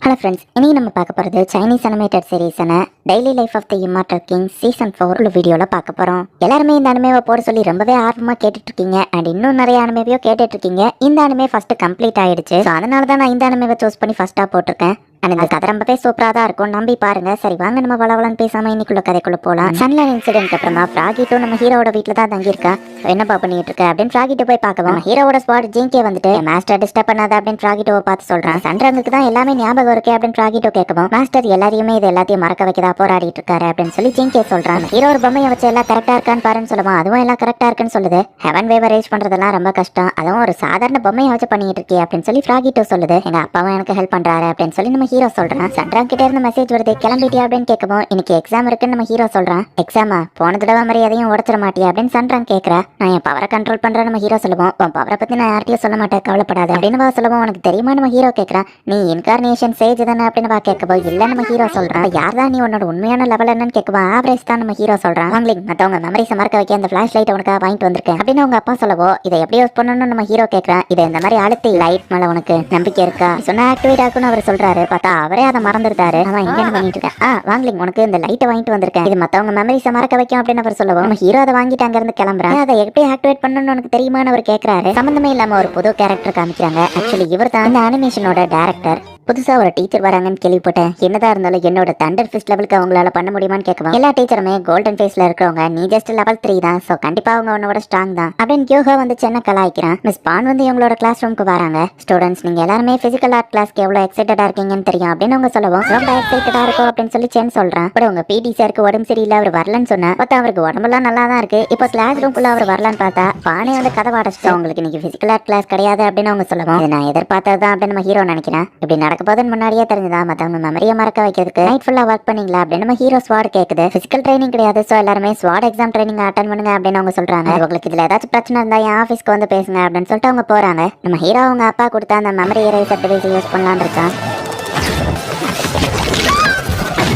Hello friends, இனி நம்ம பார்க்க போகிறது சைனீஸ் அனிமேட்டட் சீரீஸான daily life of the immortal king season 4 உள்ள வீடியோவில் பார்க்க போகிறோம். எல்லாருமே இந்த அனிமேவை போட சொல்லி ரொம்பவே ஆர்வமாக கேட்டுட்ருக்கீங்க. அண்ட் இன்னும் நிறைய அனிமேவையோ கேட்டுட்ருக்கீங்க. இந்த அனிமே ஃபஸ்ட்டு கம்ப்ளீட் ஆகிடுச்சு. ஸோ அதனால தான் நான் இந்த அனிமேவை சூஸ் பண்ணி ஃபஸ்ட்டாக போட்டிருக்கேன். அண்ட் இந்த கதை ரொம்பவே சூப்பராக தான் இருக்கும், நம்பி பாருங்க. சரி வாங்க நம்ம வளவலன்னு பேசாமல் இன்னைக்குள்ள கதைக்குள்ள போகலாம். சன்லைன் இன்சிடென்ட் அப்புறமா ஃப்ராகிட்டோ நம்ம ஹீரோட வீட்டில் தான் தங்கியிருக்கா. என்னப்பா பண்ணிட்டு இருக்க அப்படின்னு ஃப்ராகிட்டோ போய் பார்க்கவும் ஹீரோட ஸ்பாட் ஜிங்கே வந்துட்டு மாஸ்டர் டிஸ்டர்ப் பண்ணாத அப்படின்னு ஃப்ராகிட்டோவை பார்த்து சொல்றான். சன்ரங்குக்கு தான் எல்லாமே ஞாபகம் இருக்கு அப்படின்னு ஃப்ராகிட்டோ கேட்கவும் மாஸ்டர் எல்லாரையுமே இது எல்லாத்தையும் மறக்க வைக்கதா போராடிட்டு இருக்காரு அப்படின்னு சொல்லி ஜிங்கே சொல்றான். ஹீரோ ஒரு பொம்மையை வச்சு எல்லாம் கரெக்டா இருக்கான்னு பாருன்னு சொல்லுவான். அதுவும் எல்லாம் கரெக்டா இருக்குன்னு சொல்லுது. ஹெவன் வேவ் ரேஸ் பண்றதெல்லாம் ரொம்ப கஷ்டம், அதுவும் ஒரு சாதாரண பொம்மையை வச்சு பண்ணிட்டு இருக்கே அப்படின்னு சொல்லி ஃப்ராகிட்டோ சொல்லுது. எங்க அப்பாவும் எனக்கு ஹெல்ப் பண்றாரு அப்படின்னு சொல்லி நம்ம ஹீரோ சொல்றான். சன்ராங் கிட்ட இருந்து மெசேஜ் வருது, கிளம்பிட்டியா அப்படின்னு கேட்கவும் இன்னைக்கு எக்ஸாம் இருக்குன்னு நம்ம ஹீரோ சொல்றான். எக்ஸாமா? போன தடவை மாதிரி எதையும் உடச்சிட மாட்டியா அப்படின்னு சன்ராங் கேட்கறா. நான் என் பவரை கண்ட்ரோல் பண்ற நம்ம ஹீரோ சொல்லுவோம். உன் பவரை பத்தி நான் யார்ட்டையும் சொல்ல மாட்டேன், கவலைப்படாது அப்படின்னு சொல்லுவோம். உனக்கு தெரியுமா நம்ம ஹீரோ கேட்கறான். நீ இன்கார்னேஷன் சேஜ் தானே அப்படின்னு கேட்கவும் இல்ல நம்ம ஹீரோ சொல்றான். யார் தான் நீ உன்னோட உண்மையான லெவல் என்னன்னு கேட்கவும் ஆவரேஜ் தான் நம்ம ஹீரோ சொல்றான். வாங்கலிங் மத்தவங்க மெமரிஸ் மறக்க வைக்க அந்த ஃபிளாஷ் லைட் உனக்கு வாங்கிட்டு வந்திருக்கேன் அப்படின்னு அவங்க அப்பா சொல்லவோ இதை எப்படி யூஸ் பண்ணணும்னு நம்ம ஹீரோ கேட்கறான். இதை இந்த மாதிரி அழுத்தி லைட் மேல உனக்கு நம்பிக்கை இருக்கா சொன்னா ஆக்டிவேட் ஆகும்னு அவர் சொல்றாரு. பார்த்தா அவரே அதை மறந்துட்டாரு. அவன் இங்க பண்ணிட்டு இருக்கேன். வாங்கலிங் உனக்கு இந்த லைட்டை வாங்கிட்டு வந்திருக்கேன், இது மத்தவங்க மெமரிஸை மறக்க வைக்கும் அப்படின்னு அவர் சொல்லவும் நம்ம ஹீரோ அதை வாங்கிட்டு அங்க இருந்து கிளம்புறான். அதை எப்படி ஆக்டிவேட் பண்ணணும்னு உனக்கு தெரியுமான்னு அவர் கேட்கறாரு. சம்பந்தமே இல்லாம ஒரு புது கேரக்டர் காமிக்கிறாங்க. ஆக்சுவலி இவர் தான் இந்த அனிமேஷனோட டைரக்டர். புதுசா ஒரு டீச்சர் வராங்கன்னு கேள்விப்பட்டேன். என்னதான் இருந்தாலும் என்னோட தண்டர் ஃபிஸ்ட் லெவலுக்கு அவங்களால பண்ண முடியுமான்னு கேட்கவும் எல்லா டீச்சருமே கோல்டன் ஃபேஸ்ல இருக்கிறவங்க, நீ ஜஸ்ட் லெவல் 3 தான், சோ கண்டிப்பா அவங்க உன்னோட ஸ்ட்ராங் தான் அப்படின்னு யோகா வந்து சின்ன கலாய்க்கிறான். மிஸ் பான் வந்து இவங்களோட கிளாஸ் ரூமுக்கு வராங்க. ஸ்டூடெண்ட்ஸ் நீங்க எல்லாருமே பிசிக்கல் ஆர்ட் கிளாஸ்க்கு எவ்வளவு எக்ஸைட்டடா இருக்கீங்கன்னு தெரியும் அப்படின்னு அவங்க சொல்லவும் ரொம்ப எக்ஸைட்டடா இருக்கும் அப்படின்னு சொல்லி சென் சொல்றான். பட் உங்க பிடி சாருக்கு உடம்பு சரியில்லை, அவர் வரலன்னு சொன்னா பார்த்தா அவருக்கு உடம்பெல்லாம் நல்லா தான் இருக்கு. இப்போ கிளாஸ் ரூம்குள்ள அவர் வரலான்னு பார்த்தா பானே வந்து கதை வாடச்சிட்டு உங்களுக்கு இன்னைக்கு பிசிக்கல் ஆர்ட் கிளாஸ் கிடையாது அப்படின்னு அவங்க சொல்லவும் இதை நான் எதிர்பார்த்ததுதான் அப்படின்னு நம்ம ஹீரோ நினைக்கிறேன். இப்படி நடக்க போதுன்னு முன்னாடியே தெரிஞ்சதா மத்தவங்க மெமரியை மறக்க வைக்கிறதுக்கு நைட் ஃபுல்லா ஒர்க் பண்ணீங்களா அப்படின்னு நம்ம ஹீரோ ஸ்வாட் கேக்குது. பிசிக்கல் ட்ரைனிங் கிடையாது, சோ எல்லாருமே ஸ்வாட் எக்ஸாம் ட்ரைனிங் அட்டெண்ட் பண்ணுங்க அப்படின்னு அவங்க சொல்றாங்க. உங்களுக்கு இதுல ஏதாச்சும் பிரச்சனை இருந்தா என் ஆஃபீஸ்க்கு வந்து பேசுங்க அப்படின்னு சொல்லிட்டு அவங்க போறாங்க. நம்ம ஹீரோ அவங்க அப்பா கொடுத்த அந்த மெமரி எரேசர் டிவைஸ் யூஸ் பண்ணலான்னு இருக்கான்.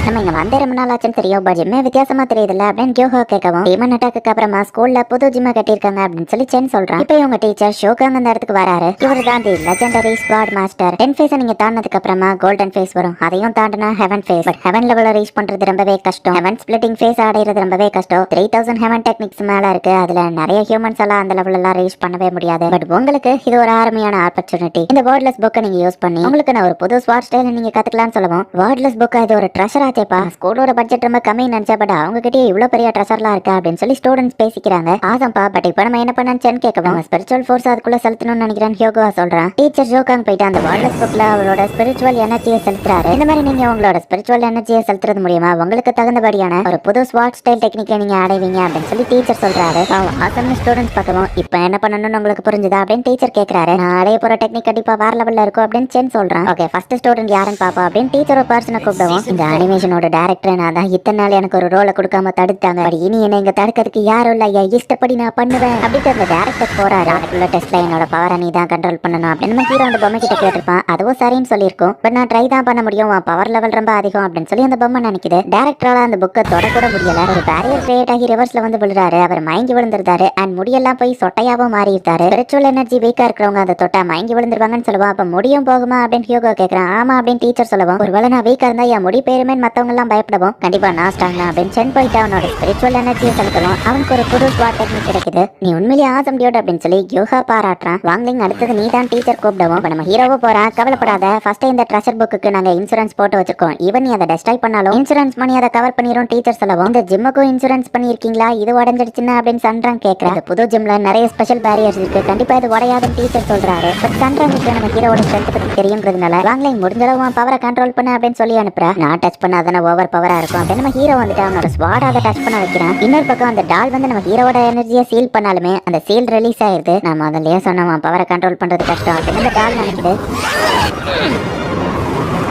நம்ம இங்க வந்து ரொம்ப நாள் ஆச்சுன்னு தெரியும், பட் ஜிம்மே வித்தியாசமா தெரியுதுல்ல அப்படின்னு யோகா கேட்கவும் டீமன் அட்டாக்கு அப்புறமா ஸ்கூல்ல புது ஜிம்மை கட்டியிருக்காங்க அப்படின்னு சொல்லி சென் சொல்றான். இப்போ இவங்க டீச்சர் ஷோகாங் அந்த இடத்துக்கு வராரு. இவர் தான் தி லெஜெண்டரி ஸ்குவாட் மாஸ்டர். 10 ஃபேஸை நீங்க தாண்டினதுக்கு அப்புறமா கோல்டன் ஃபேஸ் வரும், அதையும் தாண்டினா ஹெவன் ஃபேஸ். பட் ஹெவன் லெவல ரீச் பண்றது ரொம்பவே கஷ்டம். ஹெவன் ஸ்பிளிட்டிங் ஃபேஸ் அடையிறது ரொம்பவே கஷ்டம். 3000 ஹெவன் டெக்னிக்ஸ் மேல இருக்கு. அதுல நிறைய ஹியூமன்ஸ் எல்லாம் அந்த லெவல் எல்லாம் ரீச் பண்ணவே முடியாது. பட் உங்களுக்கு இது ஒரு அருமையான ஆப்பர்ச்சுனிட்டி. இந்த வேர்ட்லெஸ் புக்கை நீங்க யூஸ் பண்ணி உங்களுக்கு நான் ஒரு புது ஸ்வாட் ஸ்டைல நீங்க கத்துக்கலாம்னு சொல்லுவோம். வேர்ட்லெஸ் புக் இது ஒரு ட்ரெஷர் ஆச்சேப்பா, ஸ்கூலோட பட்ஜெட் ரொம்ப கம்மி நினைச்சா, பட் அவங்க கிட்டே இவ்வளவு பெரிய ட்ரெஷர்லாம் இருக்கா அப்படின்னு சொல்லி ஸ்டூடெண்ட்ஸ் பேசிக்கிறாங்க. ஆசம்பா, பட் இப்போ நம்ம என்ன பண்ணான்னு கேட்கவும் ஸ்பிரிச்சுவல் ஃபோர்ஸ் அதுக்குள்ள செலுத்தணும்னு நினைக்கிறேன் ஹியோகா சொல்றான். டீச்சர் ஜோகாங் போயிட்டு அந்த வேர்ட்லெஸ் புக்ல அவரோட ஸ்பிரிச்சுவல் எனர்ஜியை செலுத்துறாரு. இந்த மாதிரி நீங்க உங்களோட ஸ்பிரிச்சுவல் எனர்ஜியை செலுத்துறது மூலியமா உங்களுக்கு தகுந்தபடியான ஒரு புது ஸ்வாட் ஸ்டைல் டெக்னிக்கை நீங்க அடைவீங்க அப்படின்னு சொல்லி டீச்சர் சொல்றாரு. ஆசம் ஸ்டூடெண்ட்ஸ் பக்கமும் இப்போ என்ன பண்ணணும்னு உங்களுக்கு புரிஞ்சுதா அப்படின்னு டீச்சர் கேட்கறாரு. நான் அடைய போற டெக்னிக் கண்டிப்பா வேற லெவல்ல இருக்கும் அப்படின்னு சென் சொல்றான். ஓகே, ஃபர்ஸ்ட் ஸ்டூடெண்ட் யாருன்னு பாப்பா அப்படின்னு டீச்சர் ஒரு பர்சனை கூப்பிடுவோம். இந்த அனிமேஷனோட டைரக்டர் நான் தான், இத்தனை நாள் எனக்கு ஒரு ரோலை கொடுக்காம தடுத்தாங்க, இனி என்ன இங்க தடுக்கிறதுக்கு யாரும் இல்ல, இஷ்டப்படி நான் பண்ணுவேன் அப்படின்ட்டு அந்த டேரக்டர் போறாரு. அதுக்குள்ள டெஸ்ட்ல என்னோட பவரை நீ தான் கண்ட்ரோல் பண்ணணும் அப்படின்னு நம்ம ஹீரோ அந்த பொம்மை கிட்ட கேட்டிருப்பான். அதுவும் சரின்னு சொல்லியிருக்கும். பட் நான் ட்ரை தான் பண்ண முடியும், பவர் லெவல் ரொம்ப அதிகம் அப்படின்னு சொல்லி அந்த பொம்மை நினைக்குது. டேரக்டரால அந்த புக்கை தொடக்கூட முடியல. ஒரு பேரியர் கிரியேட் ஆகி ரிவர்ஸ்ல வந்து விழுறாரு. அவர் மயங்கி விழுந்திருந்தாரு அண்ட் முடியெல்லாம் போய் சொட்டையாவும் மாறி இருந்தாரு. ஸ்பிரிச்சுவல் எனர்ஜி வீக்கா இருக்கிறவங்க அந்த தொட்டா மயங்கி விழுந்துருவாங்கன்னு சொல்லுவோம். அப்ப முடியும் போகுமா அப்படின்னு ஹியோகோ கேட்கறான். ஆமா அப்படின்னு டீச்சர் சொல்லுவோம். ஒருவேளை நான் வீக்கா இருந்தா என் முடி பேருமே மத்தவங்க எல்லாம் பயப்படுவோம், கண்டிப்பா நான் ஸ்ட்ராங் அப்படின்னு சென் போயிட்டு அவனோட ஸ்பிரிச்சுவல் எனர்ஜியை செலுத்தணும். அவனுக்கு ஒரு புது ஸ்வாட் டெக்னிக் கிடைக்குது. நீ உண்மையிலேயே ஆசம் டியூட் அப்படின்னு சொல்லி யோகா பாராட்டுறான். வாங்கலிங் அடுத்தது நீ தான் டீச்சர் கூப்பிடுவோம். இப்ப நம்ம ஹீரோவோ போறான். கவலைப்படாத, ஃபர்ஸ்ட் இந்த ட்ரெஷர் புக்கு நாங்க இன்சூரன்ஸ் போட்டு வச்சிருக்கோம். ஈவன் நீ அதை டெஸ்ட்ராய் பண்ணாலும் இன்சூரன்ஸ் மணி அதை கவர் பண்ணிரும் டீச்சர் சொல்லவும். இந்த ஜிம்முக்கும் இன்சூரன்ஸ் பண்ணிருக்கீங்களா, இது உடஞ்சிடுச்சுன்னா அப்படின்னு சன்றாங் கேட்கறேன். புது ஜிம்ல நிறைய ஸ்பெஷல் பேரியர்ஸ் இருக்கு, கண்டிப்பா இது உடையாதுன்னு டீச்சர் சொல்றாரு. பட் சன்றாங்குக்கு நம்ம ஹீரோட ஸ்ட்ரென்த் பத்தி தெரியுங்கிறதுனால வாங்கலிங் முடிஞ்சளவு பவரை கண்ட்ரோல் பண்ண அப்படின்னு சொல்லி அனுப்புறா. நான் டச் பண்ணாதானே ஓவர் பவரா இருக்கும் அப்படின்னு நம்ம ஹீரோ வந்துட்டு அவனோட ஸ்வாட் அதை டச் பண்ண வைக்கிறான். இன்னொரு பக்கம் அந்த டால் வந்து நம்ம ஹீரோட எனர்ஜியை சீல் பண்ணாலுமே அந்த சீல் ரிலீஸ் ஆயிருது. நம்ம அதிலேயே சொன்னோம் பவரை கண்ட்ரோல் பண்றது கஷ்டம் அப்படின்னு அந்த டால் நினைக்குது.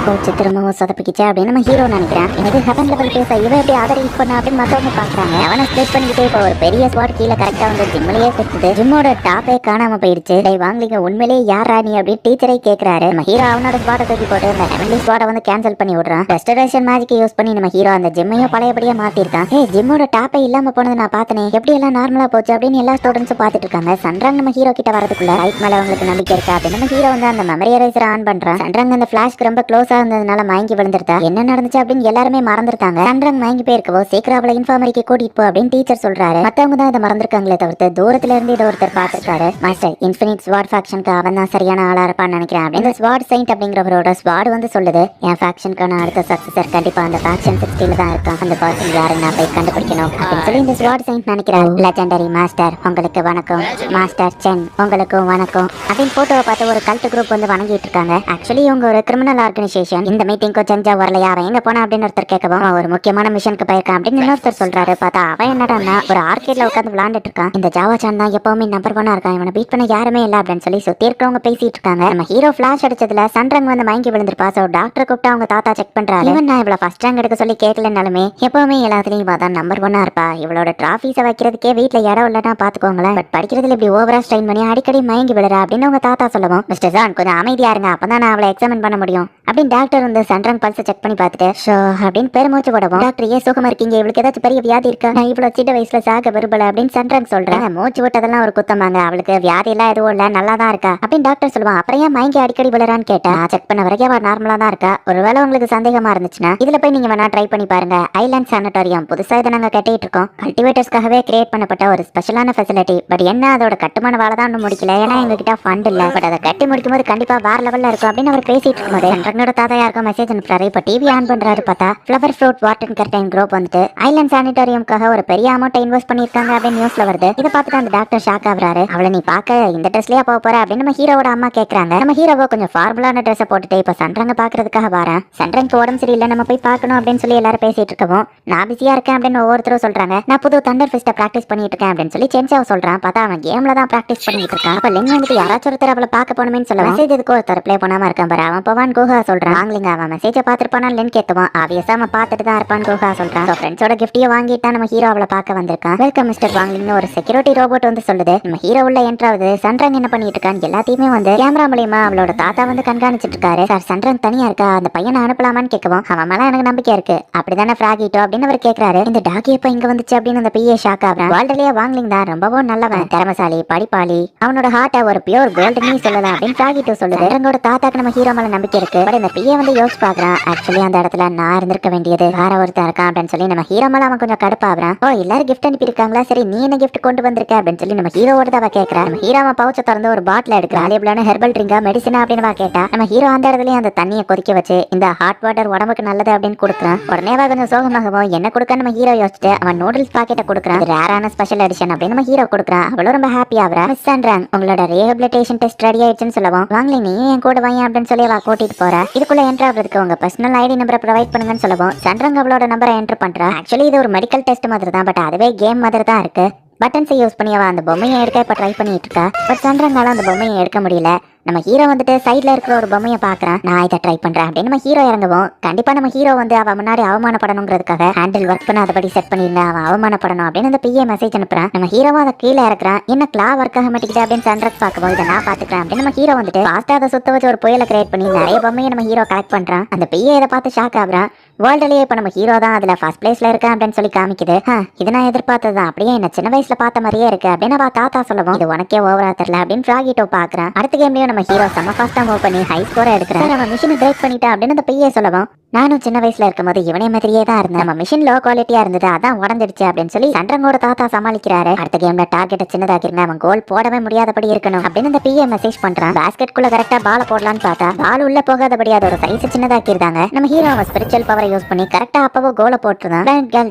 கோச்சு திரும்பவும் சொதப்பிக்கிச்சு அப்படின்னு நம்ம ஹீரோ நினைக்கிறேன். எனக்கு ஹெவன் லெவல் பேச இவ எப்படி அதை ரீச் பண்ண அப்படின்னு மத்தவங்க பாக்குறாங்க. அவனை ஸ்ப்ளிட் பண்ணிக்கிட்டு இப்போ ஒரு பெரிய ஸ்வாட் கீழே கரெக்டா வந்து ஜிம்லயே செத்துது. ஜிம்மோட டாப்பே காணாம போயிடுச்சு. வாங்கலிங்க உண்மையிலேயே யாரா நீ அப்படின்னு டீச்சரை கேட்கிறாரு. நம்ம ஹீரோ அவனோட ஸ்வாட்டை தூக்கி போட்டு அந்த ஹெவன்லி ஸ்வாட்டை வந்து கேன்சல் பண்ணி விடுறான். ரெஸ்டரேஷன் மேஜிக் யூஸ் பண்ணி நம்ம ஹீரோ அந்த ஜிம்மையும் பழையபடியா மாத்திருக்கான். ஜிம்மோட டாப்பே இல்லாம போனது நான் பார்த்தனே, எப்படி எல்லாம் நார்மலா போச்சு அப்படின்னு எல்லா ஸ்டூடெண்ட்ஸும் பாத்துட்டு இருக்காங்க. சன்றாங் நம்ம ஹீரோ கிட்ட வரதுக்குள்ள ரைட் மேல அவங்களுக்கு நம்பிக்கை இருக்கா அப்படின்னு நம்ம ஹீரோ வந்து அந்த மெமரி எரேசர் ஆன் பண்றான். சன்றாங் அந்த ஃபிளாஷ்க்கு ரொம்ப க்ளோஸ் நர்வஸா இருந்ததுனால மயங்கி விழுந்துருந்தா. என்ன நடந்துச்சு அப்படின்னு எல்லாருமே மறந்துட்டாங்க. சந்திரன் மயங்கி போயிருக்கவோ சீக்கிரம் அவளை இன்ஃபார்மரிக்கு கூட்டிட்டு போ அப்படின்னு டீச்சர் சொல்றாரு. மத்தவங்க தான் இதை மறந்துருக்காங்களே தவிர்த்து தூரத்துல இருந்து இதை ஒருத்தர் பாத்துருக்காரு. மாஸ்டர் இன்ஃபினிட் ஸ்வாட் ஃபேக்ஷனுக்கு அவன் தான் சரியான ஆளா இருப்பான்னு நினைக்கிறேன் அப்படின்னு ஸ்வாட் செயின்ட் அப்படிங்கிறவரோட ஸ்வாட் வந்து சொல்லுது. என் ஃபேக்ஷனுக்கான அடுத்த சக்சஸர் கண்டிப்பா அந்த ஃபேக்ஷன் 60ல தான் இருக்கும். அந்த பர்சன் யாருன்னு நான் போய் கண்டுபிடிக்கணும் அப்படின்னு சொல்லி இந்த ஸ்வாட் செயின்ட் நினைக்கிறார். லெஜெண்டரி மாஸ்டர் உங்களுக்கு வணக்கம். மாஸ்டர் சென் உங்களுக்கும் வணக்கம் அப்படின்னு போட்டோவை பார்த்து ஒரு கல்ட் குரூப் வந்து வணங்கிட்டு இருக்காங்க. ஆக்சுவலி இவங்க ஒரு கிரிமினல் ஆர்கனைசேஷன். இந்த மீட்டிங்க்கு செஞ்சா வரலையா, அவன் எங்க போனா அப்படின்னு ஒருத்தர் கேட்கவும் அவன் ஒரு முக்கியமான மிஷனுக்கு போயிருக்கான் அப்படின்னு இன்னொருத்தர் சொல்றாரு. பார்த்தா அவன் என்னடான்னா ஒரு ஆர்கேட்ல உட்காந்து விளையாண்டுட்டு இருக்கான். இந்த ஜாவா சான் தான் எப்பவுமே நம்பர் 1 இருக்கான். இவனை பீட் பண்ண யாருமே இல்ல அப்படின்னு சொல்லி சுத்தி இருக்கிறவங்க பேசிட்டு இருக்காங்க. நம்ம ஹீரோ ஃபிளாஷ் அடிச்சதுல சன்ரங் வந்து மயங்கி விழுந்திருப்பா. சோ டாக்டர் கூப்பிட்டு அவங்க தாத்தா செக் பண்றாரு. இவன் நான் இவ்வளவு ஃபர்ஸ்ட் ரேங்க் எடுக்க சொல்லி கேட்கலனாலுமே எப்பவுமே எல்லாத்துலயும் தான் நம்பர் 1 இருப்பா. இவளோட டிராஃபீஸை வைக்கிறதுக்கே வீட்டுல இடம் இல்லைன்னா பாத்துக்கோங்களேன். பட் படிக்கிறதுல இப்படி ஓவரா ஸ்ட்ரெயின் பண்ணி அடிக்கடி மயங்கி விடுறா அப்படின்னு அவங்க தாத்தா சொல்லவும், மிஸ்டர் ஜான் கொஞ்சம் அமைதியா இருங்க, அப்பதான் நான் அவளை எக்ஸாமின் பண்ண முடியும் அப்படின்னு டாக்டர் வந்து சன்ரங் பல்ஸ் செக் பண்ணி பார்த்துட்டு ஷோ அப்படின்னு பெருமூச்சு போடவும், டாக்டர் ஏன் சுகமா இருக்கீங்க, இவளுக்கு ஏதாச்சும் பெரிய வியாதி இருக்கா, நான் இவ்வளவு சின்ன வயசுல சாக விரும்பல அப்படின்னு சன்ரங் சொல்றேன். மூச்சு விட்டதெல்லாம் ஒரு குத்தமாங்க, அவளுக்கு வியாதி எல்லாம் எதுவும் இல்ல, நல்லா தான் இருக்கா அப்படின்னு டாக்டர் சொல்லுவான். அப்புறம் ஏன் மயங்கி அடிக்கடி விழுறான்னு கேட்டா, செக் பண்ண வரைக்கும் அவள் நார்மலா தான் இருக்கா. ஒருவேளை உங்களுக்கு சந்தேகமா இருந்துச்சுன்னா இதுல போய் நீங்க வேணா ட்ரை பண்ணி பாருங்க. ஐலாண்ட் சானட்டோரியம் புதுசா இதை நாங்க கட்டிட்டு இருக்கோம். கல்டிவேட்டர்ஸ்க்காகவே கிரியேட் பண்ணப்பட்ட ஒரு ஸ்பெஷலான ஃபெசிலிட்டி. பட் என்ன அதோட கட்டுமான வேலை தான் இன்னும் முடிக்கல, ஏன்னா எங்ககிட்ட ஃபண்ட் இல்ல. பட் அதை கட்டி முடிக்கும் போது கண்டிப்பா வேற லெவல்ல இருக்கும் அப்படின்னு அவர் பேசிட்டு இருக்கும்போது சன்ரங்கோட தாத்தா யாருக்கும் மெசேஜ் அனுப்புறாரு. இப்ப டிவி ஆன் பண்றாரு. பார்த்தா flower fruit water curtain group வந்துட்டு ஐலாண்ட் சானிட்டோரியம்காக ஒரு பெரிய அமௌண்ட் இன்வெஸ்ட் பண்ணிருக்காங்க அப்படின்னு நியூஸ்ல வருது. இதை பார்த்துட்டு அந்த டாக்டர் ஷாக் ஆகுறாரு. அவளை நீ பார்க்க இந்த ட்ரெஸ்லயா போக போற அப்படின்னு நம்ம ஹீரோவோட அம்மா கேக்குறாங்க. நம்ம ஹீரோவோ கொஞ்சம் ஃபார்முலான ட்ரெஸ் போட்டுட்டு இப்ப சன்ரங்க பாக்குறதுக்காக வரேன். சன்ரங்க உடம்பு சரியில்லை, நம்ம போய் பார்க்கணும் அப்படின்னு சொல்லி எல்லாரும் பேசிட்டு இருக்கவும், நான் பிஸியா இருக்கேன் அப்படின்னு ஒவ்வொருத்தரும் சொல்றாங்க. நான் புது தண்டர் ஃபிஸ்ட பிராக்டிஸ் பண்ணிட்டு இருக்கேன் அப்படின்னு சொல்லி சென்சாவ சொல்றான். பார்த்தா அவன் கேம்ல தான் பிராக்டிஸ் பண்ணிட்டு இருக்கான். அப்ப லென் வந்துட்டு யாராச்சும் ஒருத்தர் அவளை பார்க்க போகணும்னு சொல்ல மெசேஜ் எதுக்கு ஒருத்தர் ரிப்ளை பண்ணாம இருக்கான் பாரு, அவன் போவான் குஹா சொல்றான். வாங்கலிங்க அவன் மெசேஜை பார்த்துருப்பானா லென் கேட்குவான். ஆப்வியஸா அவன் பார்த்துட்டு தான் இருப்பான் குஹா சொல்றான். ஃப்ரெண்ட்ஸோட கிஃப்டியை வாங்கிட்டா நம்ம ஹீரோ அவளை பார்க்க வந்திருக்கான். வெல்கம் மிஸ்டர் வாங்கலிங்னு ஒரு செக்யூரிட்டி ரோபோட் வந்து சொல்லுது. நம்ம ஹீரோ உள்ள என்ட்ராவது சன்ரங் என்ன பண்ணிட்டு இருக்கான்னு எல்லாத்தையுமே வந்து கேமரா மூலியமா அவளோட தாத்தா வந்து கண்காணிச்சிட்டு இருக்காரு. சார் சன்ரங் தனியா இருக்கா, அந்த பையனை அனுப்பலாமான்னு கேட்கவும், அவன் மேல எனக்கு நம்பிக்கை இருக்கு அப்படிதானே ஃப்ராகிட்டோ அப்படின்னு அவர் கேட்கிறாரு. இந்த டாகி எப்ப இங்க வந்துச்சு அப்படின்னு அந்த பிஏ ஷாக் ஆகுறான். வால்டர்லயே வாங்கலிங் தான் ரொம்பவும் நல்லவன், திறமசாலி, படிப்பாளி, அவனோட ஹார்ட்டை ஒரு பியூர் கோல்டு நீ சொல்லலாம் அப்படின்னு ஃப்ராகிட்டோ சொல்லுது. சன்ரங்கோட தாத்தாக்கு நம்ம ஹீரோ மேல நம்பிக்கை இருக்கு. பட் இந்த பிஏ வந்து யோசிச்சு பாக்குறான், ஆக்சுவலி அந்த இடத்துல நான் இருந்திருக்க வேண்டியது வேற ஒருத்தர் இருக்கான் அப்படின்னு சொல்லி நம்ம ஹீரோ மேல அவன் கொஞ்சம் கடுப்பாகிறான். ஓ எல்லாரும் கிஃப்ட் அனுப்பி இருக்காங்களா, சரி நீ என்ன கிஃப்ட் கொண்டு வந்திருக்க அப்படின்னு சொல்லி நம்ம ஹீரோவோட அவ கேட்கறா. நம்ம ஹீரோ பவுச்சை திறந்து ஒரு பாட்டில் எடுக்கிற வேல்யூபிளான ஹெர்பல் ட்ரிங்கா மெடிசனா அப்படின்னு கேட்டா, நம்ம ஹீரோ அந்த இடத்துல அந்த தண்ணியை கொதிக்க வச்சு இந்த ஹாட் வாட்டர் உடம்புக்கு நல்லது அப்படின்னு கொடுக்குறான். உடனே கொஞ்சம் சோகமாகவும் என்ன கொடுக்க நம்ம ஹீரோ யோசிச்சுட்டு அவன் நூடுல்ஸ் பாக்கெட்டை கொடுக்குறான். ரேரான ஸ்பெஷல் எடிஷன் அப்படின்னு நம்ம ஹீரோ கொடுக்குறான். அவளும் ரொம்ப ஹாப்பி ஆகுறா. மிஸ் சன்ரங் உங்களோட ரீஹபிலிட்டேஷன் டெஸ்ட் ரெடி ஆயிடுச்சுன்னு சொல்லவும், வாங்கல நீ என் கூட வாங்க அப்படின்னு சொல்லி அவ கூட்டிட்டு போறா. இதுக்குள்ள என்ட்ரு ஆகுறதுக்கு உங்க பர்சனல் ஐடி நம்பரை ப்ரொவைட் பண்ணுங்கன்னு சொல்லவும் சன்ரங் அவளோட நம்பரை என்டர் பண்றா. ஆக்சுவலி இது ஒரு மெடிக்கல் டெஸ்ட் மாதிரி தான், பட் அதுவே கேம் மாதிரி தான் இருக்கு. பட்டன்ஸை யூஸ் பண்ணி அவன் அந்த பொம்மையை எடுக்க இப்போ ட்ரை பண்ணிட்டு இருக்கா. பட் சன்ரங்கால அந்த பொம்மையை எடுக்க முடியல. நம்ம ஹீரோ வந்துட்டு சைட்ல இருக்கிற ஒரு பொம்மையை பாக்குறான். நான் இதை ட்ரை பண்றேன் அப்படின்னு நம்ம ஹீரோ இறங்கவும், கண்டிப்பா நம்ம ஹீரோ வந்து அவன் முன்னாடி அவமானப்படணுங்கிறதுக்காக ஹேண்டில் ஒர்க் பண்ண அதபடி செட் பண்ணியிருந்தேன், அவன் அவமானப்படணும் அப்படின்னு அந்த பிஏ மெசேஜ் அனுப்புறான். நம்ம ஹீரோவும் அதை கீழே இறக்குறான். என்ன கிளா ஒர்க் ஆக மாட்டேங்குது அப்படின்னு சன்ரக் பார்க்கவும், இதை நான் பாத்துக்கிறேன் அப்படின்னு நம்ம ஹீரோ வந்துட்டு ஃபாஸ்டா அதை சுத்த வச்சு ஒரு புயலை கிரியேட் பண்ணி நிறைய பொம்மையை நம்ம ஹீரோ கலெக்ட் பண்றான். அந்த பிஏ இதை பார்த்து ஷாக் ஆகுறான். வேர்ல்டுலயே இப்ப நம்ம ஹீரோ தான் அதுல ஃபர்ஸ்ட் பிளேஸ்ல இருக்கேன் அப்படின்னு சொல்லி காமிக்குது. இது நான் எதிர்பார்த்ததான், அப்படியே என்ன சின்ன வயசுல பார்த்த மாதிரியே இருக்கு அப்படின்னு அவ தாத்தா சொல்லவும், இது உனக்கே ஓவரா தெரியல அப்படின்னு ஃப்ராகிட்டோ பாக்குறான். அடுத்த கேம்லயும் நம்ம ஹீரோ செம்ம ஃபாஸ்டா மூவ் பண்ணி ஹை ஸ்கோரை எடுக்கிறான். அவன் மிஷினை பிரேக் பண்ணிட்டா அப்படின்னு அந்த பையன் சொல்லவும், நானும் சின்ன வயசுல இருக்கும்போது இவனே மாதிரியே தான் இருந்தேன், நம்ம மிஷின் லோ குவாலிட்டியா இருந்தது அதான் உடஞ்சிடுச்சு அப்படின்னு சொல்லி சன்ரங்கோட தாத்தா சமாளிக்கிறாரு. அடுத்த கேம்ல டார்கெட்டை சின்னதாக்கிருந்தேன், அவன் கோல் போடவே முடியாதபடி இருக்கணும் அப்படின்னு அந்த பிஏ மெசேஜ் பண்றான். பாஸ்கெட் குள்ள கரெக்டா பால போடலான்னு பார்த்தா பால் உள்ள போகாதபடி அதோட சைஸ் சின்னதாக்கிருந்தாங்க. நம்ம ஹீரோ அவன் ஸ்பிரிச்சுவல் பவரை யூஸ் பண்ணி கரெக்டா அப்பவோ கோல போட்டுருந்தான்.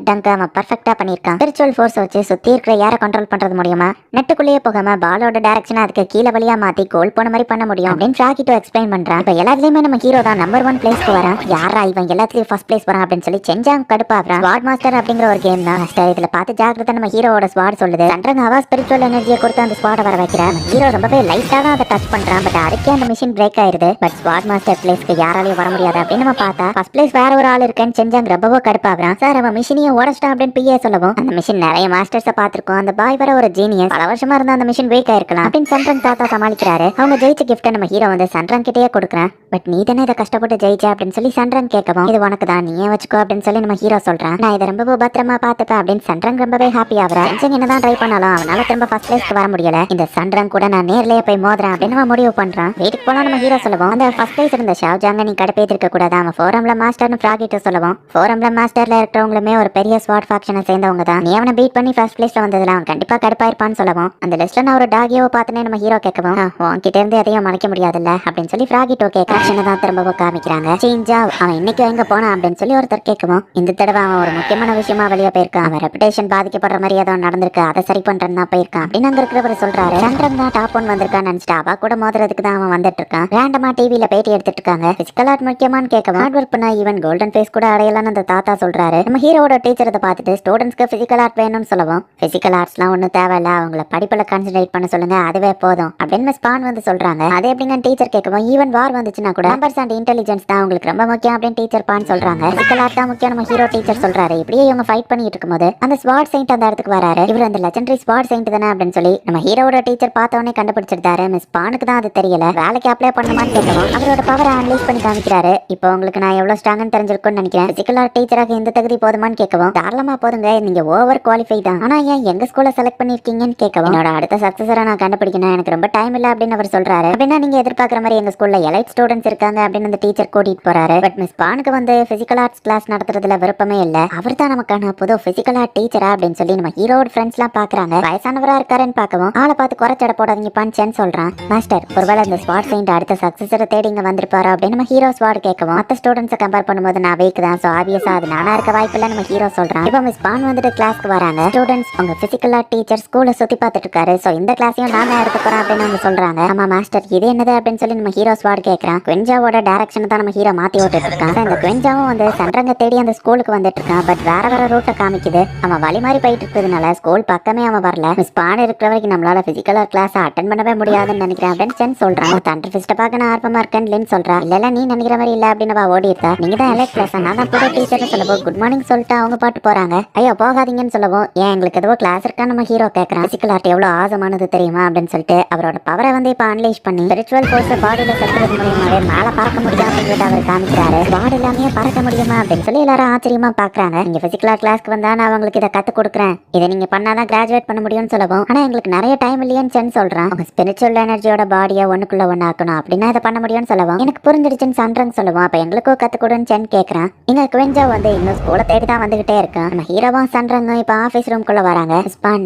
டங்க் அவன் பர்ஃபெக்டா பண்ணிருக்கான். ஸ்பிரிச்சுவல் ஃபோர்ஸ் வச்சு சுத்தி இருக்கிற யாரை கண்ட்ரோல் பண்றது முடியுமா, நெட்டுக்குள்ளேயே போகாம பாலோட டைரக்ஷன் அதுக்கு கீழே வழியா மாத்தி கோல் போன மாதிரி பண்ண முடியும் அப்படின்னு ஃப்ராகிட்டோ எக்ஸ்பிளைன் பண்றான். இப்ப எல்லாத்துலயுமே நம்ம ஹீரோ தான் நம்பர் 1 பிளேஸ்க்கு வரான். யாரா இவன் எல்லாத்துலயும் ஃபர்ஸ்ட் பிளேஸ் வரான் அப்படின்னு சொல்லி செஞ்சாங்க கடுப்பாகிறான். ஸ்வாட் மாஸ்டர் அப்படிங்கிற ஒரு கேம் தான். இதுல பார்த்து ஜாக்கிரதை நம்ம ஹீரோவோட ஸ்வாட் சொல்லுது. சன்ரங் அவா ஸ்பிரிச்சுவல் எனர்ஜியை கொடுத்து அந்த ஸ்வாட வர வைக்கிறான். ஹீரோ ரொம்பவே லைட்டா தான் அதை டச் பண்றான். பட் அதுக்கே அந்த மிஷின் பிரேக் ஆயிருது. பட் ஸ்வாட் மாஸ்டர் பிளேஸ்க்கு யாராலையும் வர முடியாது அப்படின்னு நம்ம பார்த்தா ஃபர்ஸ்ட் பிளேஸ் வேற ஒரு ஆள் இருக்கேன்னு செஞ்சாங்க ரொம்பவோ கடுப்பாகிறான். சார் அவன் மிஷினையும் உடச்சிட்டான் அப்படின்னு பிஏ சொல்லவும், அந்த மிஷின் நிறைய மாஸ்டர்ஸை பார்த்திருக்கோம், அந்த பாய் வர ஒரு ஜீனியஸ், பல வருஷமா இருந்தா அந்த மிஷின் பிரேக் ஆயிருக்கலாம் அப்படின்னு சன்ரங் தாத்தா சமாளிக்கிறாரு. அவங்க ஜெயிச்ச கிஃப்ட்டை நம்ம ஹீரோ வந்து சன்ரங் கிட்டேயே கொடுக்குறான். பட் நீ தானே இதை கஷ்டப்பட்டு ஜெயிச்சா அப்படின்னு சொல்லி சன்ரங் கேட்கவும் இது உனக்கு தான் நீயே வச்சுக்கோ அப்படின்னு சொல்லி நம்ம ஹீரோ சொல்றான். நான் இதை ரொம்ப பத்திரமா பாத்துப்பேன் அப்படின்னு சன்ரங் ரொம்பவே ஹாப்பி ஆகுறேன். என்னதான் ட்ரை பண்ணாலும் அவனால திரும்ப ஃபர்ஸ்ட் பிளேஸ்க்கு வர முடியல. இந்த சன்ரங் கூட நான் நேர்லயே போய் மோதுறேன் அப்படின்னு நம்ம முடிவு பண்றான். வீட்டுக்கு போனா நம்ம ஹீரோ சொல்லுவோம் அந்த ஃபர்ஸ்ட் பிளேஸ் இருந்த ஷாவ்ஜாங்க நீ கடுப்பேத்தி இருக்க கூடாது, அவன் ஃபோரம்ல மாஸ்டர்னு ஃப்ராகிட்ட சொல்லுவோம். ஃபோரம்ல மாஸ்டர்ல இருக்கிறவங்களுமே ஒரு பெரிய ஸ்வாட் ஃபேக்ஷனை சேர்ந்தவங்க தான். நீ அவனை பீட் பண்ணி ஃபர்ஸ்ட் பிளேஸ்ல வந்ததுல அவன் கண்டிப்பா கடுப்பாயிருப்பான்னு சொல்லுவோம். அந்த லிஸ்ட்ல நான் ஒரு டாகியோ பார்த்தனே நம்ம ஹீரோ கேட்கவும் உன்கிட்ட இருந்து எதையும் மறைக்க முடியாதுல்ல அப்படின்னு சொல்லி ஃப்ராகிட் ஓகே ஆக்ஷனை தான் திரும்பவும் காமிக்கிறாங்க. சேஞ்சா அவன் இன்னைக்கு எங்க போனா அப்படின்னு சொல்லி ஒருத்தர் கேட்கவும் இந்த தடவை அவன் ஒரு முக்கியமான விஷயமா வெளியே போயிருக்கான், அவன் ரெப்புடேஷன் பாதிக்கப்படுற மாதிரி ஏதோ நடந்திருக்கு, அதை சரி பண்றேன்னு தான் போயிருக்கான் அப்படின்னு அங்க இருக்கிறவர் சொல்றாரு. சந்திரன் தான் டாப் ஒன் வந்திருக்கான்னு நினைச்சிட்டு அவ கூட மோதுறதுக்கு தான் அவன் வந்துட்டு இருக்கான். ரேண்டமா டிவில பேட்டி எடுத்துட்டு இருக்காங்க. பிசிக்கல் ஆர்ட் முக்கியமானு கேட்கவும் ஹார்ட் ஒர்க் பண்ணா ஈவன் கோல்டன் ஃபேஸ் கூட அடையலான்னு அந்த தாத்தா சொல்றாரு. நம்ம ஹீரோட டீச்சர் அதை பார்த்துட்டு ஸ்டூடெண்ட்ஸ்க்கு பிசிக்கல் ஆர்ட் வேணும்னு சொல்லுவோம். பிசிக்கல் ஆர்ட்ஸ்லாம் ஒன்றும் தேவையில்ல, அவங்கள படிப்புல கான்சென்ட்ரேட் பண்ண சொல்லுங்க, அதுவே போதும் அப்படின்னு மிஸ் பான் வந்து சொல்றாங்க. அது எப்படிங்க டீச்சர் கேட்கவும் ஈவன் வார் வந்துச்சுன்னா கூட நம்பர்ஸ் அண்ட் இன்டெலிஜென்ஸ் தான் உங்களுக்கு ரொம்ப முக்கியம் அப்படின்னு டீச்சர் பான் சொல்றாங்க. பிசிக்கல் ஆர்ட் தான் முக்கியம் நம்ம ஹீரோ டீச்சர் சொல்றாரு. இப்படியே இவங்க ஃபைட் பண்ணிட்டு இருக்கும்போது அந்த ஸ்வாட் செயின்ட் அந்த இடத்துக்கு வராரு. இவர் அந்த லெஜெண்டரி ஸ்வாட் செயின்ட் தானே அப்படின்னு சொல்லி நம்ம ஹீரோட டீச்சர் பார்த்தவொடனே கண்டுபிடிச்சிருந்தாரு. மிஸ் பானுக்கு தான் அது தெரியல. வேலைக்கு அப்ளை பண்ணுமான்னு கேட்கவும் அவரோட பவரை அனலைஸ் பண்ணி காமிக்கிறாரு. இப்போ உங்களுக்கு நான் எவ்வளவு ஸ்ட்ராங்னு தெரிஞ்சிருக்கும்னு நினைக்கிறேன். பிசிக்கல் ஆர்ட் டீச்சராக இந்த தகுதி போதுமான்னு கேட்கவும் தாராளமா போதுங்க, நீங்க ஓவர் குவாலிஃபை தான், ஆனா ஏன் எங்க ஸ்கூல்ல செலக்ட் பண்ணிருக்கீங்கன்னு கேட்கவும் என்னோட அடுத்த சக்சஸரை நான் கண்டுபிடிக்கணும், எனக்கு ரொம்ப டைம் இல்ல அப்படின்னு அவர் சொல்றாரு. அப்படின்னா நீங்க எதிர்பார்க்குற மாதிரி எங்க ஸ்கூல்ல எலைட் ஸ்டூடெண்ட்ஸ் இருக்காங்க அப்படின்னு அந்த டீச்சர் கூட்டிட்டு போறாரு. பட் மிஸ் பானுக்கு வந்து பிசிக்கல் ஆர்ட்ஸ் கிளாஸ் நடத்துறதுல விருப்பமே இல்ல. அவர் தான் நமக்கான புது பிசிக்கல் ஆர்ட் டீச்சரா அப்படின்னு சொல்லி நம்ம ஹீரோட ஃப்ரெண்ட்ஸ் எல்லாம் பாக்குறாங்க. வயசானவரா இருக்காருன்னு பார்க்கவும் ஆளை பார்த்து குறைச்சட போடாதீங்க பஞ்சேன்னு சொல்றான். மாஸ்டர் ஒருவேளை இந்த ஸ்வாட் செயின்ட் அடுத்த சக்சஸரை தேடி இங்க வந்திருப்பாரோ அப்படின்னு நம்ம ஹீரோ ஸ்வாட் கேட்கவும் மற்ற ஸ்டூடெண்ட்ஸை கம்பேர் பண்ணும்போது நான் வீக் தான், சோ ஆப்வியஸா அது நானா இருக்க வாய்ப்பு இல்ல நம்ம ஹீரோ சொல்றான். இப்போ மிஸ் பான் வந்துட்டு கிளாஸ்க்கு வராங்க. ஸ்டூடெண்ட்ஸ் உங்க பிசிக்கல் ஆர்ட் டீச்சர் ஸ்கூல்ல சுத்தி பார்த்துட்டு இருக்காரு, சோ இந்த கிளாஸையும் நான் தான் எடுக்க போறேன் அப்படின்னு அவங்க சொல்றாங்க. ஆமா மாஸ்டர் இது என்னது அப்படின்னு சொல்லி நம்ம ஹீரோ ஸ்வாட் கேட்கறான். குவெஞ்சாவோட டைரக்ஷன் தான் நம்ம ஹீரோ மாத்தி ஓட்டுட்டு இருக்கான். இந்த குவெஞ்சாவும் வந்து சன்ரங்க தேடி அந்த ஸ்கூலுக்கு வந்துட்டு இருக்கான். பட் வேற ரூட்டை காமிக்குது. அவன் வழி மாதிரி போயிட்டு இருக்கிறதுனால ஸ்கூல் பக்கமே அவன் வரல. மிஸ் பான் இருக்கிற வரைக்கும் நம்மளால பிசிக்கல் கிளாஸ் அட்டன் பண்ணவே முடியாதுன்னு நினைக்கிறேன் அப்படின்னு சென் சொல்றான். தண்டர் ஃபிஸ்ட பார்க்க நான் ஆர்வமா இருக்கேன்னு லின் சொல்றான். இல்ல நீ நினைக்கிற மாதிரி இல்ல அப்படின்னு ஓடி இருக்கா. நீங்க தான் எலக்ட் கிளாஸ் நான் தான் புது டீச்சர்னு சொல்லவும் குட் மார்னிங் சொல்லிட்டு அவங்க பாட்டு போறாங்க. ஐயோ போகாதீங்கன்னு சொல்லவும் ஏன் எங்களுக்கு ஏதோ கிளாஸ் இருக்கா நம்ம ஹீரோ கேட்கறான். பிசிக்கல் ஆர்ட் எவ்வளவு ஆசமானது தெரியுமா அப்படின்னு சொல்லிட்டு அவரோட பவரை வந்து இப்ப அனலைஸ் பண்ணி ஸ்பிரிச்சுவல் ஃபோர்ஸ் பாடியில செலுத்துறது மூலியமாவே மேல பறக்க முடியும் அப்படிங்கிறத அவர் காமிக்கிறாரு. பாடி எல்லாமே பறக்க முடியுமா அப்படின்னு சொல்லி எல்லாரும் ஆச்சரியமா பாக்குறாங்க. நீங்க பிசிக்கல் ஆர்ட் கிளாஸ்க்கு வந்தா நான் உங்களுக்கு இதை கத்து கொடுக்குறேன், இதை நீங்க பண்ணாதான் கிராஜுவேட் பண்ண முடியும்னு சொல்லவும் ஆனா எங்களுக்கு நிறைய டைம் இல்லையேன்னு சென் சொல்றான். அவங்க ஸ்பிரிச்சுவல் எனர்ஜியோட பாடியை ஒண்ணுக்குள்ள ஒண்ணு ஆக்கணும் அப்படின்னா இதை பண்ண முடியும்னு சொல்லவும் எனக்கு புரிஞ்சிடுச்சுன்னு சன்ரங் சொல்லுவோம். அப்ப எங்களுக்கும் கத்து கொடுன்னு சென் கேட்கறான். இங்க குவெஞ்சா வந்து இன்னும் ஸ்கூலை தேடி தான் வந்துகிட்டே இருக்கான். நம்ம ஹீரோவும் சன்ரங்கும் இப்ப ஆபீஸ் ரூம்குள்ள வராங்க.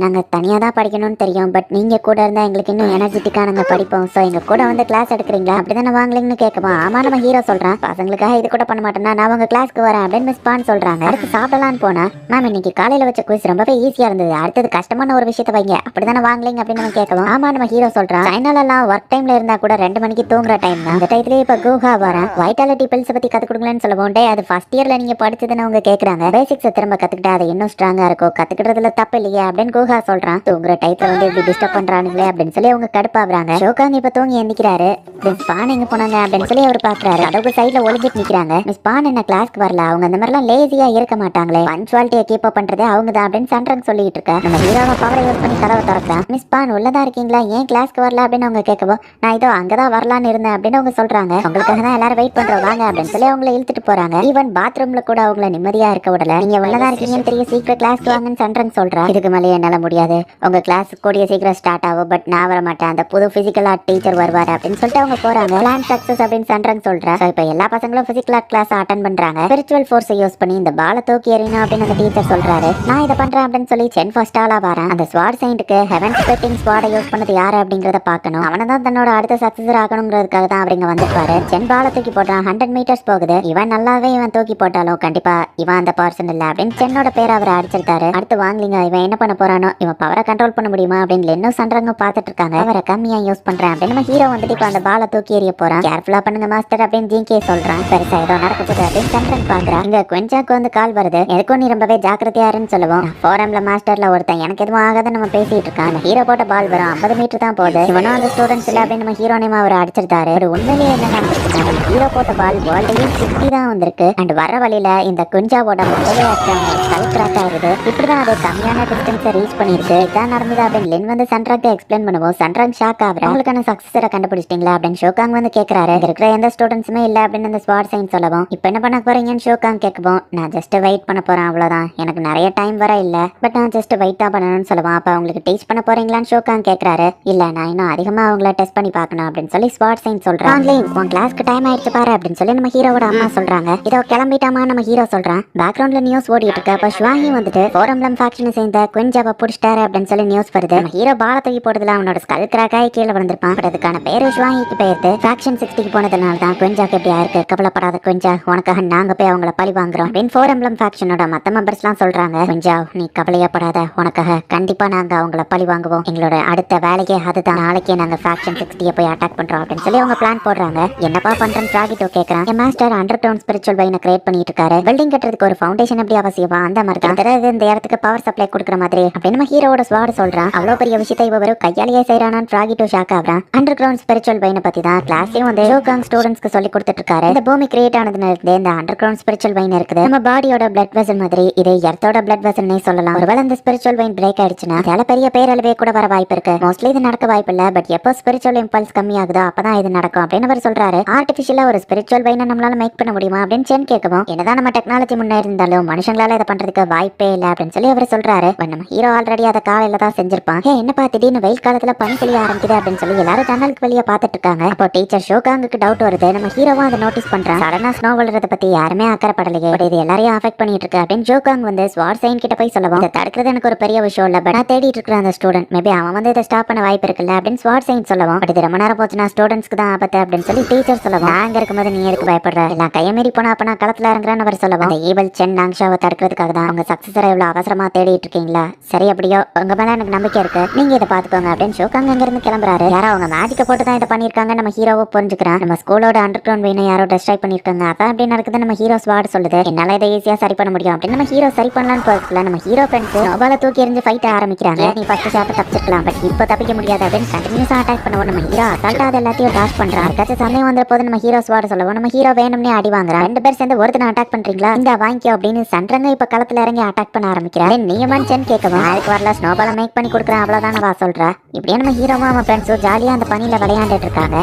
நாங்க தனியா தான் படிக்கணும்னு தெரியும், பட் நீங்க கூட இருந்தா எங்களுக்கு இன்னும் எனர்ஜெட்டிக்கா நாங்க படிப்போம், சோ எங்க கூட வந்து கிளாஸ் எடுக்கிறீங்களா அப்படிதானே வாங்கலீங்கன்னு கேட்கவும் ஆமா நம்ம ஹீரோ சொல்றான். பசங்களுக்காக இது கூட பண்ண மாட்டேன்னா நான் உங்க கிளாஸ்க்கு வரேன் அப்படின்னு மிஸ் பான் சொல்றாங்க. அடுத்து சாப்பிடலான்னு போனா மேம் இன்னைக்கு காலையில வச்ச குவிஸ் ரொம்பவே ஈஸியா இருந்தது, அடுத்தது கஷ்டமான ஒரு விஷயத்த வைங்க அப்படிதானே வாங்கலீங்க அப்படின்னு நம்ம கேட்கவும் ஆமா நம்ம ஹீரோ சொல்றான். சைனால எல்லாம் ஒர்க் டைம்ல இருந்தா கூட 2 மணிக்கு தூங்குற டைம் தான். அந்த டைத்துல இப்ப குஹா வரேன் வைட்டாலிட்டி பில்ஸ் பத்தி கத்து கொடுங்களேன்னு சொல்லுவோம். டே அது ஃபர்ஸ்ட் இயர்ல நீங்க படிச்சதுன்னு அவங்க கேக்குறாங்க. பேசிக்ஸ் திரும்ப கத்துக்கிட்டா அது இன்னும் ஸ்ட்ராங்கா இருக்கும், கத்துக்கிறதுல தப்பு இல்லையே அப்படின்னு குஹா சொல்றான். தூங்குற டைத்துல வந்து இப்படி டிஸ்டர்ப் பண்றானுங்களே அப்படின்னு சொல்லி அவங்க கடுப்பாடுறாங்க. ஷோகாங் இப்ப தூங்கி எந்திக்கிறாரு. மிஸ் பான் எங்க போனாங்க அப்படின்னு சொல்லி அவர் பாக்குறாரு. கதவுக்கு சைட்ல ஒளிஞ்சிட்டு நிக்கிறாங்க. மிஸ் பான் என்ன கிளாஸ்க்கு வரல, அவங்க அந்த மாதிரி எல்லாம் லேசியா இருக்க மாட்டாங்களே, பஞ்சுவாலிட்டியை கீப் அப் பண்றதே அவங்க தான் அப்படின்னு சன்ரங் சொல்லிட்டு இருக்கா. நம்ம ஹீரோவை பவரை யூஸ் பண்ணி கதவை திறக்கிறான். மிஸ் பான் உள்ளதா இருக்கீங்களா, ஏன் கிளாஸ்க்கு வரல அப்படின்னு அவங்க கேட்கவும் நான் இதோ அங்கதான் வரலான்னு இருந்தேன் அப்படின்னு அவங்க சொல்றாங்க. உங்களுக்காக தான் எல்லாரும் வெயிட் பண்றோம் வாங்க அப்படின்னு சொல்லி அவங்களை இழுத்துட்டு போறாங்க. ஈவன் பாத்ரூம்ல கூட அவங்கள நிம்மதியா இருக்க விடல. நீங்க உள்ளதா இருக்கீங்கன்னு தெரிய சீக்கிரம் கிளாஸ்க்கு வாங்கன்னு சன்ரங் சொல்றா. இதுக்கு மேலே என்னால முடியாது, உங்க கிளாஸ் கூடிய சீக்கிரம் ஸ்டார்ட் ஆகும், பட் நான் வர மாட்டேன், அந்த புது பிசிக்கல் ஆர்ட் டீச்சர் வருவாரு அப்படின்னு சொல்லிட்டு அவங்க போறாங்க. பிளான் சக்சஸ் அப்படின்னு சன்ரங் சொல்றா. இப்ப எல்லா பசங்களும் பிசிக்கல் ஆர்ட் கிளாஸ் அட்டெண்ட் பண்றாங்க. ஸ்பிரிச்சுவல் ஃபோர்ஸை யூஸ் பண்ணி இந்த பாலை தூக்கி எறியணும் அப்படின்னு அந்த டீச்சர் சொல்றாரு. நான் இதை பண்றேன் அப்படின்னு சொல்லி சென் ஃபர்ஸ்ட் ஆளா வரேன். அந்த ஸ்வாட் செயின்ட்க்கு ஹெவன் ஸ்பிளிட்டிங் ஸ்வாடை யூஸ் பண்ணது யாரு அப்படிங்கறத பார்க்கணும், அவனை தான் தன்னோட அடுத்த சக்சஸர் ஆகணுங்கிறதுக்காக தான் அவங்க வந்திருப்பாரு. சென் பாலை தூக்கி போட்டான். 100 மீட்டர்ஸ் போகுது. இவன் நல்லாவே இவன் தூக்கி போட்டாலும் கண்டிப்பா இவன் அந்த பர்சன் இல்ல அப்படின்னு சென்னோட பேர் அவர் அடிச்சிருக்காரு. அடுத்து வாங்கலீங்க இவன் என்ன பண்ண போறானோ, இவன் பவரை கண்ட்ரோல் பண்ண முடியுமா அப்படின்னு இன்னும் சன்ரங்க பாத்துட்டு இருக்காங்க. அவரை கம்மியா யூஸ் பண்றேன் அப்படின்னு நம்ம ஹீரோ வந்துட்டு இப்ப அந்த பாலை தூக்கி எறிய போறான். கேர்ஃபுல்லா பண்ணுங்க மாஸ்டர் அப்படின்னு ஜிகே சொல்றான். பெருசா ஏதோ நடக்க போகுது அப்படின்னு சன்ரங் பாக்குறான். இங்க குவெஞ்சாக்கு வந்து கால் வருது. எதுக்கும் நீ ரொம்பவே ஜாக்கிரதையாருன்னு சொல்லுவோம். ஃபோரம்ல மாஸ்டர்ல ஒருத்தன் எனக்கு எதுவும் ஆகாத நம்ம பேசிட்டு இருக்கான். ஹீரோ போட்ட பால் வரும் 50 மீட்டர் தான் போகுது. இவனும் அந்த ஸ்டூடெண்ட்ஸ் இல்ல அப்படின்னு நம்ம ஹீரோ நேம் அவர் அடிச்சிருந்தாரு. ஒரு உண்மையிலேயே என்ன நடந்துருக்கு ஹீரோ போட்ட பால் வேர்ல்டையே சுத்தி தான் வந்திருக்கு. அண்ட் வர வழியில இந்த குஞ்சாவோட முதலே ஸ்கல் கிராக் ஆயிருது. இப்படிதான் அது கம்மியான டிஸ்டன்ஸை ரீச் பண்ணிருக்கு. இதான் நடந்தது அப்படின்னு லின் வந்து சன்ராக்கு எக்ஸ்பிளைன் பண்ணுவோம். சன்ராக் ஷாக் ஆகுற அவங்களுக்கான சக்சஸரை கண்டுபிடிச்சிட்டீங்களா அப்படின்னு ஷோகாங் வந்து கேட்கறாரு. இருக்கிற எந்த ஸ்டூடெண்ட்ஸுமே இல்ல அப்படின்னு அந்த ஸ்வாட் சைன் சொல்லவும் இப்போ என்ன பண்ண போறீங்கன்னு ஷோகாங் கேட்கவும் நான் ஜஸ்ட் வெயிட் பண்ண போறேன் அவ்வளவுதான், எனக்கு நிறைய டைம் வர இல்ல, பட் நான் ஜஸ்ட் வெயிட் தான் பண்ணணும்னு சொல்லுவான். அப்ப அவங்களுக்கு டீச் பண்ண போறீங்களான்னு ஷோகாங் கேட்கறாரு. இல்ல நான் இன்னும் அதிகமா அவங்கள டெஸ்ட் பண்ணி பார்க்கணும் அப்படின்னு சொல்லி ஸ்வாட் சைன் சொல்றாங்க. உன் கிளாஸ்க்கு டைம் ஆயிடுச்சு பாரு அப்படின்னு சொல்லி நம்ம ஹீரோவோட அம்மா சொல்றாங்க. இதோ கிளம்பிட்டாமா நம்ம ஹீரோ சொல்றான். பேக்ரவுண்ட்ல நியூஸ் ஓடிட்டு இருக்கு. அப்ப ஷுவாஹி வந்துட்டு ஃபோரம்லம் ஃபேக்ஷனை சேர்ந்த குஞ்சாவை பிடிச்சிட்டாரு அப்படின்னு சொல்லி நியூஸ் வருது. நம்ம ஹீரோ பால தூக்கி போடுறதுல அவனோட ஸ்கல் கிராக் ஆகி கீழே விழுந்திருப்பான். பட் அதுக்கான பேரு ஷுவாஹிக்கு பெயர்த்து ஃபேக்ஷன் 60க்கு போனதுனால தான் குஞ்சாக்கு எப்படி ஆயிருக்கு. கவலைப்படாத குஞ்சா, உனக்காக நாங்க போய் அவங்கள பழி வாங்குறோம் அப்படின்னு ஃபோரம்லம் ஃபேக்ஷனோட மத்த மெம்பர்ஸ்லாம் சொல்றாங்க. குஞ்சா நீ கவலையப்படாத, உனக்காக கண்டிப்பா நாங்க அவங்கள பழி வாங்குவோம். எங்களோட அடுத்த வேலையே அதுதான். நாளைக்கே நாங்க ஃபேக்ஷன் 60 போய் அட்டாக் பண்றோம் அப்படின்னு சொல்லி அவங்க பிளான் போடுறாங்க. என்னப்பா பண்றேன்னு ஃப்ராகிட்டோ கேக்குறான். என் மாஸ்டர் அண்டர் கிரவுண்ட் ஸ்பிரிச்சுவல் வைனை கிரியேட் பண்ணிட்டு இருக்காரு. பில்டிங் கட்டுறதுக்கு ஒரு ஃபவுண்டேஷன் எப்படி அவசியமா அந்த மாதிரி தான் இந்த இடத்துக்கு பவர் சப்ளை கொடுக்குற மாதிரி அப்படின்னு நம்ம ஹீரோட ஸ்வாட் சொல்றான். அவ்வளவு பெரிய விஷயத்தை இவ வெறும் கையாலேயே செய்யறானான்னு ஃப்ராகிட்டோ ஷாக் ஆகுறான். அண்டர் கிரவுண்ட் ஸ்பிரிச்சுவல் வைனை பத்தி தான் கிளாஸ்லயும் வந்து ஷோகாங் ஸ்டூடெண்ட்ஸ்க்கு சொல்லி கொடுத்துட்டு இருக்காரு. இந்த பூமி கிரியேட் ஆனதுல இருந்து இந்த அண்டர் கிரவுண்ட் ஸ்பிரிச்சுவல் வைன் இருக்குது. நம்ம பாடியோட பிளட் வெசல் மாதிரி இது எர்த்தோட பிளட் வெசல்னே சொல்லலாம். ஒருவேளை இந்த ஸ்பிரிச்சுவல் வைன் பிரேக் ஆயிடுச்சுன்னா சில பெரிய பேரழிவே கூட வர வாய்ப்பு இருக்கு. மோஸ்ட்லி இது நடக்க வாய்ப்பு இல்ல, பட் எப்போ ஸ்பிரிச்சுவல் இம்பல்ஸ் கம்மி ஆகுதோ அப்பதான் இது நடக்கும் அப்படின்னு அவர் சொல்றாரு. ஆர்டிபிஷியலா ஒரு ஸ்பிரிச்சுவல் வைனை நம்மளால மேக் பண்ண முடியுமா அப்படின்னு சென் கேட்கவும், என்னதான் நம்ம டெக்னாலஜி முன்னேறி இருந்தாலும் மனுஷங்களால இதை பண்றதுக்கு வாய்ப்பே இல்ல அப்படின்னு சொல்லி அவர் சொல்றாரு. நம்ம ஹீரோ ஆல்ரெடி அதை காலையில தான் செஞ்சிருப்பான். என்னப்பா திடீர்னு வெயில் காலத்துல பனி பொழிய ஆரம்பிக்குது அப்படின்னு சொல்லி எல்லாரும் ஜன்னலுக்கு வெளியே பாத்துட்டு இருக்காங்க. அப்போ டீச்சர் ஷோகாங்குக்கு டவுட் வருது. நம்ம ஹீரோவும் அதை நோட்டீஸ் பண்றான். சடனா ஸ்னோ விழுறத பத்தி யாருமே அக்கறைப்படலையே, பட் இது எல்லாரையும் அஃபெக்ட் பண்ணிட்டு இருக்கு அப்படின்னு ஷோகாங் வந்து ஸ்வாட் சைன் கிட்ட போய் சொல்லவும், இதை தடுக்கிறது எனக்கு ஒரு பெரிய விஷயம் இல்ல, பட் நான் தேடிட்டு இருக்கிற அந்த ஸ்டூடெண்ட் மேபி அவன் வந்து இதை ஸ்டாப் பண்ண வாய்ப்பு இருக்குல்ல அப்படின்னு ஸ்வாட் சைன் சொல்லவும், பட் இது ரொம்ப நேரம் போச்சுன்னா ஸ்டூடெண்ட்ஸ்க்கு தான் ஆபத்து அப்படின்னு சொல்லி டீச்சர் சொல்லவும், நாங்க இருக்கும்போது நீ எதுக்கு பயப்படுற, எல்லாம் கையமீறி போனா அப்ப நான் களத்துல இறங்குறேன்னு அவர் சொல்லவும், அந்த ஈவல் சென் நாங்ஷாவை தடுக்கிறதுக்காக தான் அவங்க சக்சஸரை இவ்வளவு அவசரமா தேடிட்டு இருக்கீங்களா, சரி அப்படியோ உங்க மேல எனக்கு நம்பிக்கை இருக்கு, நீங்க இதை பாத்துக்கோங்க அப்படின்னு ஷோகாங் அங்க இருந்து கிளம்புறாரு. யாரோ அவங்க மேஜிக்க போட்டு தான் இதை பண்ணிருக்காங்க. நம்ம ஹீரோவை புரிஞ்சுக்கிறான். நம்ம ஸ்கூலோட அண்டர் கிரவுண்ட் வீணை யாரோ டெஸ்ட்ராய் பண்ணிருக்காங்க, அதான் அப்படி நடக்குது. நம்ம ஹீரோ ஸ்வாட் சொல்லுது, என்னால இதை ஈஸியா சரி பண்ண முடியும் அப்படின்னு நம்ம ஹீரோ சரி பண்ணலான்னு போகல. நம்ம ஹீரோ ஃப்ரெண்ட்ஸ் நோபால தூக்கி எறிஞ்சு ஃபைட் ஆரம்பிக்கிறாங்க. நீ ஃபர்ஸ்ட் ஷாட்டை தப்பிச்சிருக்கலாம், பட் இப்போ தப்பிக்க முடியாது அப்படின்னு கண்டினியூஸா அட்டாக் பண்ணுவோம். நம்ம ஹீரோ அசால்ட்டா அது எல்லாத்தையும் டாஷ் பண்றான். அதுக்காச்சும் சமயம் வந்த போது நம்ம ஹீரோ ஸ்வாட் சொல்லுவோம், நம்ம ஹீரோ வேணும்னே அடி வாங்குறான். ரெண்டு பேர் சேர்ந்து ஒருத்தனை அட்டாக் பண்றீங்களா, இந்த வாங்கிக்கோ அப்படின்னு சன்றங்க இப்ப களத்துல இறங்கி அட்டாக் பண்ண ஆரம்பிக்கிறான். நீயமான் சென் கேட்கவும், அதுக்கு வரல ஸ்னோபால மேக் பண்ணி கொடுக்குறேன் அவ்வளவுதான் வா சொல்ற. இப்படியே நம்ம ஹீரோவும் அவன் ஃப்ரெண்ட்ஸும் ஜாலியா அந்த பனியில விளையாண்டுட்டு இருக்காங்க.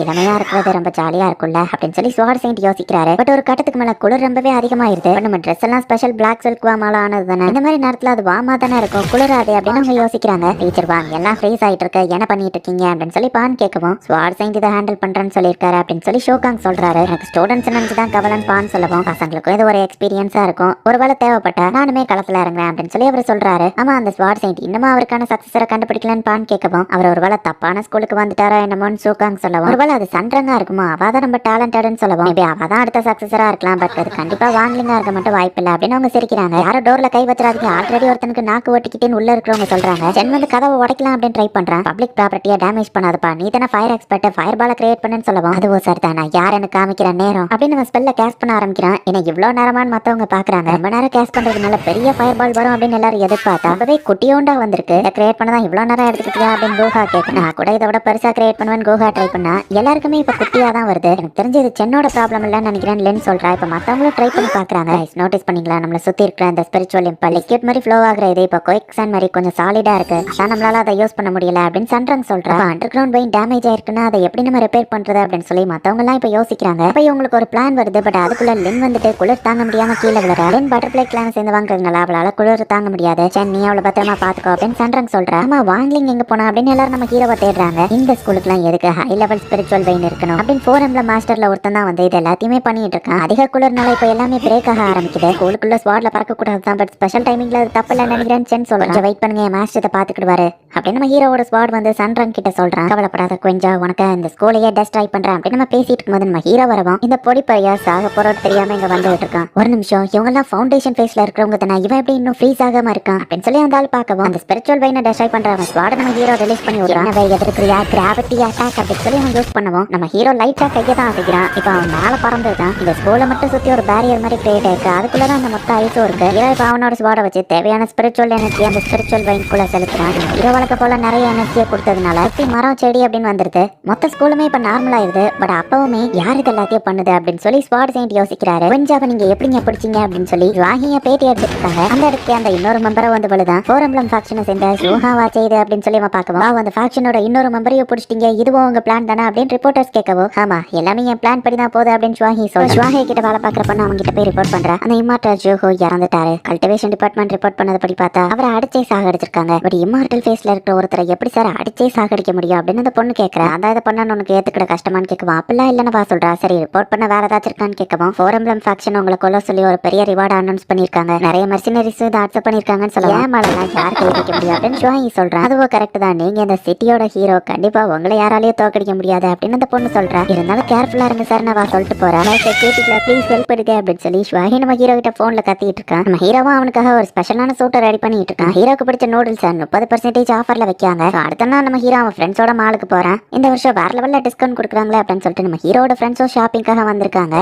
இளமையா இருக்கிறது ரொம்ப ஜாலியா இருக்கும்ல அப்படின்னு சொல்லி ஸ்வாட் சைன்ட் யோசிக்கிறாரு. பட் ஒரு கட்டத்துக்கு மேல குளிர் ரொம்பவே அதிகமாயிருது. நம்ம ட்ரெஸ் எல்லாம் ஸ்பெஷல் பிளாக் சில்க் வாமால ஆனது தானே, இந்த மாதிரி நேரத்துல அது வாமா தானே இருக்கும், குளிராது அப்படின்னு அவங்க யோசிக்கிறாங்க. டீச்சர் வாங்க எல்லாம் ஃப்ரீஸ் ஆயிட்டு இருக்க, என்ன பண்ணிட்டு இருக்கீங்க அப்படின்னு சொல்லி பான் கேட்கவும், ஸ்வாட் சைன்ட் இதை ஹேண்டில் பண்றேன்னு சொல்லியிருக்காரு அப்படின்னு சொல்லி ஷோகாங் சொல்றாரு. எனக்கு ஸ்டூடெண்ட்ஸ் நினைச்சுதான் கவலன் பான் சொல்லவும், பசங்களுக்கும் இது ஒரு எக்ஸ்பீரியன்ஸா இருக்கும், ஒருவேளை தேவைப்பட்ட நானுமே களத்துல இறங்குறேன் அப்படின்னு சொல்லி அவர் சொல்றாரு. ஆமா அந்த ஸ்வாட் சைன்ட் இன்னுமா அவருக்கான சக்சஸரை கண்டுபிடிக்கலன்னு பான் கேட்கவும், அவர் ஒருவேளை தப்பான ஸ்கூலுக்கு வந்துட்டாரா என்னமோன்னு ஷோகாங் சொல்லவும், ஒருவேளை அது சன்றங்கா இருக்குமா, அவதான் ரொம்ப டேலண்டட்னு சொல்லவும், மேபி அவதான் அடுத்த சக்சஸரா இருக்கலாம், பட் அது கண்டிப்பா வாங்கலிங்கா இருக்க மட்டும் வாய்ப்பு இல்லை அப்படின்னு அவங்க சிரிக்கிறாங்க. யாரோ டோர்ல கை வச்சிடாதீங்க, ஆல்ரெடி ஒருத்தனுக்கு நாக்கு ஒட்டிக்கிட்டேன்னு உள்ள இருக்கிறவங்க சொல்றாங்க. சென் வந்து கதவை உடைக்கலாம் அப்படின்னு ட்ரை பண்றான். பப்ளிக் ப்ராப்பர்ட்டியை டேமேஜ் பண்ணாதப்பா, நீ தானே ஃபயர் எக்ஸ்பர்ட், ஃபயர் பால கிரியேட் பண்ணுன்னு சொல்லவும், அதுவோ சார் தான் நான் யார் எனக்கு காமிக்கிற நேரம் அப்படின்னு நம்ம ஸ்பெல்ல கேஸ் பண்ண ஆரம்பிக்கிறான். ஏன்னா இவ்வளவு நேரமான்னு மத்தவங்க பாக்குறாங்க. ரொம்ப நேரம் கேஸ் பண்றதுனால பெரிய ஃபயர் பால் வரும் அப்படின்னு எல்லாரும் எதிர்பார்த்தா ரொம்பவே குட்டியோண்டா வந்திருக்கு. கிரியேட் பண்ணதான் இவ்வளவு நேரம் எடுத்துக்கிட்டியா அப்படின்னு கோஹா கேட்க, நான் கூட இதை விட பெருசா கிரியேட் பண்ணுவேன் கோஹா ட்ரை பண்ணா எல்லாருக்குமே இப்ப குட்டியா தான் வருது. எனக்கு தெரிஞ்சு இது சென்னோட ப்ராப்ளம் இல்லன்னு நினைக்கிறேன் லென் சொல்றா. இப்ப மத்தவங்களும் ட்ரை பண்ணி பாக்குறாங்க. நோட்டீஸ் பண்ணீங்களா, நம்மள சுத்தி இருக்கிற இந்த ஸ்பிரிச்சுவல் இம்பல் லிக்விட் மாதிரி ஃப்ளோ ஆகுற இது இப்ப குயிக் சாண்ட் மாதிரி கொஞ்சம் சாலிடா இருக்கு, அதான் நம்மளால அதை யூஸ் பண்ண முடியல அப்படின்னு சன்றங் சொல்றா. அண்டர் கிரவுண்ட் வெயின் டேமேஜ் ஆயிருக்குன்னா அதை எப்படி நம்ம ரிப்பேர் பண்றது அப்படின்னு சொல்லி மத்தவங்க எல்லாம் இப்ப யோசிக்கிறாங்க. அப்ப இவங்களுக்கு ஒரு பிளான் வருது. பட் அதுக்குள்ள லின் வந்துட்டு குளிர் தாங்க முடியாம கீழே விழுறா. லின் பட்டர்ஃபிளை கிளான் சேர்ந்து வாங்குறதுனால அவளால குளிர் தாங்க முடியாது. சென்னி அவளை பத்திரமா பாத்துக்கோ அப்படின்னு சன்றங் சொல்றா. ஆமா வாங்கலிங் எங்க போனா அப்படின்னு எல்லாரும் நம்ம ஹீரோவை தேடுறாங்க. இந்த ஸ்கூலுக்கு எல்லாம் எதுக்கு ஹை லெவல் ஸ்பிரிச்சுவல் வெயின் இருக்கணும் அப்படின்னு ஃபோரம்ல மாஸ்டர்ல ஒருத்தன் தான் வந்து இது எல்லாத்தையுமே பண்ணிட்டு இருக்கான். அதிக குளிர்னால இப்ப எல்லாமே பிரேக் ஆக ஆரம்பிக்குது. ஸ்கூலுக்குள்ள ஸ்வாட்ல பறக்க கூடாது தான், பட் ஸ்பெஷல் டைமிங்ல அது தப்பு இல்ல நினைக்கிறேன்னு சென் சொல்றான். வெயிட் பண்ணுங்க, மாஸ்டர் பாத்துக்கிடுவாரு அப்படின்னு நம்ம ஹீரோவோட ஸ்வாட் வந்து சன்றங் கிட்ட சொல்றான். கவலைப்படாத கொஞ்சம் உனக்கு இந்த ஸ்கூலையே டெஸ்ட்ராய் பண்றேன் அப்படின்னு நம்ம பேசிட்டு இருக்கும்போது நம்ம ஹீரோ வரவும், இந்த பொடி பையா சாக போறோம் தெரியாம இங்க வந்துட்டு இருக்கான். ஒரு நிமிஷம், இவங்க எல்லாம் ஃபவுண்டேஷன் ஃபேஸ்ல இருக்கிறவங்க தானே, இவன் எப்படி இன்னும் ஃப்ரீஸ் ஆகாம இருக்கான் அப்படின்னு சொல்லி அந்த ஆள் பார்க்கவும், அந்த ஸ்பிரிச்சுவல் வெயினை டெஸ்ட்ராய் பண்றவன் ஸ்வாட் நம்ம ஹீரோ ரிலீஸ் பண்ணி விடுறான். எதிர்க்கிறியா கிராவிட்டி அட்டாக் அப்படி சொல்லி அவன் யூஸ் பண்ணுவோம். நம்ம ஹீரோ லைட்டா கையை தான் அசைக்கிறான். இப்போ அவன் மேல பறந்துருக்கான். இந்த ஸ்கூலை மட்டும் சுத்தி ஒரு பேரியர் மாதிரி கிரியேட் ஆயிருக்கு. அதுக்குள்ளதான் அந்த மொத்த ஐஸும் இருக்கு. ஹீரோ இப்போ அவனோட ஸ்வாட வச்சு தேவையான ஸ்பிரிச்சுவல் எனர்ஜி அந்த ஸ்பிரிச்சுவல் வைன்குள்ள செலுத்துறான். ஹீரோ வழக்க போல நிறைய எனர்ஜியை கொடுத்ததுனால சுத்தி மரம் செடி அப்படின்னு வந்துருது. மொத்த ஸ்கூலுமே இப்ப நார்மல் ஆயிருது. பட் அப்பவுமே யாரு இது எல்லாத்தையும் பண்ணுது அப்படின்னு சொல்லி ஸ்வாட் செயின்ட் யோசிக்கிறாரு. கொஞ்சம் நீங்க எப்படிங்க பிடிச்சீங்க அப்படின்னு சொல்லி வாங்கிய பேட்டி எடுத்துட்டு இருக்காங்க. அந்த இடத்துக்கு அந்த இன்னொரு மெம்பரை வந்து விழுதான். ஃபோர் எம்ப்ளம் ஃபேக்ஷனை சேர்ந்த ஷூஹாவா செய்யுது அப்படின்னு சொல்லி பார்க்கவும் அந்த ஃபேக்ஷனோட இன்னொரு மெம்பரையும் பிடிச்சிட்டீங்க, இதுவும் உங்க பிளான் தானே அப்படின்னு ரிப்போர்ட்டர்ஸ் கேட்கவும், ஆமா எல்லாமே என் பிளான் படி தான் போகுது அப்படின்னு ஷுவாஹி கிட்ட வேலை பார்க்குற பொண்ணு அவங்க கிட்ட போய் ரிப்போர்ட் பண்றேன். அந்த இம்மார்டல் ஜோஹோ இறந்துட்டாரு. கல்டிவேஷன் டிபார்ட்மெண்ட் ரிப்போர்ட் பண்ணதை படி பார்த்தா அவரை அடிச்சே சாகடிச்சிருக்காங்க. பட் இம்மார்டல் ஃபேஸ்ல இருக்கிற ஒருத்தரை எப்படி சார் அடிச்சே சாகடிக்க முடியும் அப்படின்னு அந்த பொண்ணு கேட்கறேன். அந்த இதை பண்ண உனக்கு ஏத்துக்கிட கஷ்டமான்னு கேட்கவும், அப்படிலாம் இல்லைன்னு சொல்றா. சரி ரிப்போர்ட் பண்ண வேற ஏதாச்சும் இருக்கான்னு கேட்கவும், ஃபோர் எம்ப்ளம் ஃபேக்ஷன் உங்களை கொல்ல சொல்லி ஒரு பெரிய ரிவார்டு அனௌன்ஸ் பண்ணிருக்காங்க. நிறைய மெர்சினரிஸ் இதை அக்செப்ட் பண்ணிருக்காங்கன்னு சொல்லுவாங்க. ஏன் மேலாம் யார் கை வைக்க முடியும் அப்படின்னு ஷுவாஹி சொல்றேன். அதுவும் கரெக்ட் தான், நீங்க இந்த சிட்டியோட ஹீரோ, கண்டிப்பா உங்களை யாராலையும் தோக்கடிக்க முடியாது அப்படின்னு அந்த பொண்ணு சொல்றேன். இருந்தாலும் கேர்ஃபுல்லா இருங்க சார் நான் சொல்லிட்டு போறேன். கேட்டுக்கல ப்ளீஸ் ஹெல்ப் எடுக்க அப்படின்னு சொல்லி ஷுவாஹி நம்ம ஹீரோ கிட்ட போன்ல கத்திட்டு இருக்கான். நம்ம ஹீரோவும் அவனுக்காக ஒரு ஸ்பெஷலான சூட்டை ரெடி பண்ணிட்டு இருக்கான். ஹீரோக்கு பிடிச்ச நூடுல்ஸ் 30% ஆஃபர்ல வைக்காங்க. அடுத்த நாள் நம்ம ஹீரோ அவன் ஃப்ரெண்ட்ஸோட மாலுக்கு போறான். இந்த வருஷம் வேற லெவல்ல டிஸ்கவுண்ட் கொடுக்குறாங்களே அப்படின்னு சொல்லிட்டு நம்ம ஹீரோட ஃப்ரெண்ட்ஸும் ஷாப்பிங்காக வந்திருக்காங்க.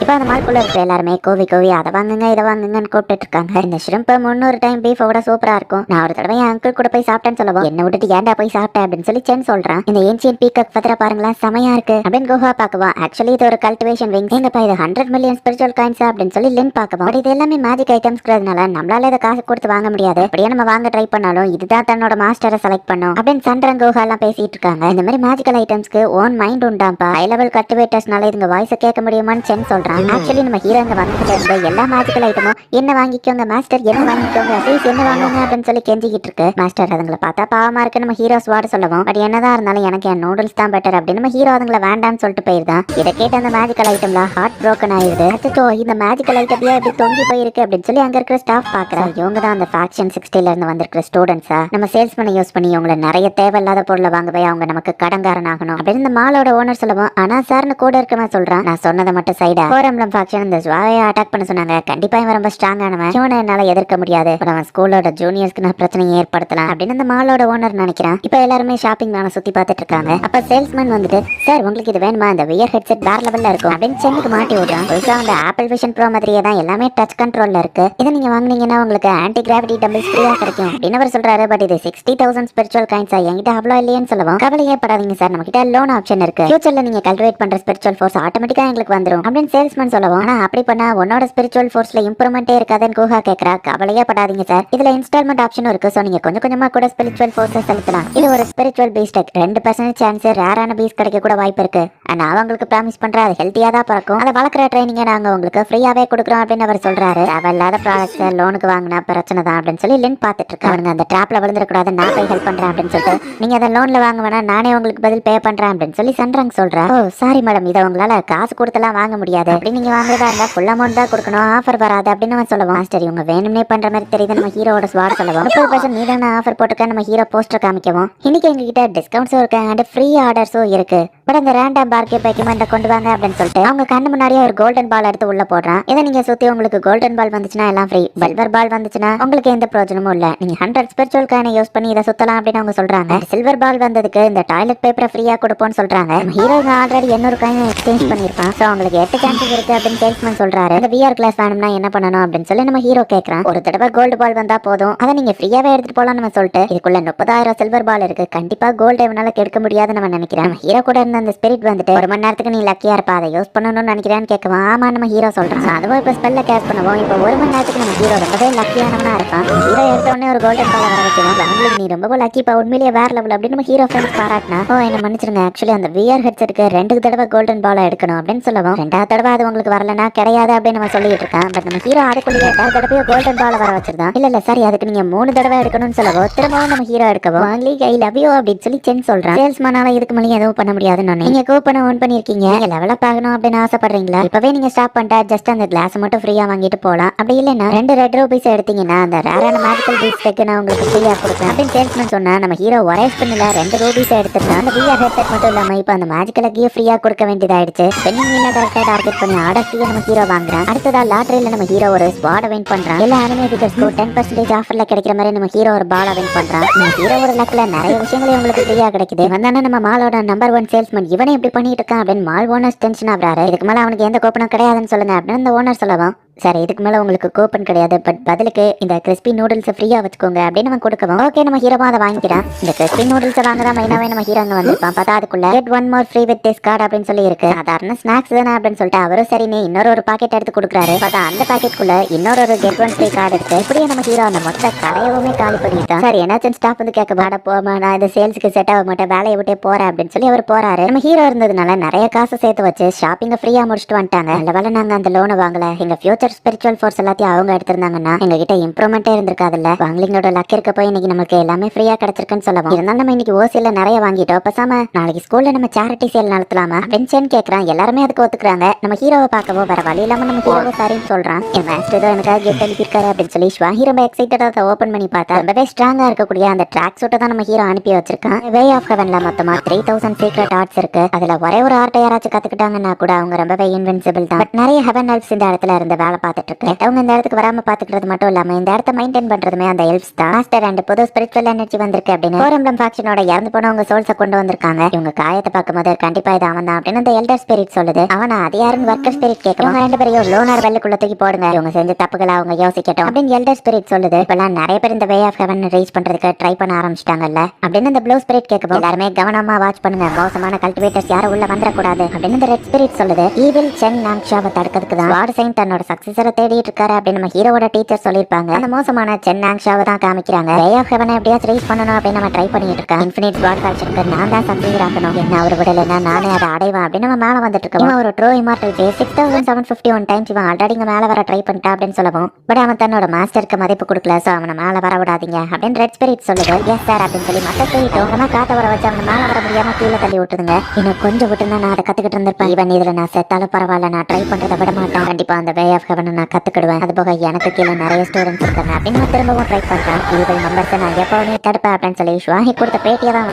இப்போ அந்த மால்குள்ள இருக்கிற எல்லாருமே கோவி அதை வாங்குங்க இதை வாங்குங்கன்னு கூப்பிட்டு இருக்காங்க. இந்த ஷ்ரிம்ப் 300 டைம் பீஃபோட சூப்பரா இருக்கும். நான் ஒரு தடவை என் அங்கிள் கூட போய் சாப்பிட்டேன்னு சொல்லுவோம். என்ன விட்டுட்டு ஏன்டா போய் சாப்பிட்டேன் அப்படின்னு சொல்லி சென் சொல்றான். இந்த ஏன்சியன் பீகாக் பத்திர பாருங்களேன் செமையா இருக்கு அப்படின்னு குஹா பாக்குவான். ஆக்சுவலி இது ஒரு கல்டிவேஷன் விங்ஸ். எங்கப்பா இது 100 மில்லியன் ஸ்பிரிச்சுவல் காயின்ஸ் அப்படின்னு சொல்லி லின் பாக்குவோம். பட் இது எல்லாமே மேஜிக் ஐட்டம்ஸ்ங்கிறதுனால நம்மளால இதை காசு கொடுத்து வாங்க முடியாது. அப்படியே நம்ம வாங்க ட்ரை பண்ணாலும் இதுதான் தன்னோட மாஸ்டரை செலக்ட் பண்ணும் அப்படின்னு சந்திரன் குஹா எல்லாம் பேசிட்டு இருக்காங்க. இந்த மாதிரி மேஜிக்கல் ஐட்டம்ஸ்க்கு ஓன் மைண்ட் உண்டாம்பா. ஹை லெவல் கல்டிவேட்டர்ஸ்னால இதுங்க வாய்ஸை கேட்க முடியுமான்னு சென் சொல்றான். ஆக்சுவலி நம்ம ஹீரோ இங்க வந்துட்டு இருந்த எல்லா மேஜிக்கல் ஐட்டமும் என்ன வாங்கிக்கோங்க மாஸ்டர், என்ன வாங்கிக்கோங்க ப்ளீஸ் என்ன வாங்குங்க அப்படின்னு சொல்லி கெஞ்சிக்கிட்டு இருக்கு. மாஸ்டர் அதுங்களை பார்த்தா பாவமா இருக்கு நம்ம ஹீரோ ஸ்வாட் சொல்லுவோம். பட் என்னதான் இருந்தாலும் எனக்கு என் நூடுல்ஸ் தான் பெட்டர் அப்படின்னு நம்ம ஹீரோ அதுங்களை வேண்டாம்னு சொல்லிட்டு போயிருந்தான். இதை கேட்டு அந்த மேஜிக்கல் ஐட்டம்ல ஹார்ட் ப்ரோக்கன் ஆயிருது. அச்சோ இந்த மேஜிக்கல் ஐட்டம்ல இப்படி தொங்கி போயிருக்கு அப்படின்னு சொல்லி அங்க இருக்கிற ஸ்டாஃப் பாக்குறேன். இவங்க தான் அந்த ஃபேக்ஷன் 60ல இருந்து வந்திருக்கிற ஸ்டூடெண்ட்ஸா, நம்ம சேல்ஸ் பண்ண யூஸ் பண்ணி இவங்களை நிறைய தேவையில்லாத பொருளை வாங்க போய் அவங்க நமக்கு கடன்காரன் ஆகணும் அப்படின்னு இந்த மாலோட ஓனர் சொல்லுவோம். ஆனா சார்னு கூட இருக்கவன் சொல்றான், நான் சொன்னதை மட்டும் சைடா ஃபோர் எம்ப்ளம் ஃபேக்ஷன் இந்த ஜுவாயை அட்டாக் பண்ண சொன்னாங்க. கண்டிப்பா இவன் ரொம்ப ஸ்ட்ராங்கானவன், இவனை என்னால எதிர்க்க முடியாது. அவன் ஸ்கூலோட ஜூனியர்ஸ்க்கு நான் பிரச்சனையை ஏற்படுத்தலாம் அப்படின்னு அந்த மாலோட ஓனர் நினைக்கிறான். இப்ப எல்லாருமே ஷாப்பிங் மேல சுத்தி பார்த்துட்டு இருக்காங்க. அப்ப சேல்ஸ்மேன் வந்துட்டு, சார் உங்களுக்கு இது வேணுமா, இந்த வியர் ஹெட்செட் வேற லெவல்ல இருக்கும் அப்படின்னு சென்னுக்கு மாட்டி விடுறான். புதுசா அந்த ஆப்பிள் விஷன் ப்ரோ மாதிரியே தான் எல்லாமே டச் கண்ட்ரோல்ல இருக்கு. இதை நீங்க வாங்குனீங்கன்னா உங்களுக்கு ஆன்டி கிராவிட்டி டம்பிள்ஸ் ஃப்ரீயா கிடைக்கும் அப்படின்னு அவர் சொல்றாரு. பட் இது 60,000 ஸ்பிரிச்சுவல் காயின்ஸா, என்கிட்ட அவ்வளோ இல்லையேன்னு சொல்லுவோம். கவலையே படாதீங்க சார், நம்ம கிட்ட லோன் ஆப்ஷன் இருக்கு. ஃபியூச்சர்ல நீங்க கல்டிவேட் பண்ற ஸ்பிரிச்சுவல் ஃபோர்ஸ் ஆட்டோமேட்டிக்கா எங்களுக்கு வந்துரும் அப்படின்னு சேல்ஸ்மேன் சொல்லுவோம். ஆனா அப்படி பண்ணா உன்னோட ஸ்பிரிச்சுவல் ஃபோர்ஸ்ல இம்ப்ரூவ்மெண்டே இருக்காதுன்னு குஹா கேக்குறா. கவலையே படாதீங்க சார், இதுல இன்ஸ்டால்மெண்ட் ஆப்ஷனும் இருக்கு. சோ நீங்க கொஞ்சம் கொஞ்சமா கூட ஸ்பிரிச்சுவல் ஃபோர்ஸை செலுத்தலாம். இது ஒரு ஸ்பிரிச்சுவல் பீஸ் டெக், 2% சான்ஸ் ரேரான பீஸ் கிடைக்க கூட வாய்ப்பு இருக்கு. நான் உங்களுக்கு ப்ராமிஸ் பண்றேன் அது ஹெல்த்தியா தான் பிறக்கும். அதை வளர்க்குற ட்ரைனிங்கை நாங்க உங்களுக்கு ஃப்ரீயாவே கொடுக்குறோம் அப்படின்னு அவர் சொல்றாரு. தேவையில்லாத ப்ராடக்ட்ஸ் லோனுக்கு வாங்கினா பிரச்சனை தான் அப்படின்னு சொல்லி லின் பார்த்துட்டு இருக்காங்க. அந்த ட்ராப்ல விழுந்துடக்கூடாது, நான் போய் ஹெல்ப் பண்றேன் அப்படின்னு சொல்லிட்டு, நீங்க அதை லோன்ல வாங்க வேணா நானே உங்களுக்கு பதில் பே பண்றேன் அப்படின்னு சொல்லி சந்திரன் சொல்றா. ஓ சாரி மேடம், இதை உங்களால காசு கொடுத்தெல்லாம் வாங்க முடியாது. அப்படி நீங்க வாங்குறதா இருந்தா ஃபுல் அமௌண்ட் தான் கொடுக்கணும், ஆஃபர் வராது அப்படின்னு அவன் சொல்லுவான். மாஸ்டர் இவங்க வேணும்னே பண்ற மாதிரி தெரியுது நம்ம ஹீரோட ஸ்வாட் சொல்லுவோம். 30% மீதான ஆஃபர் போட்டுக்க நம்ம ஹீரோ போஸ்டர் காமிக்கவும். இன்னைக்கு எங்ககிட்ட டிஸ்கவுண்ட்ஸும் இருக்கு அண்ட் ஃப்ரீ ஆர்டர்ஸும் இருக்கு. பட் அந்த ரேண்டம் பார்க்கே பைக்குமெண்ட்டை கொண்டு வாங்க அப்படின்னு சொல்லிட்டு அவங்க கண்ணு முன்னாடியே ஒரு கோல்டன் பால் எடுத்து உள்ள போடுறான். இதை நீங்க சுத்தி உங்களுக்கு கோல்டன் பால் வந்துச்சுன்னா எல்லாம் ஃப்ரீ, சில்வர் பால் வந்துச்சுன்னா உங்களுக்கு எந்த பிரயோஜனமும் இல்ல, நீங்க 100 ஸ்பிரிச்சுவல் காயினை யூஸ் பண்ணி இதை சுத்தலாம் அப்படின்னு அவங்க சொல்றாங்க. சில்வர் பால் வந்ததுக்கு இந்த டாய்லெட் பேப்பரை ஃப்ரீயா கொடுப்போம்னு சொல்றாங்க. ஹீரோ ஆல்ரெடி 800 காயினை எக்ஸ்சேஞ்ச் பண்ணிருப்பான். சோ உங்களுக்கு 8 சான்சஸ் இருக்கு அப்படின்னு சேல்ஸ்மேன் சொல்றாரு. இந்த VR கிளாஸ் வேணும்னா என்ன பண்ணணும் அப்படின்னு சொல்லி நம்ம ஹீரோ கேட்கறான். ஒரு தடவை கோல்டு பால் வந்தா போதும், அதை நீங்க ஃப்ரீயாவே எடுத்துட்டு போலாம் நம்ம சொல்லிட்டு, இதுக்குள்ள 30,000 சில்வர் பால் இருக்கு, கண்டிப்பா கோல்டு எவனால கெடுக்க முடியாதுன்னு நம்ம நினைக்கிறேன். நம்ம ஹீரோ கூட இருந்த அந்த ஸ்பிரிட் வந்துட்டு 1 மணி நேரத்துக்கு நீ லக்கியா இருப்பா, அதை யூஸ் பண்ணணும்னு நினைக்கிறேன்னு கேட்கவா. ஆமா நம்ம ஹீரோ சொல்றான். அதுவும் இப்ப ஸ்பெல்ல கேஸ் பண்ணுவோம். இப்போ 1 மணி நேரத்துக்கு நம்ம ஹீரோ ரொம்பவே லக்கியானவனா இருப்பான். ஹீரோ எடுத்த உடனே ஒரு கோல்டன் பால் வர வைக்கணும். உங்களுக்கு நீ ரொம்ப லக்கிப்பா, உண்மையிலேயே வேற லெவல் அப்படின்னு நம்ம ஹீரோ ஃப்ரெண்ட்ஸ் பாராட்டினா. ஓ என்ன மன்னிச்சிருங்க, ஆக்சுவலி அந்த VR ஹெட்செட்டுக்கு 2 தடவை கோல்டன் பால் எடுக்கணும் அப்படின்னு சொல்லுவோம். 2வது தடவை அது உங்களுக்கு வரலன்னா கிடையாது அப்படின்னு நம்ம சொல்லிட்டு இருக்கான். பட் நம்ம ஹீரோ அதுக்குள்ளேயே 2 தடவை கோல்டன் பால் வர வச்சிருந்தான். இல்ல சரி அதுக்கு நீங்க 3 தடவை எடுக்கணும்னு சொல்லவும் திரும்பவும் நம்ம ஹீரோ எடுக்கவும் ஐ லவ் யூ அப்படின்னு சொல்லி சென் சொல்றான். சேல்ஸ்மேனால இதுக்கு மேலே எதுவும் பண்ண முடியாதுன்னு நீங்க கூப்பனை ஓன் பண்ணிருக்கீங்க, லெவலப் ஆகணும் அப்படின்னு ஆசைப்படுறீங்களா, இப்பவே நீங்க ஸ்டாப் பண்ணிட்டா ஜஸ்ட் அந்த கிளாஸ் மட்டும் ஃப்ரீயா வாங்கிட்டு போலாம். அப்படி இல்லைன்னா 2 ரெட் ரூபீஸ் எடுத்தீங்கன்னா அந்த ரேரான மேஜிக்கல் பீஸ் டெக் நான் உங்களுக்கு ஃப்ரீயா கொடுப்பேன் அப்படின்னு சேல்ஸ்மேன் சொன்னா. நம்ம ஹீரோ ஒரே ஸ்பின்ல 2 ரூபீஸ் எடுத்துட்டான். அந்த VR ஹெட்செட் மட்டும் இல்லாம இப்ப அந்த மேஜிக்கல் கீ ஃப்ரீயா கொடுக்க வேண்டியதாயிடுச்சு. ஸ்பென்னிங் வீல கரெக்டா டார்கெட் பண்ணி ஆர்டர் ஃப்ரீயா நம்ம ஹீரோ வாங்குறான். அடுத்ததா லாட்டரியில நம்ம ஹீரோ ஒரு ஸ்வாட வின் பண்றான். எல்லா அனிமே ஃபிகர்ஸ்க்கும் 10% ஆஃபர்ல கிடைக்கிற மாதிரி நம்ம ஹீரோ ஒரு பால வின் பண்றான். நம்ம ஹீரோவோட லக்ல நிறைய விஷயங்கள் உங்களுக்கு ஃப்ரீயா கிடைக்குது. வந்தானே நம்ம மாலோட நம்பர் 1 சேல்ஸ்மேன் இவனே இப்படி பண்ணிட்டு இருக்கான் அப்படின்னு மால் ஓனர்ஸ் டென்ஷன் ஆகுறாரு. இதுக்கு மேல அவனுக்கு எந்த கோப்பனும் கிடையாதுன்னு சொல்லுங்க அப்படின்னு அந்த ஓனர் சொல்லவும், சரி இதுக்கு மேல உங்களுக்கு கூப்பன் கிடையாது, பட் பதிலுக்கு இந்த கிறிஸ்பி நூடுல்ஸ் ஃப்ரீயா வச்சுக்கோங்க அப்படின்னு நம்ம கொடுக்கவும், ஓகே நம்ம ஹீரோவா அதை வாங்கிக்கிறான். இந்த கிறிஸ்பி நூடுல்ஸ் வாங்கதான் மெயினாவே நம்ம ஹீரோ அங்க வந்திருப்பான். பார்த்தா அதுக்குள்ள get one more free with this card அப்படின்னு சொல்லி இருக்கு. சாதாரண ஸ்நாக்ஸ் தானே அப்படின்னு சொல்லிட்டு அவரும் சரின்னு இன்னொரு பாக்கெட் எடுத்து கொடுக்குறாரு. பார்த்தா அந்த பாக்கெட்டுக்குள்ள இன்னொரு get one free card இருக்கு. இப்படியே நம்ம ஹீரோ அந்த மொத்த கடையவுமே காலி பண்ணிட்டான். சரி என்னாச்சும் ஸ்டாப் வந்து கேட்க பாட போமா, நான் இந்த சேல்ஸுக்கு செட் ஆக மாட்டேன், வேலையை விட்டே போறேன் அப்படின்னு சொல்லி அவர் போறாரு. நம்ம ஹீரோ இருந்ததுனால நிறைய காசு சேர்த்து வச்சு ஷாப்பிங்க ஃப்ரீயா முடிச்சுட்டு வந்துட்டாங்க. நல்ல வேலை நாங்க அந்த லோனை வாங்கல. எங்க ஃபியூச்சர் ஸ்பிரிச்சுவல் ஃபோர்ஸ் எல்லாத்தையும் அவங்க எடுத்திருந்தாங்கன்னா எங்க கிட்ட இம்ப்ரூவ்மெண்டே இருந்திருக்காதுல்ல. வாங்கலிங்களோட லக் இருக்க போய் இன்னைக்கு நமக்கு எல்லாமே ஃப்ரீயா கிடைச்சிருக்குன்னு சொல்லலாம். இருந்தாலும் நம்ம இன்னைக்கு ஓசில நிறைய வாங்கிட்டோம், பேசாம நாளைக்கு ஸ்கூல்ல நம்ம சேரிட்டி சேல் நடத்தலாமா அப்படின்னு கேட்கறான். எல்லாருமே அதுக்கு ஒத்துக்குறாங்க. நம்ம ஹீரோவை பார்க்கவோ வேற வழி இல்லாம நம்ம ஹீரோவை சரின்னு சொல்றான். என் மாஸ்டர் ஏதோ எனக்காக கிஃப்ட் அனுப்பியிருக்காரு அப்படின்னு சொல்லி ஸ்வாஹி ரொம்ப எக்ஸைட்டடா அதை ஓப்பன் பண்ணி பார்த்தா ரொம்பவே ஸ்ட்ராங்கா இருக்கக்கூடிய அந்த ட்ராக் சூட்டை தான் நம்ம ஹீரோ அனுப்பி வச்சிருக்கான். வே ஆஃப் ஹெவன்ல மொத்தமா 3000 சீக்ரெட் ஆர்ட்ஸ் இருக்கு. அதுல ஒரே ஒரு ஆர்ட்டை யாராச்சும் கத்துக்கிட்டாங்கன்னா கூட அவங்க ரொம்பவே இன்வின்சிபிள் தான். பட் நிறைய ஹெவன் எல்ப்ஸ் இந்த இடத்துல இருந்து வேலை பார்த்துட்டு இருக்கு. அவங்க இந்த இடத்துக்கு வராம பாத்துக்கிறது மட்டும் இல்லாம இந்த இடத்த மெயின்டைன் பண்றதுமே அந்த எல்ப்ஸ் தான். மாஸ்டர் அண்ட் புது ஸ்பிரிச்சுவல் எனர்ஜி வந்திருக்கு அப்படின்னு ஃபோர் எம்ப்ளம் ஃபேக்ஷனோட இறந்து போனவங்க சோல்ஸை கொண்டு வந்திருக்காங்க. இவங்க காயத்தை பார்க்கும்போது கண்டிப்பா இது அவன் தான் அப்படின்னு அந்த எல்டர் ஸ்பிரிட் சொல்லுது. அவன் அது யாருன்னு ஒர்க்கர் ஸ்பிரிட் கேட்கும். ரெண்டு பேரையும் லோனார் வெள்ளுக்குள்ள தூக்கி போடுங்க, இவங்க செஞ்ச தப்புகளை அவங்க யோசிக்கட்டும் அப்படின்னு எல்டர் ஸ்பிரிட் சொல்லுது. இப்பெல்லாம் நிறைய பேர் இந்த வே ஆஃப் ஹெவன் ரீச் பண்றதுக்கு ட்ரை பண்ண ஆரம்பிச்சிட்டாங்கல்ல அப்படின்னு அந்த ப்ளூ ஸ்பிரிட் கேட்கும். எல்லாருமே கவனமா வாட்ச் பண்ணுங்க, மோசமான கல்டிவேட்டர்ஸ் யாரும் உள்ள வந்துடக்கூடாது அப்படின்னு இந்த ரெட் ஸ்பிரிட் சொல்லுது. ஈவில் சென் நாங்ஷாவை தடுக்கிறதுக்கு தான் வார்டு சைன் தன்னோட சக்சஸரை தேடிட்டு இருக்காரு அப்படின்னு நம்ம ஹீரோவோட டீச்சர் சொல்லிருப்பாங்க. அந்த மோசமான சென் நாங்ஷாவை தான் காமிக்கிறாங்க. வே ஆஃப் ஹெவனை எப்படியாச்சும் ரீச் பண்ணணும் அப்படின்னு நம்ம ட்ரை பண்ணிட்டு இருக்கோம். இன்ஃபினிட் ஸ்வாட் ஃபேக்ஷனுக்கு நான் தான் சக்சஸர் ஆகணும், என்ன அவர் விடலைன்னா நானே அதை அடைவேன் அப்படின்னு நம்ம மேல வந்துட்டு இருக்கோம். ஒரு ட்ரூ இமார்டல் ஃபேஸ் 6751 டைம்ஸ் இவன் ஆல்ரெடி இங்க மேல வர ட்ரை பண்ணிட்டா அப்படின்னு சொல்லவும், பட் அவன் தன்னோட மாஸ்டருக்கு மதிப்பு கொடுக்கல, சோ அவனை மேல வர விடாதீங்க அப்படின்னு ரெட் ஸ்பிரிட் சொல்லுது. எஸ் சார் அப்படின்னு சொல்லி மத்த ஸ்பிரிட்டும் நம்ம காத்த வர வச்சு அவனை மேல வர முடியாம கீழே தள்ளி விட்டுருங்க. இன்னும் கொஞ்சம் விட்டுனா நான் அதை கத்துக்கிட்டு இருந்திருப்பேன். இவன் இதுல நான் செத்தாலும் பரவாயில்ல, நான் ட்ரை பண்றதை விட மாட்டேன், கண்டிப்பா அந்த வே ஆஃப் ஹெவனை நான் கத்துக்கிடுவேன். அது போக எனக்கு கீழே நிறைய ஸ்டூடெண்ட்ஸ் இருக்காங்க அப்படின்னு நான் திரும்பவும் ட்ரை பண்றேன். இதுகள் நம்பர்ஸ் நான் எப்பவுமே தடுப்பேன் அப்படின்னு சொல்லி ஸ்வாஹி கொடுத்த பேட்டியை தான்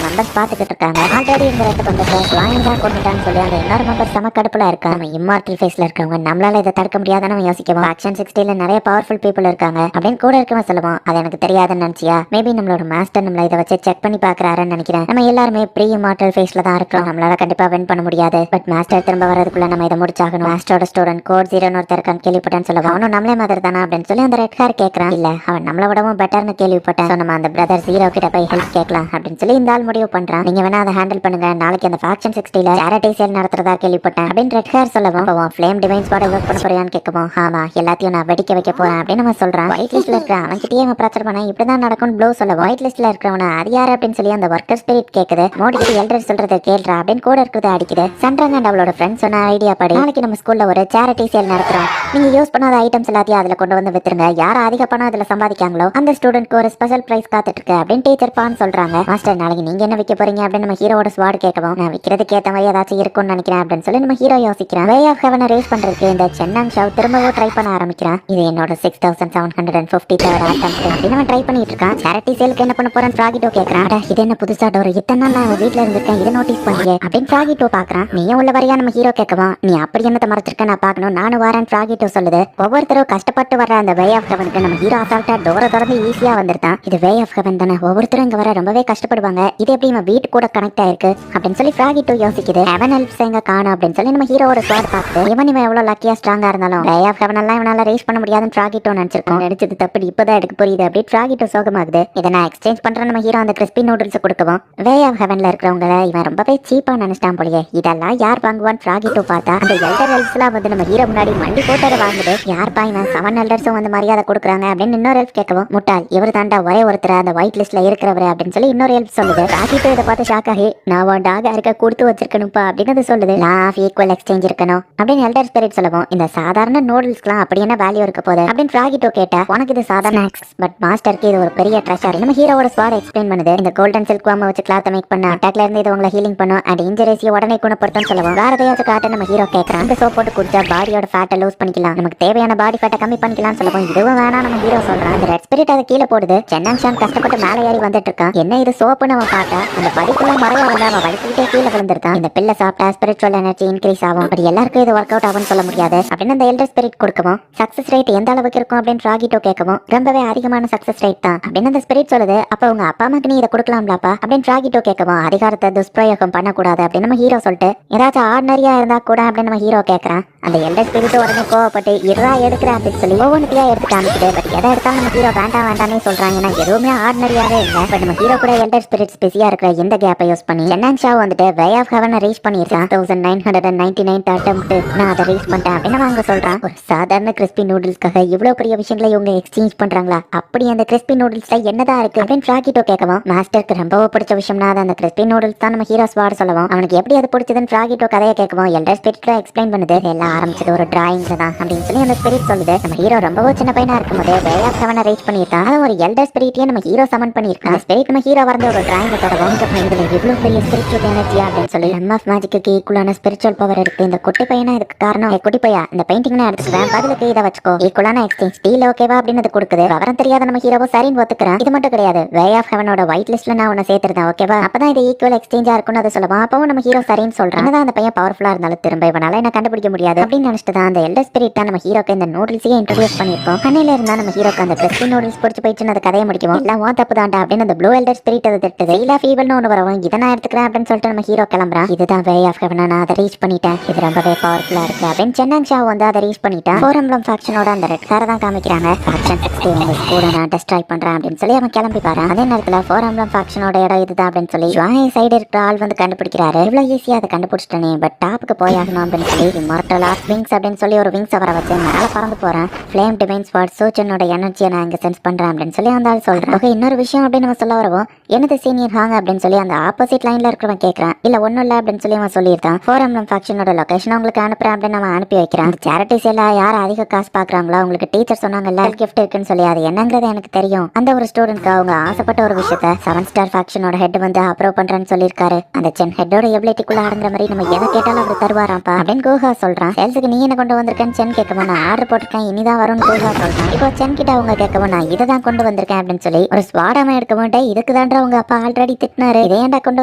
நம்பர்ஸ் பாத்துக்கிட்டு இருக்காங்க. ஆல்ரெடி இந்த ரெண்டு பண்றது ஸ்வாஹி தான் கொண்டுட்டான்னு சொல்லி அந்த இன்னொரு நம்பர் செம கடுப்புல இருக்கா. நம்ம இம்மார்டல் ஃபேஸ்ல இருக்கவங்க நம்மளால இதை தடுக்க முடியாதுன்னு யோசிக்கவும், ஆக்ஷன் 60ல நிறைய பவர்ஃபுல் பீப்புள் இருக்காங்க அப்படின்னு கூட இருக்கவன் சொல்லுவோம். அது எனக்கு தெரியாதுன்னு நினைச்சியா, மேபி நம்மளோட மாஸ்டர் நம்மள இதை வச்சு செக் பண்ணி பாக்குறாருன்னு நினைக்கிறேன். நம்ம எல்லாருமே ப்ரீ இம்மார்டல் ஃபேஸ்ல தான் இருக்கோம், நம்மளால கண்டிப்பா வின் பண்ண முடியாது. பட் மாஸ்டர் திரும்ப வரதுக்குள்ள நம்ம இதை முடிச்சாகணும். மாஸ்டரோட ஸ்டூடெண்ட் கோட் 0 ஒருத்தர் இருக்கான்னு கேள்விப்பட்டேன்னு சொல்லுவோம். அவனும் நம்மளே மாதிரி தானே அப்படின்னு சொல்லி அந்த ரெட் ஹேர் கேட்கறான். இல்ல அவன் நம்மள விடவும் பெட்டர்னு கேள்விப்பட்டேன், நம்ம அந்த பிரதர் 0 கிட்ட போய் ஹெல்ப் கேட்கலாம் அப்படின்னு சொல்லி இந்த ஆள் முடிவு பண்றான். நீங்க வேணா அதை ஹேண்டில் பண்ணுங்க, நாளைக்கு அந்த ஃபேக்ஷன் 60ல சேரிட்டி சேல் நடத்துறதா கேள்விப்பட்டேன் அப்படின்னு ரெட் ஹேர் சொல்லவும், ஃப்ளேம் டிவைன்ஸ் பாட யூஸ் பண்ண போறியான்னு கேட்கவும், ஆமா எல்லாத்தையும் நான் வெடிக்க வைக்க போறேன் அப்படின்னு நம்ம சொல்றான். ஒயிட் லிஸ்ட்ல இருக்க அவன் கிட்டே பிரச்சனை பண்ண இப்படிதான் நடக்கும் ப்ளூ சொல்ல. ஒயிட் லிஸ்ட்ல இருக்கிறவன அது யாரு அப்படின்னு சொல்லி அந்த ஒர்க்கர் ஸ்பிரிட் கேக்குது. மோடிக்கு எல்டர் சொல்றதை கேள்றா அப்படின்னு கூட இருக்கிறத அடிக்குது. சன்றாங்க அண்ட் அவளோட ஃப்ரெண்ட்ஸ் சொன்ன ஐடியா படி நாளைக்கு நம்ம ஸ்கூல்ல ஒரு சேரிட்டி சேல் நடத்துறோம், நீங்க யூஸ் பண்ணாத ஐட்டம்ஸ் எல்லாத்தையும் அதுல கொண்டு வந்து வித்துருங்க, யார் அதிக பணம் அதுல சம்பாதிக்காங்களோ அந்த ஸ்டூடெண்ட்க்கு ஒரு ஸ்பெஷல் பிரைஸ் காத்துட்டு இருக்கு அப்படின்னு டீச்சர் பான்னு சொல்றாங்க. மாஸ்டர் நாளைக்கு நீங்க என்ன விற்க போறீங்க அப்படின்னு நம்ம ஹீரோட ஸ்வாட் கேட்கவும், நான் விற்கிறதுக்கு ஏத்த மாதிரி ஏதாச்சும் இருக்கும்னு நினைக்கிறேன் அப்படின்னு சொல்லி நம்ம ஹீரோ யோசிக்கிறான். வே ஆஃப் ஹெவனை ரேஸ் பண்றதுக்கு இந்த சென்னாங் ஷாவ் திரும்பவும் ட்ரை பண்ண ஆரம்பிக்கிறான். இது என்னோட 6753rd அட்டெம்ப்ட் அப்படின்னு அவன் ட்ரை பண்ணிட்டு இருக்கான். சேரிட்டி சேலுக்கு என்ன பண்ண போறேன் ஃப்ராகிட்டோ கேட்கறான். இது என்ன புதுசா டோர், இத்தனை நான் வீட்டுல இருந்திருக்கேன், இதை நோட்டீஸ் பண்ணியே அப்படின்னு ஃப்ராகிட்டோ பாக்குறான். நீயும் உள்ள வரையா நம்ம ஹீரோ கேட்கவும், நீ அப்படி என்னத்தை மறைச்சிருக்க நான் பாக்கணும், நானும் வரேன் ஃப்ராகிட்டோ சொல்லுது. ஒவ்வொருத்தரும் கஷ்டப்பட்டு வர அந்த வே ஆஃப் ஹெவனுக்கு நம்ம ஹீரோ அசால்ட்டா டோரை திறந்து ஈஸியா வந்துருந்தான். இது வே ஆஃப் ஹெவன் தானே, ஒவ்வொருத்தரும் இங்க வர ரொம்பவே கஷ்டப்படுவாங்க, இது எப்படி நம்ம வீட்டு கூட கனெக்ட் ஆயிருக்கு அப்படின்னு சொல்லி ஃப்ராகிட்டோ யோசிக்குது. ஹெவன் ஹெல்ப்ஸ் எங்க காணும் அப்படின்னு சொல்லி நம்ம ஹீரோட ஸ்வாட் பார்த்து, இவன் எவ்வளவு லக்கியா ஸ்ட்ராங்கா இருந்தாலும் வே ஆஃப் ஹெவன் எல்லாம் இவனால ரேஸ் பண்ண முடியாதுன்னு ஃப்ராகிட்டோ நினைச்சிருக்கோம். நினைச்சது தப்பு இப்பதான் எனக்கு புரியுது அப்படி ஃப்ராகிட்டோ சோகமாகுது. இதை நான் எக்ஸ்சேஞ்ச் பண்றேன் நம்ம ஹீரோ அந்த கிறிஸ்பி நூடுல்ஸ் கொடுக்கவும், வே ஆஃப் ஹெவன்ல இருக்கிறவங்க இவன் ரொம்பவே சீப்பா நினைச்சிட்டான் போலயே, இதெல்லாம் யார் வாங்குவான் ஃப்ராகிட்டோ பார்த்தா அந்த எல்டர் ஹெல்ப்ஸ் எல்லாம் வந்து நம்ம ஹீரோ முன்னாடி மண்டி போட்டு அதை வாங்குது. யார்ப்பா இவன் 7 எல்டர்ஸும் வந்து மரியாதை கொடுக்குறாங்க அப்படின்னு இன்னொரு ஹெல்ப் கேட்கவும், முட்டாள் இவர் தாண்டா ஒரே ஒருத்தர் அந்த ஒயிட் லிஸ்ட்ல இருக்கிறவரு அப்படின்னு சொல்லி இன்னொரு ஹெல்ப் சொல்லுது. ஃப்ராகிட்டோ இதை பார்த்து ஷாக் ஆகி, நான் உன் டாக இருக்க கொடுத்து வச்சிருக்கணும்ப்பா அப்படின்னு சொல்லுது. லா ஆஃப் ஈக்குவல் எக்ஸ்சேஞ்ச் இருக்கணும் அப்படின்னு எல்டர் ஸ்பிரிட் சொல்லவும், இந்த சாதாரண நூடுல்ஸ்க்குலாம் அப்படி என்ன வேல்யூ இருக்க போகுது அப்படின்னு ஃப்ராகிட்டோ கேட்டா, உனக்கு இது சாதாரண பட் மாஸ்டருக்கு இது ஒரு பெரிய ட்ரெஷர். நம்ம ஹீரோவோட ஸ்வாட் எக்ஸ்பிளைன் பண்ணுது. இந்த கோல்டன் சில்க் வாம வச்சு கிளாத் மேக் பண்ண அட்டாக்ல இருந்து இது உங்களை ஹீலிங் பண்ணும் அண்ட் இன்ஜுரிஸையும் உடனே குணப்படுத்தும் சொல்லவும், வேற ஏதாச்சும் காட்ட நம்ம ஹீரோ கேட்கறான். அந்த சோப் போட்டு குடிச்சா பாடியோட ஃபேட்டை லூஸ் பண்ணிக்கலாம், நமக்கு தேவையான பாடி ஃபேட்டை கம்மி பண்ணிக்கலாம்னு சொல்லவும் இதுவும் வேணாம் நம்ம ஹீரோ சொல்றான். அந்த ரெட் ஸ்பிரிட் அதை கீழே போடுது. சென்னாங்ஷான் கஷ்டப்பட்டு மேலே ஏறி வந்துட்டு இருக்கான். என்ன இது சோப்புன்னு அவன் பார்த்தா அந்த படிப்புல மறையா வந்து அவன் வலிக்கிட்டே கீழே விழுந்திருக்கான். இந்த பில்லை சாப்பிட்டா ஸ்பிரிச்சுவல் எனர்ஜி இன்க்ரீஸ் ஆகும், பட் எல்லாருக்கும் இது ஒர்க் அவுட் ஆகும்னு சொல்ல முடியாது அப்படின்னு அந்த எல்டர் ஸ்பிரிட் கொடுக்கவும் சக்சஸ் ரேட் எந்த அளவுக்கு இருக்கும் அப்படின்னு ராகிட்டோ கேட்கவும் ரொம்பவே அதிகமான சக்சஸ் ரேட் தான் அப்படின்னு அந்த ஸ்பிரிட் சொல்லுது. அப்ப உங்க அப்பா அம்மாக்கு நீ இதை கொடுக்கலாம்லாப்பா அப்படின்னு ராகிட்டோ கேட்கவும் அதிகாரத்தை துஷ்பிரயோகம் பண்ணக்கூடாது அப்படின்னு நம்ம ஹீரோ சொல்லிட்டு ஏதாச்சும் ஆர்டினரியா இருந்தா கூட அப்படின்னு நம்ம ஹீரோ கேட்கறான். அந்த எல்டர் ஸ்பிரிட் உடனே கோவப்பட்டு இருவா எடுக்கிறேன் அப்படின்னு சொல்லி ஒவ்வொன்றுக்கையா எடுத்து காமிக்குது. பட் எதை எடுத்தாலும் நம்ம ஹீரோ வேண்டாம் வேண்டாம்னே சொல்றாங்க. ஏன்னா எதுவுமே ஆர்டினரியாவே இல்லை. பட் நம்ம ஹீரோ கூட எல்டர் ஸ்பிரிட் பிஸியா இருக்கிற இந்த கேப்பை யூஸ் பண்ணி சென்னாங்ஷா வந்துட்டு வே ஆஃப் ஹெவனை ரீச் பண்ணிருக்கான். 1999 அட்டெம்ப்ட் நான் அதை ரீச் பண்ணிட்டேன் அப்படின்னு அவங்க சொல்றான். ஒரு சாதாரண கிறிஸ்பி நூடுல்ஸ்க்காக இவ்வளவு பெரிய விஷயங்களை இவங்க எக்ஸ்சேஞ்ச் பண்றாங்களா? அப்படி அந்த கிறிஸ்பி நூடுல்ஸ்ல என்னதான் இருக்கு அப்படின்னு ராகிட்டோ கேட்கவும் மாஸ்டருக்கு ரொம்பவே பிடிச்ச விஷயம்னா அது அந்த கிறிஸ்பி நூடுல்ஸ் தான் நம்ம ஹீரோ ஸ்வாட் சொல்லவும் அவனுக்கு எப்படி அது பிடிச்சதுன்னு ராகிட்டோ கதையை கேட்கவும் எல்டர் ஸ்பிரிட்ல எக்ஸ்பிளைன் பண்ணுது. எல்லாம் ஆரம்பிச்சது ஒரு டிராயிங்ல தான் அப்படின்னு சொல்லி அந்த ஸ்பிரிட் சொல்லுது. நம்ம ஹீரோ ரொம்பவே சின்ன பையனா இருக்கும்போது வே ஆஃப் ஹெவனை ரீச் பண்ணியிருக்கான். அது ஒரு எல்டர் ஸ்பிரிட்டையே நம்ம ஹீரோ சமன் பண்ணியிருக்கான். ஸ்பிரிட் நம்ம ஹீரோ வரந்த ஒரு டிராயிங் தொடரும். இதுல இவ்வளவு பெரிய ஸ்பிரிச்சுவல் எனர்ஜியா அப்படின்னு சொல்லி எம்எஃப் மேஜிக்கு ஈக்குவலான ஸ்பிரிச்சுவல் பவர் இருக்கு. இந்த குட்டி பையனா இதுக்கு காரணம் குட்டி பையா இந்த பெயிண்டிங் எடுத்துக்கிறேன், பதிலுக்கு இதை வச்சுக்கோ, ஈக்குவலான எக்ஸ்சேஞ்ச் டீல் ஓகேவா அப்படின்னு கொடுக்குது. விவரம் தெரியாத நம்ம ஹீரோவோ சரின்னு ஒத்துக்கிறேன். இது மட்டும் கிடையாது, வே ஆஃப் ஹெவனோட ஒயிட் லிஸ்ட்ல நான் உன்னை சேர்த்திருந்தேன் ஓகேவா, அப்பதான் இது ஈக்குவல் எக்ஸ்சேஞ்சா இருக்கும்னு அதை சொல்லுவான். அப்பவும் நம்ம ஹீரோ சரின்னு சொல்றான். என்னதான் அந்த பையன் பவர்ஃபுல்லா இருந்தாலும் திரும்ப இவனால என்ன கண்டுபிடிக்க முடியாது அப்படின்னு நினைச்சிட்டு தான் அந்த எல்டர் ஸ்பிரிட் தான் நம்ம ஹீரோக்கு இந்த நூடுல்ஸையே இன்ட்ரோடியூஸ் பண்ணிருக்கோம். அன்னையில இருந்தா நம்ம ஹீரோக்கு அந்த கிறிஸ்பி நூடுல்ஸ் பிடிச்சி போயிடுச்சுன்னு அந்த கதையை முடிக்கும். எல்லாம் உன் தப்பு தான்டா அப்படின்னு அந்த ப்ளூ எல்டர் ஸ்பிரிட் அதை திட்டுது. இல்ல ஃபீவல்னு ஒன்று வரவும் இதை நான் எடுத்துக்கிறேன் அப்படின்னு சொல்லிட்டு நம்ம ஹீரோ கிளம்புறான். இதுதான் வே ஆஃப் ஹெவன், நான் அதை ரீச் பண்ணிட்டேன், இது ரொம்பவே பவர்ஃபுல்லா இருக்கு அப்படின்னு சென்னாங்ஷா வந்து அதை ரீச் பண்ணிட்டான். ஃபோர் எம்ப்ளம் ஃபேக்ஷனோட அந்த ரெட் காரை தான் காமிக்கிறாங்க. ஃபேக்ஷன் 60 உங்க ஸ்கூலை நான் டெஸ்ட்ராய் பண்றேன் அப்படின்னு சொல்லி அவன் கிளம்பி பாரு. அதே நேரத்தில் ஃபோர் எம்ப்ளம் ஃபேக்ஷனோட இடம் இதுதான் அப்படின்னு சொல்லி ஜாய் சைடு இருக்கிற ஆள் வந்து கண்டுபிடிக்கிறாரு. இவ்வளவு ஈஸியா அதை கண்டுபிடிச்சிட்டனே, பட் டாப்புக்கு போய் ஆகணும் அப்படின்னு சொல்லி இம்மார்டல் ஆஃப் விங்ஸ் அப்படின்னு சொல்லி ஒரு விங்ஸ் வர வச்சு மேல பறந்து போறேன். ஃபிளேம் டிவைன் ஸ்வாட் சோச்சனோட எனர்ஜியை நான் இங்க சென்ஸ் பண்றேன் அப்படின்னு சொல்லி அந்த ஆள் சொல்றேன். ஓகே, இன்னொரு விஷயம் அப்படின்னு நம்ம சொல்ல வரவும் என்னது சீனியர் ஹாங் அப்படின்னு சொல்லி அந்த ஆப்போசிட் லைன்ல இருக்கிறவன் கேட்கறான். இல்ல ஒன்னும் இல்ல அப்படின்னு சொல்லி அவன் சொல்லியிருந்தான். ஃபோர் எம்ப்ளம் ஃபேக்ஷனோட லொகேஷன் உங்களுக்கு அனுப்புறேன் அப்படின்னு அவன் அனுப்பி வைக்கிறான். சேரிட்டிஸ் எல்லாம் யார் அதிக காசு பாக்குறாங்களோ உங்களுக்கு டீச்சர் சொன்னாங்கல்ல கிஃப்ட் இருக்குன்னு சொல்லி அது என்னங்கிறது எனக்கு தெரியும். அந்த ஒரு ஸ்டூடெண்ட்க்கு அவங்க ஆசைப்பட்ட ஒரு விஷயத்த 7 ஸ்டார் ஃபேக்ஷனோட ஹெட் வந்து அப்ரூவ் பண்றேன்னு சொல்லியிருக்காரு. அந்த சென் ஹெட்டோட எபிலிட்டிக்குள்ள அடங்குற மாதிரி நம்ம எதை கேட்டாலும் அவர் தருவாராம்ப்பா அப்படின்னு கோஹா சொல்றான். சேல்ஸுக்கு நீ என்ன கொண்டு வந்திருக்கேன்னு சென் கேட்கவும் நான் ஆர்டர் போட்டிருக்கேன் இனிதான் வரும்னு கோஹா சொல்றான். இப்போ சென் கிட்ட அவங்க கேட்கவும் நான் இதை தான் கொண்டு வந்திருக்கேன் அப்படின்னு சொல்லி ஒரு ஸ்வாடாம எடுக்க மாட்டேன், இதுக்கு தாண்டா உங்க அப்பா ஆல்ரெடி திட்டினாரு, இதை ஏன்டா கொண்டு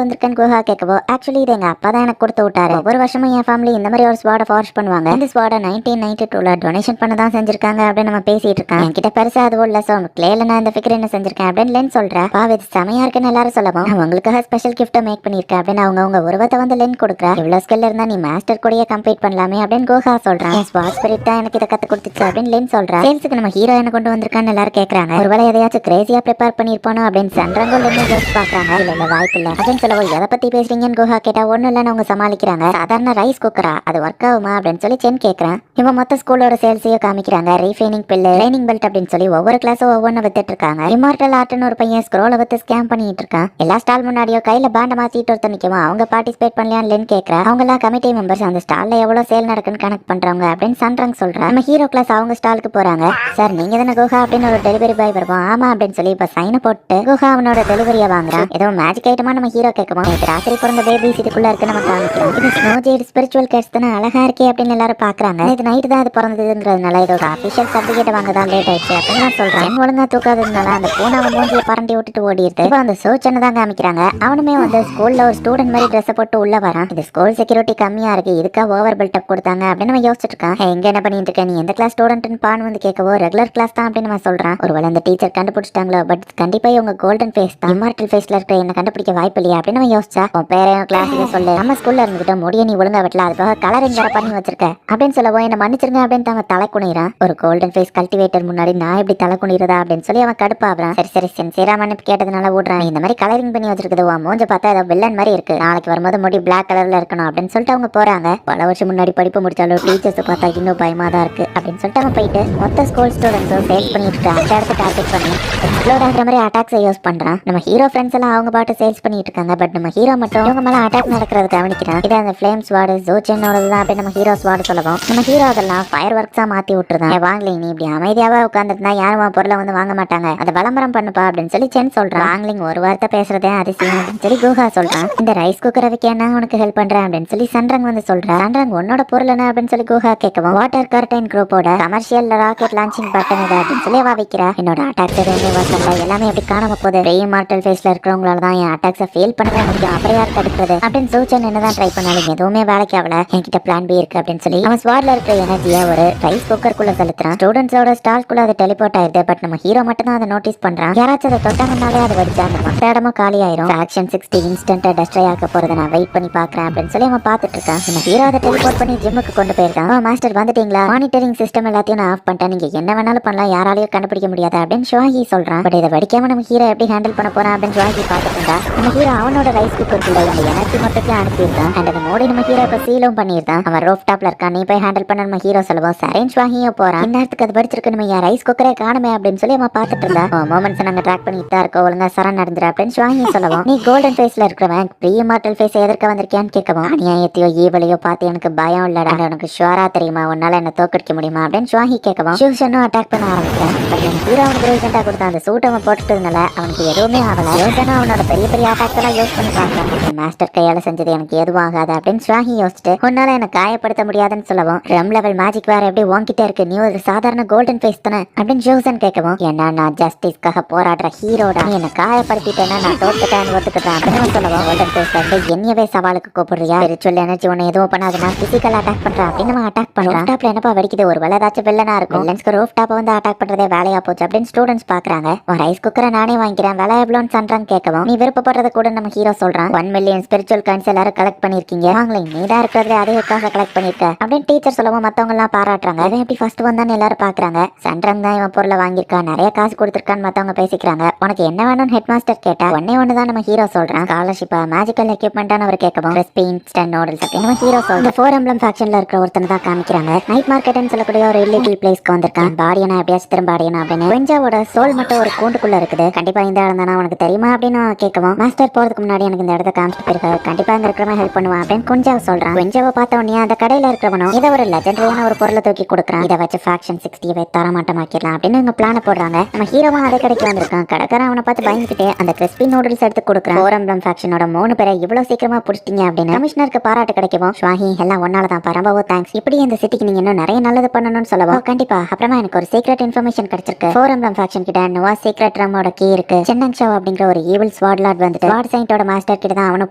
வந்திருக்கேன்னு கோஹா கேட்கவோ ஆக்சுவலி இது எங்க அப்பா தான் எனக்கு கொடுத்து விட்டாரு. ஒவ்வொரு வருஷமும் என் ஃபேமிலி இந்த மாதிரி ஒரு ஸ்வாடை ஃபார்ஜ் பண்ணுவாங்க. இந்த ஸ்வாடை 1992ல டொனேஷன் பண்ண தான் செஞ்சிருக்காங்க அப்படின்னு நம்ம பேசிட்டு இருக்கேன். என்கிட்ட பெருசா அதுவும் இல்ல, சோ கிளேல நான் இந்த ஃபிகர் என்ன செஞ்சிருக்கேன் அப்படின்னு லென் சொல்றேன். இது செமையா இருக்குன்னு எல்லாரும் சொல்லவும் நான் உங்களுக்காக ஸ்பெஷல் கிஃப்ட் மேக் பண்ணிருக்கேன் அப்படின்னு அவங்க உருவத்தை வந்து லென் கொடுக்குறேன். இவ்வளவு ஸ்கில் இருந்தா நீ மாஸ்டர் கூடயே கம்ப்ளீட் பண்ணலாமே அப்படின்னு கோஹா சொல்றான். ஸ்வாட் ஸ்பிரிட் தான் எனக்கு இதை கத்து கொடுத்துச்சு அப்படின்னு லென் சொல்றேன். சேல்ஸுக்கு நம்ம ஹீரோ என்ன கொண்டு வந்திருக்கான்னு எல்லாரும் கேட்கறாங்க. ஒருவேளை எதையாச்சும் கிரேசியா ப்ரிப்பேர் பண்ணிருப்பானோ அப்படின்னு சந்திரங்கோல் யோசிச்சு பாக்குறாங்க. இல்ல வாய்ப்பு இல்ல அப்படின்னு சொல்லவும் எதை பத்தி பேசுறீங்கன்னு கோஹா கேட்டா ஒண்ணு இல்லன்னு அவங்க சமாளிக்கிறாங்க. சாதாரண ரைஸ் குக்கரா, அது ஒர்க் ஆகுமா அப்படின்னு சொல்லி சென் கேட்கறான். இவன் மொத்த ஸ்கூலோட சேல்ஸையும் காமிக்கிறாங்க. ரீஃபைனிங் பில்லு, ட்ரைனிங் பெல்ட் அப்படின்னு சொல்லி ஒவ்வொரு கிளாஸும் ஒவ்வொன்னு வித்துட்டு இருக்காங்க. இமார்டல் ஆர்ட்னு ஒரு பையன் ஸ்க்ரோலை வித்து ஸ்கேம் பண்ணிட்டு இருக்கான். எல்லா ஸ்டால் முன்னாடியோ கையில பாண்ட மாத்திட்டு ஒருத்தர் நிற்கும். அவங்க பார்ட்டிசிபேட் பண்ணலையான்னு லென் கேட்கறா. அவங்க எல்லாம் கமிட்டி மெம்பர்ஸ் அந்த ஸ்டால்ல எவ்வளவு சேல் நடக்குன்னு கனெக்ட் பண்றவங்க அப்படின்னு சன்ரங் சொல்றா. நம்ம ஹீரோ கிளாஸ் அவங்க ஸ்டாலுக்கு போறாங்க. சார் நீங்க தானே கோஹா அப்படின்னு ஒரு டெலிவரி பாய் வருவோம். ஆமா அப்படின்னு சொல்லி இப்ப சைனை போட்டு கோஹா அவனோட டெலிவரியை வாங்குறான். ஏதோ மேஜிக் ஐட்டமா நம்ம ஹீரோ கேட்கும். ராத்திரி பிறந்த பேபிஸ் இதுக்குள்ள இருக்குன்னு நம்ம காமிக்கிறோம். இது ஸ்னோ ஜெய்ட் ஸ்பிரிச்சுவல் கேட்ஸ் தானே, அழகா இருக்கே அப்படின்னு எல்லாரும் பாக்குறாங்க. இது நைட் தான் அது பிறந்ததுங்கிறதுனால இதோட அபிஷியல் சர்டிபிகேட் வாங்க தான் லேட் ஆயிடுச்சு அப்படின்னு நான் சொல்றேன். ஒழுங்கா தூக்காததுனால அந்த பூனை அவன் மூஞ்சியை பரண்டி விட்டுட்டு ஓடிடுது. இப்போ அந்த சோச்சனை தான் காமிக்கிறாங்க. அவனுமே வந்து ஸ்கூல்ல ஒரு ஸ்டூடெண்ட் மாதிரி ட்ரெஸ் போட்டு உள்ள வரான். இது ஸ்கூல் செக்யூரிட்டி கம்மியா இருக்கு, இதுக்கா ஓவர் பில்டப் கொடுத்தாங்க அப்படின்னு நம்ம யோசிச்சுட்டு இருக்கான். எங்க என்ன பண்ணிட்டு இருக்க, நீ எந்த கிளாஸ் ஸ்டூடெண்ட்னு பான் வந்து கேட்கவோ ரெகுலர் கிளாஸ் தான் அப்படின்னு நம்ம சொல்றான். ஒருவேளை அந்த டீச்சர் கண்டுபிடிச்சிட்டாங்களோ, பட் கண்டிப்பா இவங்க கோல்டன் ஃபேஸ் தான், இமார்டல் ஃபேஸ்ல இருக்க என்ன கண்டுபிடிக்க வாய்ப்பு இல்லையா அப்படின்னு நம்ம யோசிச்சா உன் பேரையும் கிளாஸையும் சொல்லு, நம்ம ஸ்கூல்ல இருந்துகிட்ட முடிய நீ ஒழுங்கா வெட்டல, அதுக்காக கலரிங் வேற பண்ணி வச்சிருக்க அப்படின்னு சொல்லவும் என்ன மன்னிச்சிருங்க அப்படின்னு தாங்க தலை குனிறான். ஒரு கோல்டன் ஃபேஸ் கல்டிவேட்டர் முன்னாடி நான் எப்படி தலை குனிறதா அப்படின்னு சொல்லி அவன் கடுப்பாகிறான். சரி சரி சின்சியரா மன்னிப்பு கேட்டதுனால விடுறான். இந்த மாதிரி கலரிங் பண்ணி வச்சிருக்குது, மூஞ்ச பார்த்தா ஏதோ வில்லன் மாதிரி இருக்கு, நாளைக்கு வரும்போது முடி பிளாக் கலர்ல இருக்கணும் அப்படின்னு சொல்லிட்டு அவங்க போறாங்க. பல வருஷம் முன்னாடி படிப்பு முடிச்சாலும் டீச்சர்ஸ் பார்த்தா இன்னும் பயமா தான் இருக்கு அப்படின்னு சொல்லிட்டு அவன் போயிட்டு மொத்த ஸ்கூல் ஸ்டூடெண்ட்ஸும் சேல்ஸ் பண்ணிட்டு இருக்காங்க. அந்த இடத்த டார்கெட் பண்ணி எக்ஸ்ப்ளோர் ஆகிற மாதிரி அட்டாக்ஸை யூஸ் பண்றான். நம்ம ஹீரோ ஃப்ரெண்ட்ஸ் எல்லாம் அவங்க பாட்டு சேல்ஸ் பண்ணிட்டு இருக்காங்க. பட் நம்ம ஹீரோ மட்டும் இவங்க மேல அட்டாக் நடக்கிறது கவனிக்கிறான். இது அந்த ஃபிளேம் ஸ்வாட் ஜோச்சனோடது தான் அப்படின்னு நம்ம ஹீரோ ஸ்வாட் சொல்லவும் நம்ம ஹீரோ அதெல்லாம் ஃபயர் ஒர்க்ஸா மாத்தி விட்டுருதான். வாங்கலை நீ இப்படி அமைதியாவா உட்காந்துருந்தா யாரும் பொருளை வந்து வாங்க மாட்டாங்க, அதை விளம்பரம் பண்ணுப்பா அப்படின்னு சொல்லி சென் சொல்றான். வாங்கலிங் ஒரு வார்த்தை பேசுறதே அதிசயம் அப்படின்னு சொல்லி குஹா சொல்றான். இந்த ரைஸ் குக்கரை வைக்க நான் உனக்கு ஹெல்ப் பண்றேன் அப்படின்னு சொல்லி சன்ரங் வந்து சொல்றான். சன்ரங் உன்னோட பொருளை தானே அப்படின்னு சொல்லி குஹா கேட்கவும் வாட்டர் கர்டைன் குரூப்போட கமர்ஷியல் ராக்கெட் லான்ச்சிங் பட்டன் இது அப்படின்னு சொல்லி அவ வைக்கிறா. என்னோட அட்டாக்ஸ் எதுவுமே வரல, எல்லாமே எப்படி காணாம போகுது, இம்மார்டல் ஃபேஸ்ல இருக்கிறவங்களால தான் என் அட்டாக்ஸை ஃபெயில் பண்ணவே முடியும், அப்புறம் யார் தடுக்கிறது அப்படின்னு சூச்சன் என்னதான் ட்ரை பண்ணாலும் எதுவுமே வேலைக்கு ஆகல. என்கிட்ட பிளான் பி இருக்கு அப்படின்னு சொல்லி அவன் ஸ்வாட்ல இருக்கிற எனர்ஜியை ஒரு ரைஸ் குக்கருக்குள்ள செலுத்துறான். ஸ்டூடெண்ட்ஸோட ஸ்டால்குள்ள அது டெலிபோர்ட் ஆயிருது. பட் நம்ம ஹீரோ மட்டும் தான் அதை நோட்டீஸ் பண்றான். யாராச்சும் அதை தொட்டாங்கனாலே அது வெடிச்சா அந்த மொத்த இடமும் காலி ஆயிரும். ஆக்ஷன் 60 இன்ஸ்டன்ட்டா டெஸ்ட்ரை ஆக போறதை நான் வெயிட் பண்ணி பாக்குறேன் அப்படின்னு சொல்லி அவன் பாத்துட்டு இருக்கான். நம்ம ஹீரோ அதை டெலிபோர்ட் பண்ணி ஜிம்முக்கு கொண்டு போயிருக்கான். மாஸ்டர் வந்துட்டீங்களா, மானிட்டரிங் சிஸ்டம் எல்லாத்தையும் நான் ஆஃப் பண்ணிட்டேன், நீங்க என்ன வேணாலும் பண்ணலாம், யாராலையும் கண்டுபிடிக்க முடியாது அப்படின்னு ஷுவாஹி சொல்றான். பட் இதை வெடிக்காம நம்ம ஹீரோ எப்படி ஹேண்டில் பண்ண போறான் அப்படின்னு ஷுவாஹி பாத்துட்டு இருந்தா. நம்ம ஹீரோ அவனோட ரைஸ் குக்கருக்குள்ள இந்த எனர்ஜி மொத்தத்தையும் அனுப்பியிருந்தான். அண்ட் அதை மோடி நம்ம ஹீரோ இப்ப சீலும் பண்ணியிருந்தான். அவன் ரோஃப் டாப்ல இருக்கான், நீ போய் ஹேண்டில் பண்ண நம்ம ஹீரோ சொல்லுவோம். சரின்னு ஷுவாஹியும் போறான். இந்நேரத்துக்கு அது படிச்சிருக்கு, நம்ம என் ரைஸ் குக்கரே காணுமே அப்படின்னு சொல்லி அவன் பாத்துட்டு இருந்தா. மோமெண்ட்ஸ் நாங்க ட்ராக் பண்ணிட்டு தான் இருக்கோம், ஒழுங்கா சரண் நடந்துரு அப்படின்னு ஷுவாஹி சொல்லுவோம். நீ கோல்டன் ஃபேஸ்ல இருக்கிறவன் ப்ரீ இம்மார்டல் ஃபேஸ் எதற்க வந்திருக்கியான்னு கேட்கவும், அநியாயத்தையோ ஈவலையோ பார்த்து எனக்கு பயம் இல்லடா, உனக்கு ஷுவரா தெரியுமா உன்னால என்ன தோக்கடிக்க முடியுமா அப்படின்னு ஷுவாஹி கேட்கவும், ஷூஷனும் அட்டாக் பண்ண ஆரம்பிச்சேன். பட் என் ஹீரோ அவனுக்கு ரீசெண்டா கொடுத்த அந்த சூட் அவன் போட்டுட்டதுனால அவனுக்கு எதுவுமே ஆகல. ஷூஷனும் அவனோட பெரிய பெரிய அட்டாக்ஸ் எல்லாம் யூஸ் பண்ணி பார்க்கலாம். மாஸ்டர் கையால செஞ்சது எனக்கு எதுவும் ஆகாது அப்படின்னு ஷுவாஹி யோசிச்சுட்டு, உன்னால என்ன காயப்படுத்த முடியாதுன்னு சொல்லவும், ரம் லெவல் மேஜிக் வேற எப்படி உன்கிட்ட இருக்கு, நீ ஒரு சாதாரண கோல்டன் ஃபேஸ் தானே அப்படின்னு ஷூசன் கேட்கவும், ஏன்னா நான் ஜஸ்டிஸ்க்காக போராடுற ஹீரோடா, நீ என்ன காயப்படுத்திட்டேன்னா நான் தோத்துட்டேன்னு ஒத்துக்கிட்டேன் அப்படின்னு சொல்லவும், கோல்டன் ஃபேஸ்ல இருந்து என்னையவே சவாலுக்கு கூப்பிடுறியா, ஸ்பிரிச்சுவல் எனர்ஜி ஒன்னு எதுவும் பண்ணாது, நான் பிசிக்கல் அட்டாக் பண்றேன் அப்படின்னு நம்ம அட்டாக் பண்றோம். டாப்ல என்னப்பா வெடிக்குது, ஒரு வேலை ஏதாச்சும் வில்லனா இருக்கும், வில்லன்ஸ்க்கு ரூஃப் டாப்பை வந்து அட்டாக் பண்றதே வேலையா போச்சு அப்படின்னு ஸ்டூடெண்ட்ஸ் பாக்குறாங்க. ஒரு ரைஸ் குக்கரை நானே வாங்கிக்கிறேன், வேலை எவ்வளோன்னு சன்றான்னு கேட்கவும், நீ விருப்பப்படுறத கூட நம்ம ஹீரோ சொல்றான். 1 மில்லியன் ஸ்பிரிச்சுவல் காயின்ஸ் எல்லாரும் கலெக்ட் பண்ணிருக்கீங்க, வாங்கலை நீ தான் இருக்கிறதுல அதிகமாக கலெக்ட் பண்ணிருக்க அப்படின்னு டீச்சர் சொல்லவும் மத்தவங்க எல்லாம் பாராட்டுறாங்க. அதை எப்படி ஃபர்ஸ்ட் வந்தான்னு எல்லாரும் பாக்குறாங்க. சன்றாங் தான் இவன் பொருளை வாங்கியிருக்கான், நிறைய காசு கொடுத்துருக்கான்னு மத்தவங்க பேசிக்கிறாங்க. உனக்கு என்ன வேணும்னு ஹெட் மாஸ்டர் கேட்டா ஒன்னே ஒண்ணுதான் நம்ம ஹீரோ சொல்றான், ஸ்காலர்ஷிப்பா மேஜிக்கல் எக்யூப்மெண்டான அவர் கேட்கவும், கிறிஸ்பி இன்ஸ்டன்ட் நூடுல்ஸ் அப்படின்னு நம்ம ஹீரோ சொல்றான். ஃபோர் எம்ப்ளம் ஃபேக்ஷன்ல இருக்கிற ஒருத்தனை தான் காமிக்கிறாங்க. நைட் மார்க்கெட்னு சொல்லக்கூடிய ஒரு இல்லீகல் பிளேஸ்க்கு வந்திருக்கான். பாடியனா எப்படியாச்சும் திரும்ப அடையணும் அப்படின்னு வெஞ்சாவோட சோல் மட்டும் ஒரு கூண்டுக்குள்ள இருக்குது. கண்டிப்பா இந்த இடம் தானே உனக்கு தெரியுமா அப்படின்னு கேட்கவும், மாஸ்டர் போறதுக்கு முன்னாடி எனக்கு இந்த இடத்த காமிச்சிட்டு போயிருக்காரு, கண்டிப்பா அங்க இருக்கிறவன் ஹெல்ப் பண்ணுவான் அப்படின்னு குஞ்சாவை சொல்றான். வெஞ்சாவை பார்த்த உடனே அந்த கடையில இருக்கிறவனும் இதை ஒரு லெஜெண்டரியான ஒரு பொருளை தூக்கி கொடுக்குறான். இதை வச்சு ஃபேக்ஷன் 60 தரமாட்டமாக்கிடலாம் அப்படின்னு இவங்க பிளான போடுறாங்க. நம்ம ஹீரோவா அதை கடைக்கு வந்திருக்கான். கடைக்காரன் அவனை பார்த்து பயந்துக்கிட்டே அந்த கிறிஸ்பி நூடுல்ஸ் எடுத்து கொடுக்குறான். ஃபோர் எம்ப்ளம் ஃபேக்ஷனோட 3 பேரை இவ்வளவு சீக்கிரமா பிடிச்சிட்டீங்க அப்படின்னு கமிஷனருக்கு பாராட்டு கிடைக்கும். ஷுவாஹி எல்லாம் ஒன்னாலதான் பரம்பவோ தேங்க்ஸ், இப்படி இந்த சிட்டிக்கு நீங்க இன்னும் நிறைய நல்லது பண்ணணும்னு சொல்லவும், கண்டிப்பா அப்புறமா எனக்கு ஒரு சீக்ரெட் இன்ஃபர்மேஷன் கிடைச்சிருக்கு. ஃபோர் எம்ப்ளம் ஃபேக்ஷன் கிட்ட நோவா சீக்ரெட் ரம்மோட கீ இருக்கு. சென்னங் ஷோ அப்படிங்கிற ஒரு ஈவில் ஸ்வாட் லார்ட் வந்துட்டு ஸ்வாட் சைன்ட்டோட மாஸ்டர் கிட்ட தான் அவனும்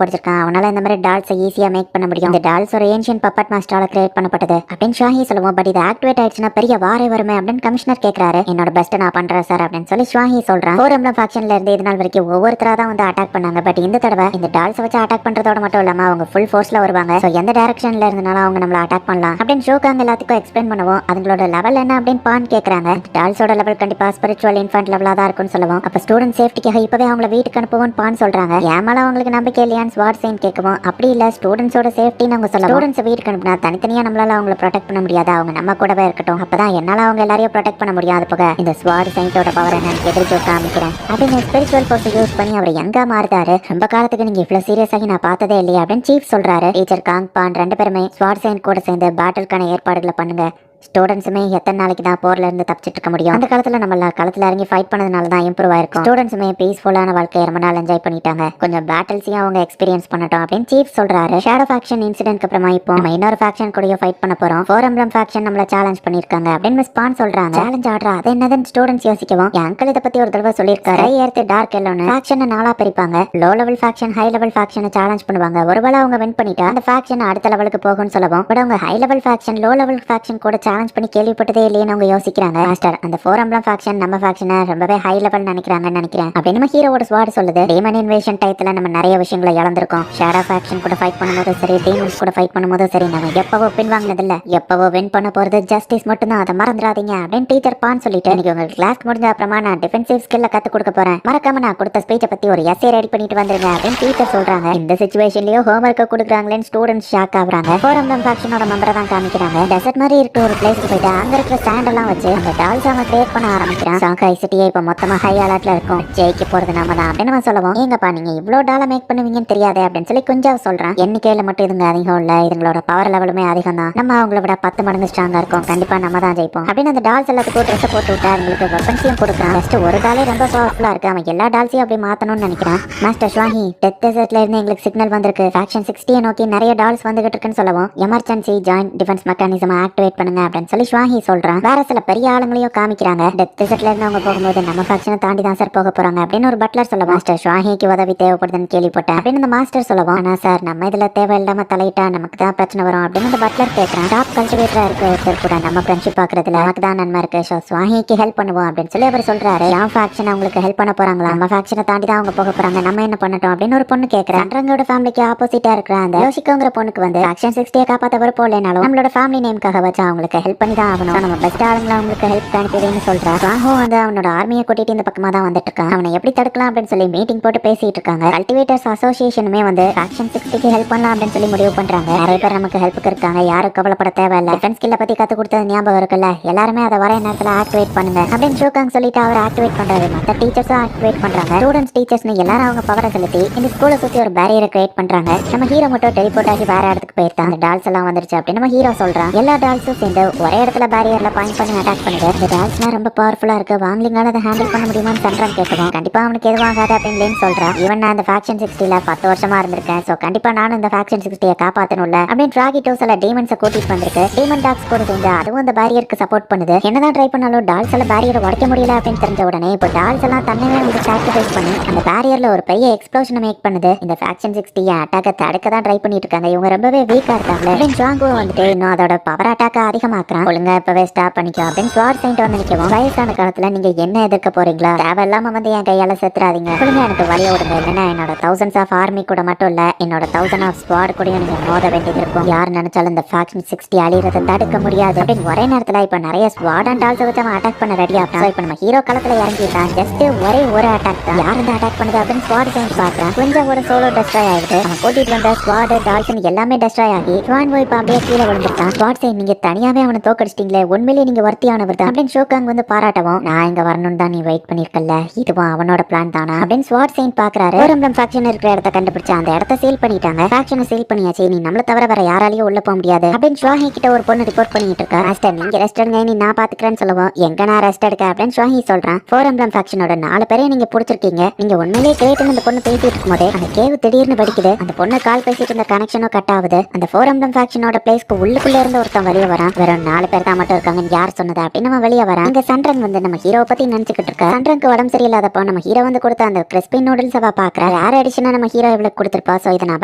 படிச்சிருக்கான். அவனால இந்த மாதிரி டால்ஸை ஈஸியா மேக் பண்ண முடியும். இந்த டால்ஸ் ஒரு ஏன்ஷியன் பப்பட் மாஸ்டரால கிரியேட் பண்ணப்பட்டது அப்படின்னு ஷுவாஹி சொல்லுவோம். பட் இது ஆக்டிவேட் ஆயிடுச்சுன்னா பெரிய வாரே வருமே அப்படின்னு கமிஷனர் கேட்கறாரு. என்னோட பெஸ்ட் நான் பண்றேன் சார் அப்படின்னு சொல்லி ஷுவாஹி சொல்றான். ஃபோர் எம்ப்ளம் ஃபேக்ஷன்ல இருந்து இது நாள் வரைக்கும் ஒவ்வொருத்தரா தான் வந்து அட்டாக் பண்ணாங்க. பட் இந்த தடவை இந்த டால்ஸ் வச்சு அட்டாக் பண்றதோட மட்டும் இல்லாம அவங்க ஃபுல் ஃபோர்ஸ்ல வருவாங்க. சோ எந்த டைரக்ஷன்ல இருந்தனால அவங்க நம்மள அட்டாக் பண்ணலாம் அப்படின்னு ஷோக்காங்க எல்லாத்துக்கும் எக்ஸ்பிளைன் பண்ணுவோம். அதுங்களோட லெவல் என்ன அப்படின்னு பான் கேக்குறாங்க. டால்ஸோட லெவல் கண்டிப்பா ஸ்பிரிச்சுவல் இன்ஃபன்ட் லெவலா தான் இருக்கும்னு சொல்லுவோம். அப்ப ஸ்டூடெண்ட் சேஃப்டிக்காக இப்பவே அவங்கள வீட்டுக்கு அனுப்புவோம் பான் சொல்றாங்க. ஏமால அவங்களுக்கு நம்பிக்கை இல்லையான்னு ஸ்வாட் சைன் கேட்கவும், அப்படி இல்ல ஸ்டூடெண்ட்ஸோட சேஃப்டின்னு அவங்க சொல்லுவோம். ஸ்டூடெண்ட்ஸ் வீட்டுக்கு அனுப்புனா தனித்தனியா நம்மளால அவங்கள ப்ரொடெக்ட் பண்ண முடியாது, அவங்க நம்ம கூடவே இருக்கட்டும், அப்பதான் என்னால அவங்க எல்லாரையும் ப்ரொடெக்ட் பண்ண முடியாது. போக இந்த ஸ்வாட் சைன்ட்டோட பவர் என்னன்னு எதிர்த்து காமிக்கிறேன் அப்படின்னு ஸ்பிரிச்சுவல் ஃபோர்ஸ் யூஸ் பண்ணி அவர் எங்க மாறுதாரு, ரொம்ப காலத்துக்கு நீங்க இவ்வளவு சீரியஸ் ஆகி நான் பார்த்ததே இல்லையா அப்படின்னு சீஃப் சொல்றாரு. டீச்சர் காங் பான் 2 பேருமே ஸ்வாட் சைன் கூட சேர்ந்து பேட்டிலுக்கான ஏற்பாடுகளை பண்ணுங்க. ஸ்டூடெண்ட்ஸுமே எத்தனை நாளைக்கு தான் போர்ல இருந்து தப்பிச்சிட்டு இருக்க முடியும், அந்த காலத்துல நம்ம களத்துல இறங்கி ஃபைட் பண்ணதுனால தான் இம்ப்ரூவ் ஆயிருக்கும். ஸ்டூடெண்ட்ஸுமே பீஸ்ஃபுல்லான வாழ்க்கையை ரொம்ப நாள் என்ஜாய் பண்ணிட்டாங்க, கொஞ்சம் பேட்டில்ஸையும் அவங்க எக்ஸ்பீரியன்ஸ் பண்ணட்டும் அப்படின்னு சீஃப் சொல்றாரு. ஷேடோ ஃபேக்ஷன் இன்சிடென்ட்க்கு அப்புறமா இப்போ நம்ம இன்னொரு ஃபேக்ஷன் கூட ஃபைட் பண்ண போறோம். ஃபோர் எம்ப்ளம் ஃபேக்ஷன் நம்மள சேலஞ்ச் பண்ணிருக்காங்க அப்படின்னு மிஸ் பான் சொல்றாங்க. சேலஞ்ச் ஆடுறா அது என்னதுன்னு ஸ்டூடெண்ட்ஸ் யோசிக்கவும், என் அங்கிள் இதை பத்தி ஒரு தடவை சொல்லியிருக்காரு. ஏர்த்து டார்க் எல்லோன்னு ஃபேக்ஷனை 4 பிரிப்பாங்க. Low level faction high level ஃபேக்ஷனை சேலஞ்ச் பண்ணுவாங்க. ஒருவேளை அவங்க வின் பண்ணிட்டா அந்த ஃபேக்ஷன் அடுத்த லெவலுக்கு போகும்னு சொல்லுவோம். பட் அவங்க high level faction low level faction கூட சேலஞ்ச் பண்ணி கேள்விப்பட்டதே இல்லைன்னு அவங்க யோசிக்கிறாங்க. மாஸ்டர் அந்த ஃபோர் எம்ப்ளம் ஃபேக்ஷன் நம்ம ஃபேக்ஷனை ரொம்பவே ஹை லெவல் நினைக்கிறாங்கன்னு நினைக்கிறேன் அப்படின்னு நம்ம ஹீரோவோட ஸ்வாட் சொல்லுது. டீமன் இன்வேஷன் டயத்துல நம்ம நிறைய விஷயங்களை இழந்திருக்கோம். ஷேடோ ஃபேக்ஷன் கூட ஃபைட் பண்ணும்போது சரி, டீமன்ஸ் கூட ஃபைட் பண்ணும்போது சரி, நம்ம எப்பவோ வின் வாங்கினது இல்ல, எப்பவோ வின் பண்ண போறது ஜஸ்டிஸ் மட்டும் தான், அதை மறந்துடாதீங்க அப்படின்னு டீச்சர் பான் சொல்லிட்டு, இன்னைக்கு உங்களுக்கு கிளாஸ் முடிஞ்ச அப்புறமா நான் டிஃபென்சிவ் ஸ்கில்ல கத்து கொடுக்க போறேன், மறக்காம நான் கொடுத்த ஸ்பீச்சை பத்தி ஒரு எஸ்ஸே ரெடி பண்ணிட்டு வந்துருங்க அப்படின்னு டீச்சர் சொல்றாங்க. இந்த சிச்சுவேஷன்லயும் ஹோம்வொர்க் கொடுக்குறாங்களேன்னு ஸ்டூடெண்ட்ஸ் ஷாக் ஆகுறாங்க. ஃபோர் எம்ப்ளம் ஃபேக்ஷனோட மெம்பரை தான் காமிக்கிறாங்க. டெசர்ட் மாதிரி இருக்க ஒரு பிளேஸ்க்கு போயிட்டு அங்க இருக்கிற ஸ்டாண்ட் எல்லாம் வச்சு அந்த டால்ஸ் அவன் கிரியேட் பண்ண ஆரம்பிக்கிறான். ஷாங்காய் சிட்டியே இப்ப மொத்தமா ஹை அலர்ட்ல இருக்கும், ஜெயிக்க போறது நம்ம தான் அப்படின்னு நம்ம சொல்லுவோம். ஏங்கப்பா நீங்க இவ்வளவு டாலர் மேக் பண்ணுவீங்கன்னு தெரியாதே அப்படின்னு சொல்லி கொஞ்சம் சொல்றேன். எண்ணிக்கையில மட்டும் இதுங்க அதிகம் இல்ல, இதுங்களோட பவர் லெவலுமே அதிகம் தான், நம்ம அவங்கள விட 10 மடங்கு ஸ்ட்ராங்கா இருக்கும், கண்டிப்பா நம்ம தான் ஜெயிப்போம் அப்படின்னு அந்த டால்ஸ் எல்லாத்துக்கும் ட்ரெஸ் போட்டு விட்டு அவங்களுக்கு வெப்பன்ஸையும் கொடுக்குறான். ஜஸ்ட் ஒரு டாலே ரொம்ப பவர்ஃபுல்லா இருக்கு, அவன் எல்லா டால்ஸையும் அப்படி மாத்தணும்னு நினைக்கிறான். மாஸ்டர் ஷாஹி டெத் டெசர்ட்ல இருந்து எங்களுக்கு சிக்னல் வந்திருக்கு, ஃபேக்ஷன் 60 நோக்கி நிறைய டால்ஸ் வந்துகிட்டு இருக்குன்னு சொல்லவும் emergency joint defence mechanism activate பண்ணுங்க அப்படின்னு சொல்லி ஷாஹி சொல்றான். வேற சில பெரிய ஆளுங்களையும் காமிக்கிறாங்க. டெத் டெசர்ட்ல இருந்து அவங்க போகும்போது நம்ம ஃபேக்ஷனை தாண்டி தான் சார் போக போறாங்க அப்படின்னு ஒரு பட்லர் சொல்லுவோம். மாஸ்டர் ஷாஹிக்கு உதவி தேவைப்படுதுன்னு கேள்விப்பட்டேன் அப்படின்னு அந்த மாஸ்டர் சொல்லுவோம். ஆனா சார் நம்ம இதுல தேவையில்லாம தலையிட்டா நமக்கு தான் பிரச்சனை வரும் அப்படின்னு அந்த பட்லர் கேட்கறான். டாப் கல்டிவேட்டரா இருக்க ஒருத்தர் கூட நம்ம ஃப்ரெண்ட்ஷிப் பாக்குறதுல நமக்கு தான் நன்மை இருக்கு, ஸோ ஸ்வாஹிக்கு ஹெல்ப் பண்ணுவோம் அப்படின்னு சொல்லி அவர் சொல்றாரு. என் ஃபேக்ஷன் அவங்களுக்கு ஹெல்ப் பண்ண போறாங்களா, நம்ம ஃபேக்ஷனை தாண்டி தான் அவங்க போக போறாங்க, நம்ம என்ன பண்ணட்டும் அப்படின்னு ஒரு பொண்ணு கேட்கறேன். சந்திரங்கோட ஃபேமிலிக்கு ஆப்போசிட்டா இருக்கிற அந்த யோசிக்கோங்கிற பொண்ணுக்கு வந்து ஃபேக்ஷன் 60 காப்பாத்த வர போலேனாலும் நம்மளோட ஃபேமிலி நேம்காக வச்சு அவங்களுக்கு ஹெல்ப் பண்ணி தான் ஆகணும், நம்ம பெஸ்ட் ஆளுங்களை அவங்களுக்கு ஹெல்ப் அனுப்பிடுன்னு சொல்றா. ராஹோ வந்து அவனோட ஆர்மியை கூட்டிட்டு இந்த பக்கமா தான் வந்துட்டு இருக்கான். அவனை எப்படி தடுக்கலாம் அப்படின்னு சொல்லி மீட்டிங் போட்டு பேசிட்டு இருக்காங்க. கல்டிவேட்டர்ஸ் அசோசியேஷனுமே வந்து ஃபேக்ஷன் 60க்கு ஹெல்ப் பண்ணலாம் அப்படின்னு சொல்லி முடிவு பண்றாங்க. நிறைய பேர் நமக்கு ஹெல்ப்புக்கு இருக்காங்க, யாரும் கவலைப்பட தேவையில்லை, டிஃபென்ஸ் ஸ்கில்ல பத்தி கத்து கொடுத்தது ஞாபகம் இருக்குல்ல, எல்லாருமே அதை வர நேரத்துல ஆக்டிவேட் பண்ணுங்க அப்படின்னு ஷோகாங் சொல்லிட்டு அவர் ஆக்டிவேட் பண்றாரு. மற்ற டீச்சர்ஸும் ஆக்டிவேட் பண்றாங்க. ஸ்டூடெண்ட்ஸ் டீச்சர்ஸ்னு எல்லாரும் அவங்க பவரை செலுத்தி இந்த ஸ்கூலை சுத்தி ஒரு பேரியரை கிரியேட் பண்றாங்க. நம்ம ஹீரோ மட்டும் டெலிபோர்ட் ஆகி வேற இடத்துக்கு போயிருக்கான். அந்த டால்ஸ் எல்லாம் வந்துருச்சு அப்படின்னு நம்ம ஹீரோ சொல்றான். எல்லா டால்ஸும் சேர்ந்து ஒரே இடத்துல பேரியர்ல பாயிண்ட் பண்ணி அட்டாக் பண்ணுது. இந்த டால்ஸ்லாம் ரொம்ப பவர்ஃபுல்லா இருக்கு, வாங்கலிங்கால அதை ஹேண்டில் பண்ண முடியுமான்னு சந்திரன் கேட்குவோம். கண்டிப்பா அவனுக்கு எதுவும் ஆகாது அப்படின்னு சொல்றான். ஈவன் நான் அந்த ஃபேக்ஷன் 60ல 10 வருஷமா இருந்திருக்கேன், சோ கண்டிப்பா நானும் இந்த ஃபேக்ஷன் 60 காப்பாத்தணும்ல அப்படின்னு டிராகிட்டோ சில டீமன்ஸை கூட்டிட்டு வந்திருக்கு. டீமன் டாக்ஸ் கூட சேர்ந்து அதுவும் அந்த பேரியருக்கு சப்போர்ட் பண்ணுது. என்னதான் ட்ரை பண்ணாலும் டால்ஸ் எல்லாம் பேரியரை உடைக்க முடியல அப்படின்னு தெரிஞ்ச உடனே இப்போ டால்ஸ் எல்லாம் தன்னையே வந்து சாக்ரிஃபைஸ் பண்ணி அந்த பேரியர்ல ஒரு பெரிய எக்ஸ்ப்ளோஷனை மேக் பண்ணுது. இந்த ஃபேக்ஷன் 60 அட்டாக்க தடுக்க தான் ட்ரை பண்ணிட்டு இருக்காங்க, இவங்க ரொம்பவே வீக்கா இருக்காங்க அப்படின்னு ஸ்ட்ராங்கோ வந்துட்டு இன்னும் அதோட பவர் அட்டாக்க அதிகமாக்குறான். ஒழுங்கா இப்பவே ஸ்டாப் பண்ணிக்கோ அப்படின்னு ஸ்வாட் செயின்ட் வந்து நிற்கவும், வயசான காலத்துல நீங்க என்ன எதிர்க்க போறீங்களா, தேவையில்லாம வந்து என் கையால செத்துறாதீங்க, ஒழுங்கா எனக்கு வழிய விடுங்க, இல்லைன்னா என்னோட thousands ஆஃப் ஆர்மி கூட மட்டும் இல்ல என்னோட 1000 ஆஃப் ஸ்குவாட் கூட நீங்க மோத வேண்டியது இருக்கும், யார் நினைச்சாலும் இந்த ஃபேக்ஷன் 60 அழியறதை தடுக்க முடியாது அப்படின்னு ஒரே நேரத்துல இப்ப நிறைய ஸ்குவாட் அண்ட் டால்ஸ் வச்சு அவன் அட்டாக் பண்ண ரெடியா இருக்கான். இப்ப நம்ம ஹீரோ களத்துல இறங்கிட்டான். ஜஸ்ட் ஒரே ஒரு அட்டாக் தான், யார் இந்த அட்டாக் பண்ணுது அப்படின்னு ஸ்குவாட் செயின்ட் பாக்குறான். கொஞ்சம் ஒரு சோலோ டெஸ்ட்ராய் ஆயிடுது. அவன் கூட்டிட்டு வந்த ஸ்குவாட் டால்ஸ் எல்லாமே டெஸ்ட்ராய் ஆகி ஸ்வான் போய் இப்ப அப்படியே கீழே விழுந்துட்டான். ஸ்குவாட் செயின்ட் நீங்க தனியாவே அவனை தோக்கடிச்சிட்டீங்களே, உண்மையிலேயே நீங்க வர்த்தியானவர் தான் அப்படின்னு ஷோகாங் வந்து பாராட்டவும், நான் இங்க வரணும்னு தான் நீ வெயிட் பண்ணிருக்கல, இதுவும் அவனோட பிளான் தானா அப்படின்னு ஸ்வாட் செயின்ட் பாக்குறாரு. ஒரு ஃபேக்ஷன் இருக்கிற இடத்த கண்டுபிடிச்சு அந்த இடத்த சேல் பண்ணிட்டாங்க. ஃபேக்ஷனை சேல் பண்ணியாச்சு, நீ நம்மள தவிர வேற யாராலையும் உள்ள போக முடியாது அப்படின்னு ஷாஹி கிட்ட ஒரு பொண்ணு ரிப்போர்ட் பண்ணிட்டு இருக்கா. மாஸ்டர் நீங்க ரெஸ்ட் எடுங்க, நீ நான் பாத்துக்கிறேன்னு சொல்லுவோம். எங்க நான் ரெஸ்ட் எடுக்க அப்படின்னு ஷாஹி சொல்றான். ஃபோர் எம்ப்ளம் ஃபேக்ஷனோட 4 பேரையும் நீங்க பிடிச்சிருக்கீங்க, நீங்க உண்மையிலேயே கிரேட்னு அந்த பொண்ணு பேசிட்டு இருக்கும்போதே அந்த கேவ் திடீர்னு வெடிக்குது. அந்த பொண்ணு கால் பேசிட்டு இருந்த கனெக்ஷனும் கட் ஆகுது. அந்த ஃபோர் எம்ப்ளம் ஃபேக்ஷனோட பிளேஸ்க்கு உள்ளுக்குள்ள இருந்து ஒருத்தன் வெளியே வரான். வெறும் 4 பேர் தான் மட்டும் இருக்காங்கன்னு யார் சொன்னது அப்படின்னு நம்ம வெளியே வரான். இங்க சந்திரன் வந்து நம்ம ஹீரோ பத்தி நினைச்சுக்கிட்டு இருக்கா. சந்திரனுக்கு உடம்பு சரியில்லாதப்போ நம்ம ஹீரோ வந்து கொடுத்த அந்த கிறிஸ்பி நூடுல்ஸ் அவ பாக்குறா. யார் அடிஷனா நம்ம ஹீரோ இவளுக்கு கொடுத்துருப்பா, சோ இதை நான்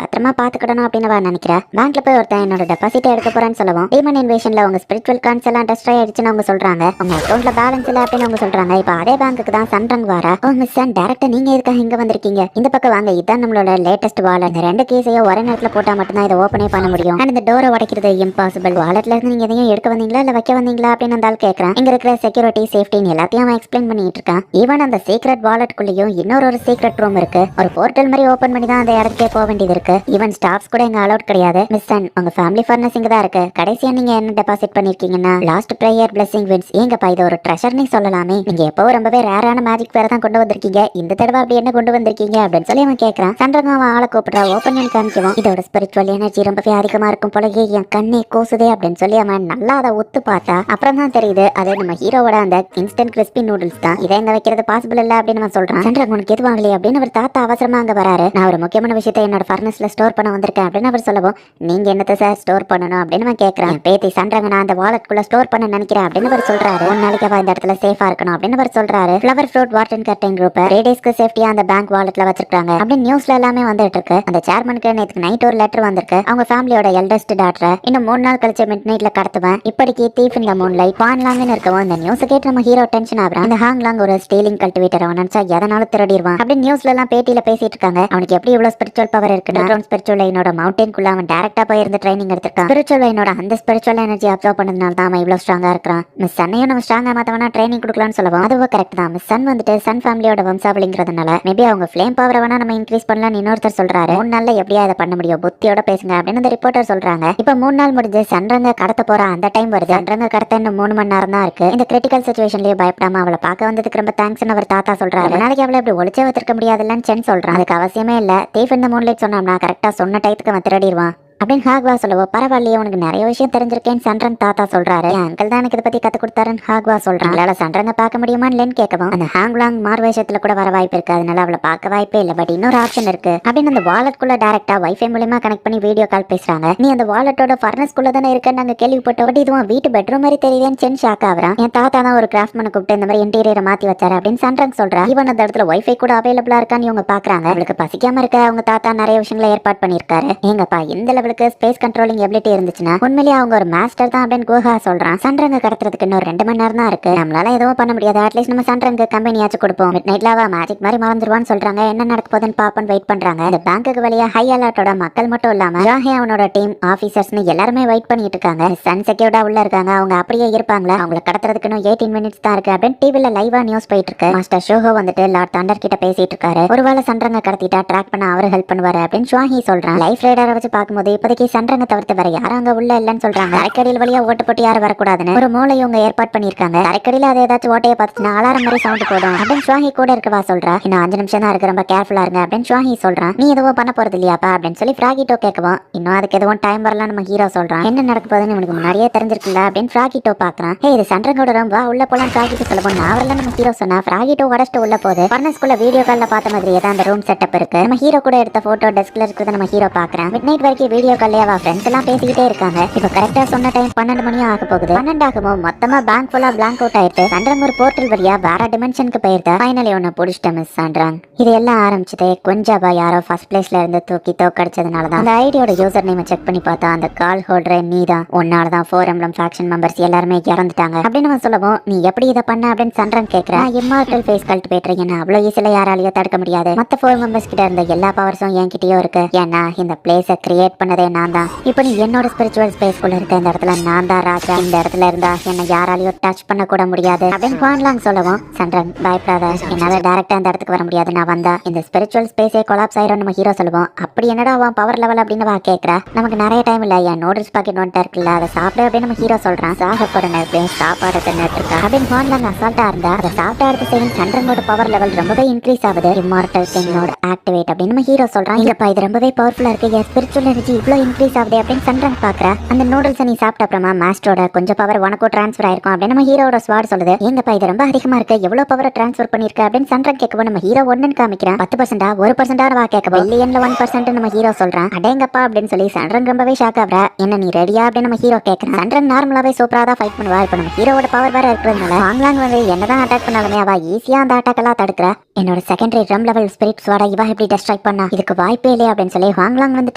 பத்திரமா பாத்துக்கிடணும் அப்படின்னு அவ நினைக்கிறேன். பேங்க்ல போய் ஒருத்தன் என்னோட டெபாசிட் எடுக்க போறேன்னு சொல்லுவோம். டீமன் இன்வேஷன்ல உங்க ஸ்பிரிச்சுவல் கான்ஸ் எல்லாம் டெஸ்ட்ராய் ஆயிடுச்சுன்னு அவங்க சொல்றாங்க. உங்க அக்கௌண்ட்ல பேலன்ஸ் இல்ல அப்படின்னு அவங்க சொல்றாங்க. இப்ப அதே பேங்க்குக்கு தான் சந்திரன் வரா. ஓ மிஸ் சான் டைரக்டா நீங்க எதுக்காக இங்க வந்திருக்கீங்க, இந்த பக்கம் வாங்க, இதான் நம்மளோட லேட்டஸ்ட் வாலெட். இந்த 2 கேஸையும் ஒரே நேரத்துல போட்டா மட்டும்தான் இதை ஓபனே பண்ண முடியும். அண்ட் இந்த டோரை உடைக்கிறது இம்பாசிபிள். வாலெட்ல இருந்து நீங்க எதையும் எடுக்க வந்தீங்களா இல்ல வைக்க வந்தீங்களா அப்படின்னு அந்த ஆள் கேட்கறான். இங்க இருக்கிற செக்யூரிட்டி சேஃப்டின்னு எல்லாத்தையும் அவன் எக்ஸ்பிளைன் பண்ணிட்டு இருக்கான். ஈவன் அந்த சீக்ரெட் வாலெட்குள்ளேயும் இன்னொரு சீக்ரெட் ரூம் இருக்கு, ஒரு போர்ட்டல் மாதிரி ஓபன் பண்ணி தான் அந்த இடத்துக்கே போக வேண்டியது இருக்கு. ஈவன் ஸ்டாஃப்ஸ் கூட இங்க அலௌட் கிடையாது. மிஸ் சான் உங்க ஃபேமிலி ஃபர்னஸ் இங்க தான் இருக்கு, கடைசியா நீங்க என்ன டெபாசிட் பண்ணிருக்கீங்கன்னா லாஸ்ட் பிரேயர் பிளெஸிங் வின்ஸ். ஏங்கப்பா இது ஒரு ட்ரெஷர்னே சொல்லலாமே, நீங்க எப்போ ரொம்பவே ரேரான மேஜிக் வேற தான் கொண்டு வந்திருக்கீங்க, இந்த தடவை அப்படி என்ன கொண்டு வந்திருக்கீங்க அப்படின்னு சொல்லி அவன் கேட்கறான். சந்திரன் அவன் ஆளை கூப்பிடுறா, ஓபன் பண்ணி காமிக்கவும் இதோட ஸ்பிரிச்சுவல் எனர்ஜி ரொம்பவே அதிகமா இருக்கும் போலயே, என் கண்ணே கோசுதே அப்படின்னு சொல்லி அவன் நல்லா அதை ஒத்து பார்த்தா அப்புறம் தான் தெரியுது அது நம்ம ஹீரோவோட அந்த இன்ஸ்டன்ட் கிறிஸ்பி நூடுல்ஸ் தான். இதை எங்க வைக்கிறது பாசிபிள் இல்ல அப்படின்னு அவன் சொல்றான். சந்திரன் உனக்கு எது வாங்கலையே அப்படின்னு அவர் தாத்தா அவசரமா அங்க வராரு. நான் ஒரு முக்கியமான விஷயத்தை என்னோட ஃபர்னஸ்ல ஸ்டோர் பண்ண வந்திருக்கேன் அப்படின்னு அவர் சொல்லவும், நீங்க என்னத்தை சார் ஸ்டோர் பண்ணணும் அப்படின்னு அவன் கேட்கறான். பேத்தி சந்திரன் நான் அந்த வாலெட்குள்ள ஸ்டோர் பண்ண நினைக்கிறேன் அப்படின்னு அவர் சொல்றாரு. 1 நாளைக்கு அவ இந்த இடத்துல சேஃபா இருக்கணும் அப்படின்னு அவர் சொல்றாரு. Flower fruit water cutting group 3 டேஸ்க்கு சேஃப்டியா அந்த பேங்க் வாலெட்ல வச்சிருக்காங்க அப்படின்னு நியூஸ்ல எல்லாமே வந்துட்டு இருக்கு. அந்த சேர்மனுக்கு நேற்று நைட் ஒரு லெட்டர் வந்திருக்கு. அவங்க ஃபேமிலியோட எல்டஸ்ட் டாட்டரை இன்னும் 3 நாள் கழிச்சு மிட் நைட்ல கடத்துவேன், இப்படிக்கு தீஃப் இந்த மூன்லைட் பான்லாங்கன்னு இருக்கவும் இந்த நியூஸ் கேட்டு நம்ம ஹீரோ டென்ஷன் ஆகுறான். இந்த ஹாங்லாங் ஒரு ஸ்டீலிங் கல்டிவேட்டர், அவன் நினைச்சா எதனாலும் திருடிடுவான் அப்படின்னு நியூஸ்ல எல்லாம் பேட்டியில பேசிட்டு இருக்காங்க. அவனுக்கு எப்படி இவ்வளவு ஸ்பிரிச்சுவல் பவர் இருக்குன்னு ஸ்பிரிச்சுவல் லைனோட மவுண்டன்குள்ள அவன் டைரக்டா போய் இருந்து ட்ரைனிங் எடுத்திருக்கான். ஸ்பிரிச்சுவல் லைனோட அந்த ஸ்பிரிச்சுவல் எனர்ஜி அப்சர்வ் பண்ணதுனால தான் அவன் இவ்வளவு ஸ்ட்ராங்கா இருக்கான். மிஸ் சன்னையும் நம்ம ஸ்ட்ராங்கா மாத்தவனா ட்ரைனிங் கொடுக்கலாம்னு சொல்லுவோம். அதுவும் கரெக்ட் தான். மிஸ் சன் வந்துட்டு சன் ஃபேமிலியோட வம்சாவளிங்கிறதுனால மேபி அவங்க ஃப்ளேம் பவரை வேணா நம்ம இன்க்ரீஸ் பண்ணலாம்னு இன்னொருத்தர் சொல்றாரு. 3 நாள்ல எப்படியா அதை பண்ண முடியும், புத்தியோட பேசுங்க அப்படின்னு அந்த ரிப்போர்ட்டர் சொல்றாங்க. இப்ப 3 நாள் முடிஞ்சு சந்திரங்க கடத்த போற அந்த அந்த டைம் வருது. சந்திரங்க கடத்த இன்னும் 3 மணி நேரம் தான் இருக்கு. இந்த கிரிட்டிக்கல் சுச்சுவேஷன்லயே பயப்படாம அவளை பார்க்க வந்ததுக்கு ரொம்ப தேங்க்ஸ் அவர் தாத்தா சொல்றாரு. நாளைக்கு அவளை இப்படி ஒளிச்சே வச்சிருக்க முடியாதுல்லன்னு சென் சொல்றான். அதுக்கு அவசியமே இல்ல. தீஃப் இந்த மூன்லைட் சொன்னோம்னா கரெக்டா சொன்ன டைத்துக்கு அவன் திருடிடுவான் அப்படின்னு ஹாக்வா சொல்லவோ, பரவாயில்லையே உனக்கு நிறைய விஷயம் தெரிஞ்சிருக்கேன்னு சந்திரன் தாத்தா சொல்றாரு. என் அங்கிள் தான் எனக்கு இதை பத்தி கத்து கொடுத்தாருன்னு ஹாக்வா சொல்றான். அதனால சந்திரங்க பார்க்க முடியுமான்னு லென் கேட்கவும், அந்த ஹாங்லாங் மார்வேஷத்துல கூட வர வாய்ப்பு இருக்கு, அதனால அவளை பார்க்க வாய்ப்பே இல்லை. பட் இன்னொரு ஆப்ஷன் இருக்கு அப்படின்னு அந்த வாலெட்குள்ள டைரக்டா வைஃபை மூலமா கனெக்ட் பண்ணி வீடியோ கால் பேசுறாங்க. நீ அந்த வாலெட்டோட ஃபர்னஸ்குள்ள தானே இருக்குன்னு நாங்க கேள்விப்பட்டோம். பட் இதுவும் வீட்டு பெட்ரூம் மாதிரி தெரியுதுன்னு சென் ஷாக் ஆகுறான். என் தாத்தா தான் ஒரு கிராஃப்ட்மேனை கூப்பிட்டு இந்த மாதிரி இன்டீரியரை மாத்தி வச்சாரு அப்படின்னு சந்திரன் சொல்றா. ஈவன் அந்த இடத்துல வைஃபை கூட அவைலபிளா இருக்கான்னு இவங்க பாக்குறாங்க. அவளுக்கு பசிக்காம இருக்க அவங்க தாத்தா நிறைய விஷயங்களை ஏற்பாடு பண்ணிருக்காரு. எங்கப்பா இந்த லெவலுக்கு ஸ்பேஸ் கண்ட்ரோல் எபிலிட்டி இருந்துச்சுன்னா உண்மையிலேயே அவங்க ஒரு மாஸ்டர் தான் அப்படின்னு குஹா சொல்றான். சந்திரங்க கடத்துறதுக்கு இன்னும் 2 மணி நேரம் தான் இருக்கு. நம்மளால எதுவும் பண்ண முடியாது. அட்லீஸ்ட் நம்ம சந்திரங்க கம்பெனியாச்சும் கொடுப்போம். மிட் நைட்ல அவ மேஜிக் மாதிரி மறந்துடுவான்னு சொல்றாங்க. என்ன நடக்க போகுதுன்னு பாப்போன்னு வெயிட் பண்றாங்க. இந்த பேங்குக்கு வெளியே ஹை அலர்ட்டோட மக்கள் மட்டும் இல்லாம ஜாஹே அவனோட டீம் ஆபீசர்ஸ்னு எல்லாருமே வெயிட் பண்ணிட்டு இருக்காங்க. சன் செக்யூர்டா உள்ள இருக்காங்க. அவங்க அப்படியே இருப்பாங்களா? அவங்களை கடத்துறதுக்கு இன்னும் 18 மினிட்ஸ் தான் இருக்கு அப்படின்னு டிவில லைவா நியூஸ் போயிட்டு இருக்கு. மாஸ்டர் ஷோஹோ வந்துட்டு லார்ட் தண்டர் கிட்ட பேசிட்டு இருக்காரு. ஒருவேளை சந்திரங்க கடத்திட்டா ட்ராக் பண்ண அவர் ஹெல்ப் பண்ணுவாரு அப்படின்னு ஷாஹி சொல்றான். லைஃப் ரைடரை வச்சு பார்க்கும்போது இப்போதைக்கு சந்திரங்க தவிர்த்து வேற யாரும் அங்க உள்ள இல்லன்னு சொல்றாங்க. தரைக்கடியில் வழியா ஓட்டு போட்டு யாரும் வரக்கூடாதுன்னு ஒரு மூளை இவங்க ஏற்பாடு பண்ணிருக்காங்க. தரைக்கடியில அதை ஏதாச்சும் ஓட்டையை பார்த்துச்சுன்னா அலாரம் மாதிரி சவுண்ட் போடும் அப்படின்னு ஷாஹி கூட இருக்கவா சொல்றா. இன்னும் 5 நிமிஷம் தான் இருக்கு, ரொம்ப கேர்ஃபுல்லா இருங்க அப்படின்னு ஷாஹி சொல்றான். நீ எதுவும் பண்ண போறது இல்லையாப்பா அப்படின்னு சொல்லி ஃப்ராகிட்டோ கேட்கவும், இன்னும் அதுக்கு எதுவும் டைம் வரலாம் நம்ம ஹீரோ சொல்றான். என்ன நடக்க போகுதுன்னு இவனுக்கு முன்னாடியே தெரிஞ்சிருக்குல்ல அப்படின்னு ஃப்ராகிட்டோ பாக்குறான். இது சந்திரங்கோட ரொம்ப உள்ள போலாம் ஃப்ராகிட்டோ சொல்லவும், நான் வரல நம்ம ஹீரோ சொன்னா. ஃப்ராகிட்டோ உடச்சிட்டு உள்ள போகுது. பர்னஸ்குள்ள வீடியோ கால்ல பார்த்த மாதிரியே தான் அந்த ரூம் செட்டப் இருக்கு. நம்ம ஹீரோ கூட எடுத்த போட்டோ டெஸ்க்ல இருக்கிறத நம்ம ஹீரோ பாக்குறான். மிட் நைட் வரைக்கும் வீடியோ கால்ல அவ ஃப்ரெண்ட்ஸ் எல்லாம் பேசிக்கிட்டே இருக்காங்க. இப்ப கரெக்டா சொன்ன டைம் 12 மணி ஆக போகுது. 12 ஆகும்போது மொத்தமா பேங்க் ஃபுல்லா பிளாங்க் அவுட் ஆயிடுது. சந்திரங்க ஒரு போர்ட்டல் வழியா வேற டிமென்ஷனுக்கு போயிருந்தா. ஃபைனலி ஒன்னு புடிச்சிட்ட மிஸ் சந்திரங். இது எல்லாம் ஆரம்பிச்சதே கொஞ்சபா யாரோ ஃபர்ஸ்ட் பிளேஸ்ல இருந்து தூக்கி தோக்கடிச்சதுனாலதான். அந்த ஐடியோட யூசர் நேம் செக் பண்ணி பார்த்தா அந்த கால் ஹோல்டரே நீதான். உன்னாலதான் 4 எம்எம் ஃபேக்ஷன் மெம்பர்ஸ் எல்லாருமே இறந்துட்டாங்க அப்படின்னு நம்ம சொல்லவும், நீ எப்படி இதை பண்ண அப்படின்னு சந்திரன் கேட்கிறா. இம்மார்டல் ஃபேஸ் கல்டிவேட்டர் என்ன அவ்வளவு ஈஸியில யாராலையோ தடுக்க முடியாது. மத்த 4 மெம்பர்ஸ் கிட்ட இருந்த எல்லா பவர்ஸும் என்கிட்டயும் இருக்கு. ஏன்னா இந்த பிளேஸை கிரியேட் பண்ணதே நான் தான். இப்போ நீ என்னோட ஸ்பிரிச்சுவல் ஸ்பேஸ் குள்ள இருக்க இந்த இடத்துல நான் தான் ராஜா. இந்த இடத்துல இருந்தா என்ன யாராலையும் டச் பண்ண கூட முடியாது அப்படின்னு குவான்லாங் சொல்லவும், சந்திரன் பயப்படாத, என்னால டைரக்டா அந்த இடத்துக்கு வர முடியாது. நான் வந்தா இந்த ஸ்பிரிச்சுவல் ஸ்பேஸே கொலாப்ஸ் ஆயிரும் நம்ம ஹீரோ சொல்லுவோம். அப்படி என்னடா அவன் பவர் லெவல் அப்படின்னு வா கேட்கறா. நமக்கு நிறைய டைம் இல்ல, என் நூடுல்ஸ் பாக்கெட் வந்துட்டு இருக்குல்ல, அதை சாப்பிடு அப்படின்னு நம்ம ஹீரோ சொல்றான். சாக போற நேரத்தையும் சாப்பாடு தின்னுட்டு இருக்கா அப்படின்னு குவான்லாங் அசால்ட்டா இருந்தா. அதை சாப்பிட்ட அடுத்த செகண்ட் சந்திரனோட பவர் லெவல் ரொம்பவே இன்க்ரீஸ் ஆகுது. இம்மார்டல் சிங்கோட ஆக்டிவேட் அப்படின்னு நம்ம ஹீரோ சொல்றான். இல்லப்பா இது ரொம்பவே பவர்ஃபுல்லா இருக்கு, என் ஸ்பிரிச்சுவல் எனர்ஜி இவ்வளவு இன்க்ரீஸ் ஆகுது அப்படின்னு சந்திரன் பாக்குறா. அந்த நூடுல்ஸ் நீ சாப்பிட்ட அப்புறமா மாஸ்டரோட கொஞ்சம் பவர் உனக்கும் ட்ரான்ஸ்ஃபர் ஆயிருக்கும் அப்படின்னு நம்ம ஹீரோட ஸ்வாட் சொல்லுது. எங்கப்பா இது ரொம்ப அதிகமா இருக்கு, எவ்வளவு பவரை ட்ரான்ஸ்ஃபர் பண்ணிருக்க அப்படின்னு சந்திரன் கேட்கவும், நம்ம ஹீரோ 1ன்னு காமிக்கிறான். 10%, 1% வா கேட்கவும், இல்லையன்ல 1% நம்ம ஹீரோ சொல்றான். அடேங்கப்பா அப்படின்னு சொல்லி சந்திரன் ரொம்பவே ஷாக் ஆகுறா. என்ன நீ ரெடியா அப்படின்னு நம்ம ஹீரோ கேட்கறான். சந்திரன் நார்மலாவே சூப்பரா தான் ஃபைட் பண்ணுவா. இப்ப நம்ம ஹீரோட பவர் வேற இருக்கிறதுனால வாங்கலாங்க வந்து என்னதான் அட்டாக் பண்ணாலுமே அவ ஈஸியா அந்த அட்டாக் எல்லாம் தடுக்கிறா. என்னோட செகண்டரி ட்ரம் லெவல் ஸ்பிரிட் ஸ்வாட இவ எப்படி டெஸ்ட்ராய் பண்ணா, இதுக்கு வாய்ப்பே இல்லையா அப்படின்னு சொல்லி வாங்கலாங்க வந்து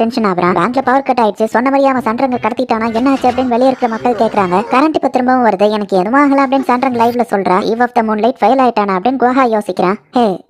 டென்ஷன் ஆகுறான். பேங்க்ல பவர் கட் ஆயிடுச்சு, சொன்ன மாதிரி அவன் சந்திரங்க கடத்திட்டானா என்ன ஆச்சு அப்படின்னு வெளியே இருக்கிற மக்கள் கேட்கறாங்க. கரண்ட் இப்ப திரும்பவும் வருது, எனக்கு எதுவும் ஆகல அப்படின்னு சந்திரன் லைவ்ல சொல்றா. Eve of the moonlight fail ஆயிட்டானா அப்படின்னு குஹா யோசிக்கிறான்.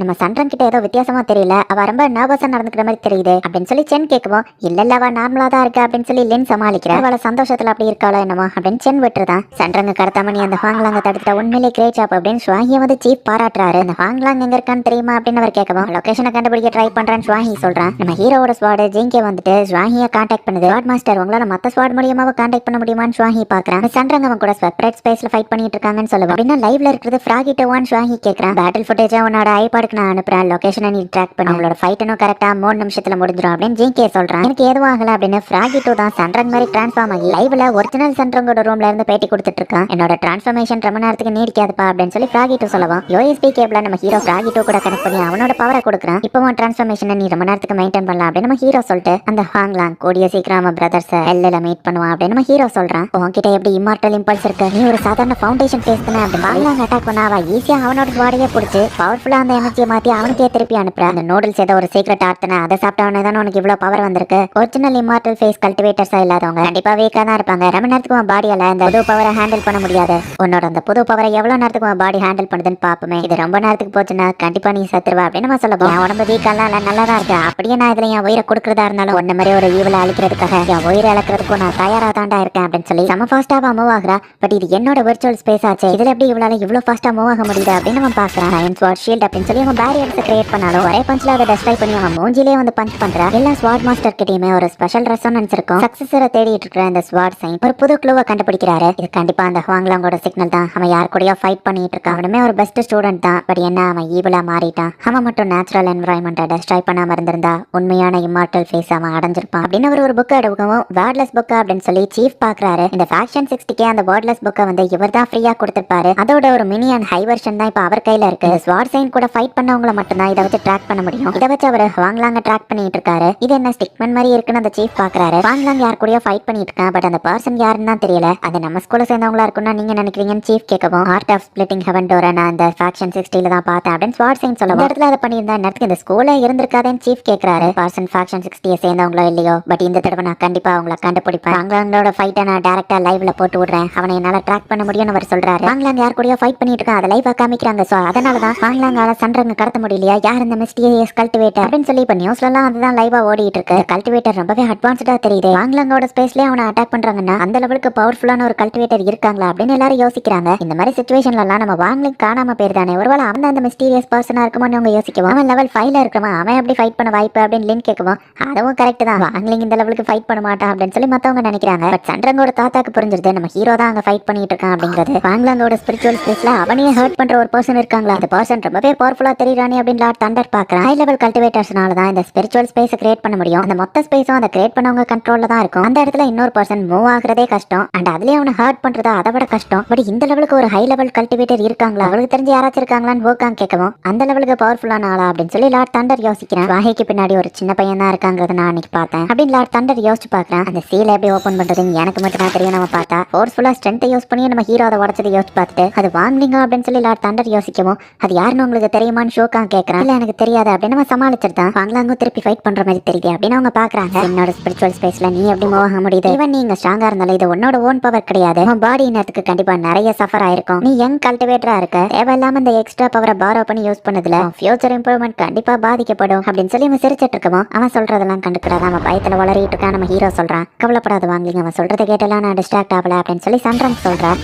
நம்ம சந்திரன் கிட்ட ஏதோ வித்தியாசமா தெரியல, அவ ரொம்ப நர்வஸா நடந்துக்கிற மாதிரி தெரியுது அப்படின்னு சொல்லி சென் கேட்கவும், இல்ல அவ நார்மலா தான் இருக்கா அப்படின்னு சொல்லி லென் சமாளிக்கிறா. அவள சந்தோஷத்துல அப்படி இருக்காளோ என்னமோ அப்படின்னு சென் விட்டுருதான். சந்திரங்க கடத்தாம நீ அந்த ஹாங்லாங்க தடுத்துட்டா உண்மையிலே கிரேட் ஜாப் அப்படின்னு ஸ்வாஹியை வந்து சீஃப் பாராட்டுறாரு. அந்த ஹாங்லாங் எங்க இருக்கான்னு தெரியுமா அப்படின்னு அவர் கேட்கவும், லொகேஷனை கண்டுபிடிக்க ட்ரை பண்றேன்னு ஸ்வாஹி சொல்றான். நம்ம ஹீரோட ஸ்வாட் ஜிங்கே வந்துட்டு ஸ்வாஹியை கான்டாக்ட் பண்ணுது. ஸ்வாட் மாஸ்டர் உங்களால மத்த ஸ்வாட் மூலியமா கான்டாக்ட் பண்ண முடியுமான்னு ஸ்வாஹி பாக்குறான். சந்திரங்க அவன் கூட செப்பரேட் ஸ்பேஸ்ல ஃபைட் பண்ணிட்டு இருக்காங்கன்னு சொல்லுவான். அப்படின்னா லைவ்ல இருக்கிறது ஃப்ராகிட்டோவான்னு ஸ்வாஹி கேட்கறான். பேட்டில் ஃபுட்டேஜா உன்னோட ஐபாடுக்கு நான் அனுப்புறேன், லொகேஷனை நீ ட்ராக் பண்ண, உங்களோட ஃபைட்டனும் கரெக்டா 3 நிமிஷத்துல முடிஞ்சிடும் அப்படின்னு ஜிங்கே சொல்றான். எனக்கு எதுவும் ஆகல அப்படின்னு ஃப்ராகிட்டோ தான் சந்திரன் மாதிரி டிரான்ஸ்ஃபார்ம் ஆகி லைவ்ல ஒரிஜினல் சந்திரங்கோட ரூம்ல இருந்து பேட்டி கொடுத்துட்டு இருக்கான். என்னோட டிரான்ஸ்ஃபர்மேஷன் ரொம்ப நேரத்துக்கு நீடிக்காதுப்பா அப்படின்னு சொல்லி ஃப்ராகிட்டோ சொல்லுவான். யூஎஸ்பி கேபிள நம்ம ஹீரோ ஃப்ராகிட்டோ கூட கனெக்ட் பண்ணி அவனோட பவரை கொடுக்குறான். இப்போ உன் டிரான்ஸ்ஃபர்மேஷனை நீ ரொம்ப நேரத்துக்கு மெயின்டைன் பண்ணலாம் அப்படின்னு நம்ம ஹீரோ சொல்லிட்டு அந்த ஹாங்லாங் கூடிய சீக்கிரம் அவன் பிரதர்ஸ் எல்ல மீட் பண்ணுவான் அப்படின்னு நம்ம ஹீரோ சொல்றான். உன்கிட்ட எப்படி இம்மார்டல் இம்பல்ஸ் இருக்கு, நீ ஒரு சாதாரண ஃபவுண்டேஷன் ஃபேஸ் தானே அப்படின்னு ஹாங்லாங் அட்டாக் பண்ண அவ ஈஸியா அவனோட பாடியை பிடிச்சி பவர்ஃபுல்லா அந்த எனர்ஜியை மாத்தி அவனுக்கே திருப்பி அனுப்புற. அந்த நூடுல்ஸ் ஏதோ ஒரு சீக்ரெட் ஆர்த்தனை அதை சாப்பிட்டவனே தான் உனக்கு இவ்வளவு பவர் வந்திருக்கு. ஒரிஜினல் இம்மார்டல் ஃபேஸ் கல்டிவேட்டர்ஸா இல்லாதவங்க கண்டிப்பா வீக்கா தான் இருப்பாங்க. ரொம்ப நேரத்துக்கு உன் பாடியால இந்த புது பவரை ஹேண்டில் பண்ண முடியாது. உன்னோட அந்த புது பவரை எவ்வளவு நேரத்துக்கு உன் பாடி ஹேண்டில் பண்ணுதுன்னு பாப்போமே. இது ரொம்ப நேரத்துக்கு போச்சுன்னா கண்டிப்பா நீ சத்துருவா அப்படின்னு நம்ம சொல்லலாம். உடம்பு வீக்கெல்லாம் நல்லா தான் இருக்கு, அப்படியே நான் இதுல என் உயிரை கொடுக்கறதா இருந்தாலும் ஒன்ன மாதிரி ஒரு ஈவல் லெவல அழிக்கிறதுக்காக என் உயிரை இழக்கிறதுக்கும் நான் தயாரா தாண்டா இருக்கேன் அப்படின்னு சொல்லி நம்ம ஃபாஸ்டா மூவ் ஆகுறா. பட் இது என்னோட விர்ச்சுவல் ஸ்பேஸ் ஆச்சு, இதுல எப்படி இவளால இவ்வளவு ஃபாஸ்டா மூவ் ஆக முடியுது அப்படின்னு அவன் பாக்குறான். அயன் ஸ்வாட் ஷீல்ட் அப்படின்னு சொல்லி அவன் பேரியர்ஸ் கிரியேட் பண்ணாலும் ஒரே பஞ்ச்ல அதை டெஸ்ட்ராய் பண்ணி அவன் மூஞ்சிலே வந்து பஞ்ச் பண்றான். எல்லா ஸ்வாட் மாஸ்டர் கிட்டயுமே ஒரு ஸ்பெஷல் ரெசோனன்ஸ் இருக்கும். சக்சஸரை தேடிட்டு இருக்கிற அந்த ஸ்வாட் சைன் ஒரு புது க்ளூவை கண்டுபிடிக்கிறாரு. இது கண்டிப்பா அந்த ஹுவாங்லாங்கோட சிக்னல் தான். அவன் யார் கூடயோ ஃபைட் பண்ணிட்டு இருக்கான். அவனுமே ஒரு பெஸ்ட் ஸ்டூடெண்ட் தான். பட் என்ன அவன் ஈவிலா மாறிட்டான். அவன் மட்டும் நேச்சுரல் என்வரான்மெண்ட்டை டெஸ்ட்ராய் பண்ணாம இருந்திருந்தா உண்மையான இம்மார்டல் ஃபேஸ் அவன் அடைஞ்சிருப்பான் அப்படின்னு அவர் ஒரு புக் எடுக்கவும் வேர்ட்லெஸ் புக் அப்படின்னு சொல்லி சீஃப் பாக்குறாரு. இந்த ஃபேக்ஷன் 60K அந்த வேர்ட்லெஸ் புக்கை வந்து இவர் தான் ஃப்ரீயா கொடுத்திருப்பாரு. அதோட ஒரு மினி அண்ட் ஹை வெர்ஷன் தான் இப்ப அவர் கையில இருக்கு. ஸ்வாட் சைன் கூட ஃபைட் பண்ணவங்கள மட்டும் தான் இதை வச்சு ட்ராக் பண்ண முடியும். இதை வச்சு அவர் ஹுவாங்லாங்க ட்ராக் பண்ணிட்டு இருக்காரு. இது என்ன ஸ்டிக்மன் மாதிரி இருக்குன்னு அந்த சீஃப் பாக்குறாரு. ஹுவாங்லாங் யார் கூடயோ ஃபைட் பண்ணிட்டு இருக்கான். பட் அந்த பர்சன் யாருன்னு தான் தெரியல. அது நம்ம ஸ்கூல்ல சேர்ந்தவங்களா இருக்கும்னா நீங்க நினைக்கிறீங்கன்னு சீஃப் கேட்கவும் ஆர்ட் ஆஃப் ஸ்பிளிட்டிங் ஹெவன் டோரை நான் அந்த ஃபேக்ஷன் 60ல தான் பார்த்தேன் அப்படின்னு ஸ்வாட் சைன் சொல்லுவோம். இடத்துல அதை பண்ணியிருந்தா நேரத்துக்கு இந்த ஸ்கூல்ல இருந்திருக்காதேன்னு சீஃப் கேட்கறாரு. பர்சன் ஃபேக்ஷன் 60 சேர்ந்தவங்களோ இல்லையோ, பட் இந்த தடவை நான் கண்டிப்பா அவங்கள கண்டுபிடிப்பேன். ஹுவாங்லாங்கோட ஃபைட்டை நான் டைரக்டா லைவ்ல போட்டு விடுறேன். அவனை என்னால ட்ராக் பண்ண முடியும்னு அவர் சொல்றாரு. ஹுவாங்லாங் யார் கூடயோ ஃபைட் பண்ணிட்டு இருக்கான். அதை லைவா காமிக்கிறாங்க. சோ அதனாலதான் ஹுவாங்லாங்கால சன்ரங்க கடத்த முடியலையா, யார் இந்த மிஸ்டீரியஸ் கல்டிவேட்டர் அப்படின்னு சொல்லி இப்ப நியூஸ்ல எல்லாம் அதுதான் லைவா ஓடிட்டு இருக்கு. கல்டிவேட்டர் ரொம்பவே அட்வான்ஸ்டா தெரியுது. ஹுவாங்லாங்கோட ஸ்பேஸ்லயே அவனை அட்டாக் பண்றாங்கன்னா அந்த லெவலுக்கு பவர்ஃபுல்லான ஒரு கல்டிவேட்டர் இருக்காங்களா அப்படின்னு எல்லாரும் யோசிக்கிறாங்க. இந்த மாதிரி சிச்சுவேஷன்ல எல்லாம் நம்ம ஹுவாங்லாங் காணாம போயிருந்தானே, ஒருவேளை அவன் அந்த மிஸ்டீரியஸ் பர்சனா இருக்குமோன்னு அவங்க யோசிக்குவோம். அவன் லெவல் 5ல இருக்கவன் அவன் எப்படி ஃபைட் பண்ண வாய்ப்பு அப்படின்னு லின் கேட்குவோம். அதுவும் கரெக்ட் தான். ஹுவாங்லாங் இந்த லெவலுக்கு ஃபைட் பண்ண மாட்டான் அப்படின்னு சொல்லி மத்தவங்க நினைக்கிறாங்க. பட் சன்ரங்கோட தாத்தாக்கு புரிஞ்சிருது நம்ம ஹீரோ தான் அங்க ஃபைட் பண்ணிட்டு இருக்கான் அப்படிங்கிறது. ஹுவாங்லாங்கோட ஸ்பிரிச்சுவல் ஸ்பேஸ்ல அவனையே ஹர்ட் பண்ற ஒரு பர்சன் இருக்காங்களா, அந்த பர்சன் ரொம்பவே பவர்ஃபுல்லா தெரியுறானே அப்படின்னு லார்ட் தண்டர் பாக்குறான். ஹை லெவல் கல்டிவேட்டர்ஸ்னால தான் இந்த ஸ்பிரிச்சுவல் ஸ்பேஸ் கிரியேட் பண்ண முடியும். அந்த மொத்த ஸ்பேஸும் அதை கிரியேட் பண்ணவங்க கண்ட்ரோல்ல தான் இருக்கும். அந்த இடத்துல இன்னொரு பர்சன் மூவ் ஆகுறதே கஷ்டம். அண்ட் அதுலயே அவனை ஹர்ட் பண்றதா அதை விட கஷ்டம். பட் இந்த லெவலுக்கு ஒரு ஹை லெவல் கல்டிவேட்டர் இருக்காங்களா, அவளுக்கு தெரிஞ்சு யாராச்சும் இருக்காங்களான்னு வோக்காங் கேட்கவும் அந்த லெவலுக்கு பவர்ஃபுல்லான ஆளா அப்படின்னு சொல்லி லார்ட் தண்டர் யோசிக்கிறேன். வாஹைக்கு பின்னாடி ஒரு சின்ன பையன் தான் இருக்காங்கிறத நான் அன்னைக்கு பார்த்தேன் அப்படின்னு லார்ட் தண்டர் யோசிச்சு பாக்குறேன். அந்த சீலை எப்படி ஓபன் பண்றதுன்னு எனக்கு மட்டும் தான் தெரியும். நம்ம பார்த்தா ஃபோர்ஸ்ஃபுல்லா ஸ்ட்ரென்த்தை யூஸ் பண்ணி நம்ம ஹீரோ அதை உடச்சதை யோசிச்சு பார்த்துட்டு அது வாங்குனீங்க அப்படின்னு சொல்லி லார்ட் தண்டர் யோசிக்கவும் அது யாருன்னு உங்களுக்கு தெரியுமான்னு ஷோக்காங் கேட்கறான். இல்ல எனக்கு தெரியாது அப்படின்னு நம்ம சமாளிச்சிருந்தான். வாங்கலாங்க திருப்பி ஃபைட் பண்ற மாதிரி தெரியுது அப்படின்னு அவங்க பாக்குறாங்க. என்னோட ஸ்பிரிச்சுவல் ஸ்பேஸ்ல நீ எப்படி மூவ் ஆக முடியுது, ஈவன் நீங்க ஸ்ட்ராங்கா இருந்தாலும் இது உன்னோட ஓன் பவர் கிடையாது. உன் பாடி நேரத்துக்கு கண்டிப்பா நிறைய சஃபர் ஆயிருக்கும். நீ யங் கல்டிவேட்டரா இருக்க, தேவையில்லாம இந்த எக்ஸ்ட்ரா பவரை பாரோ பண்ணி யூஸ் பண்ணதுல ஃபியூச்சர் இம்ப்ரூவ்மெண்ட் கண்டிப்பா பாதிக்கப்படும் அப்படின்னு சொல்லி அவன் சிரிச்சிட்டு இருக்கவும் அவன் சொல்றதெல்லாம் கண்டுக்கிறான். அவன் பயத்துல வளரிட்டு இருக்கான். நம்ம ஹீரோ சொல்றான் கவலைப்படாத வாங்கலிங்க, அவன் சொல்றதை கேட்டெல்லாம் நான் டிஸ்ட்ராக்ட் ஆகல அப்படின்னு சொல்லி சன்ரங் சொல்றான்.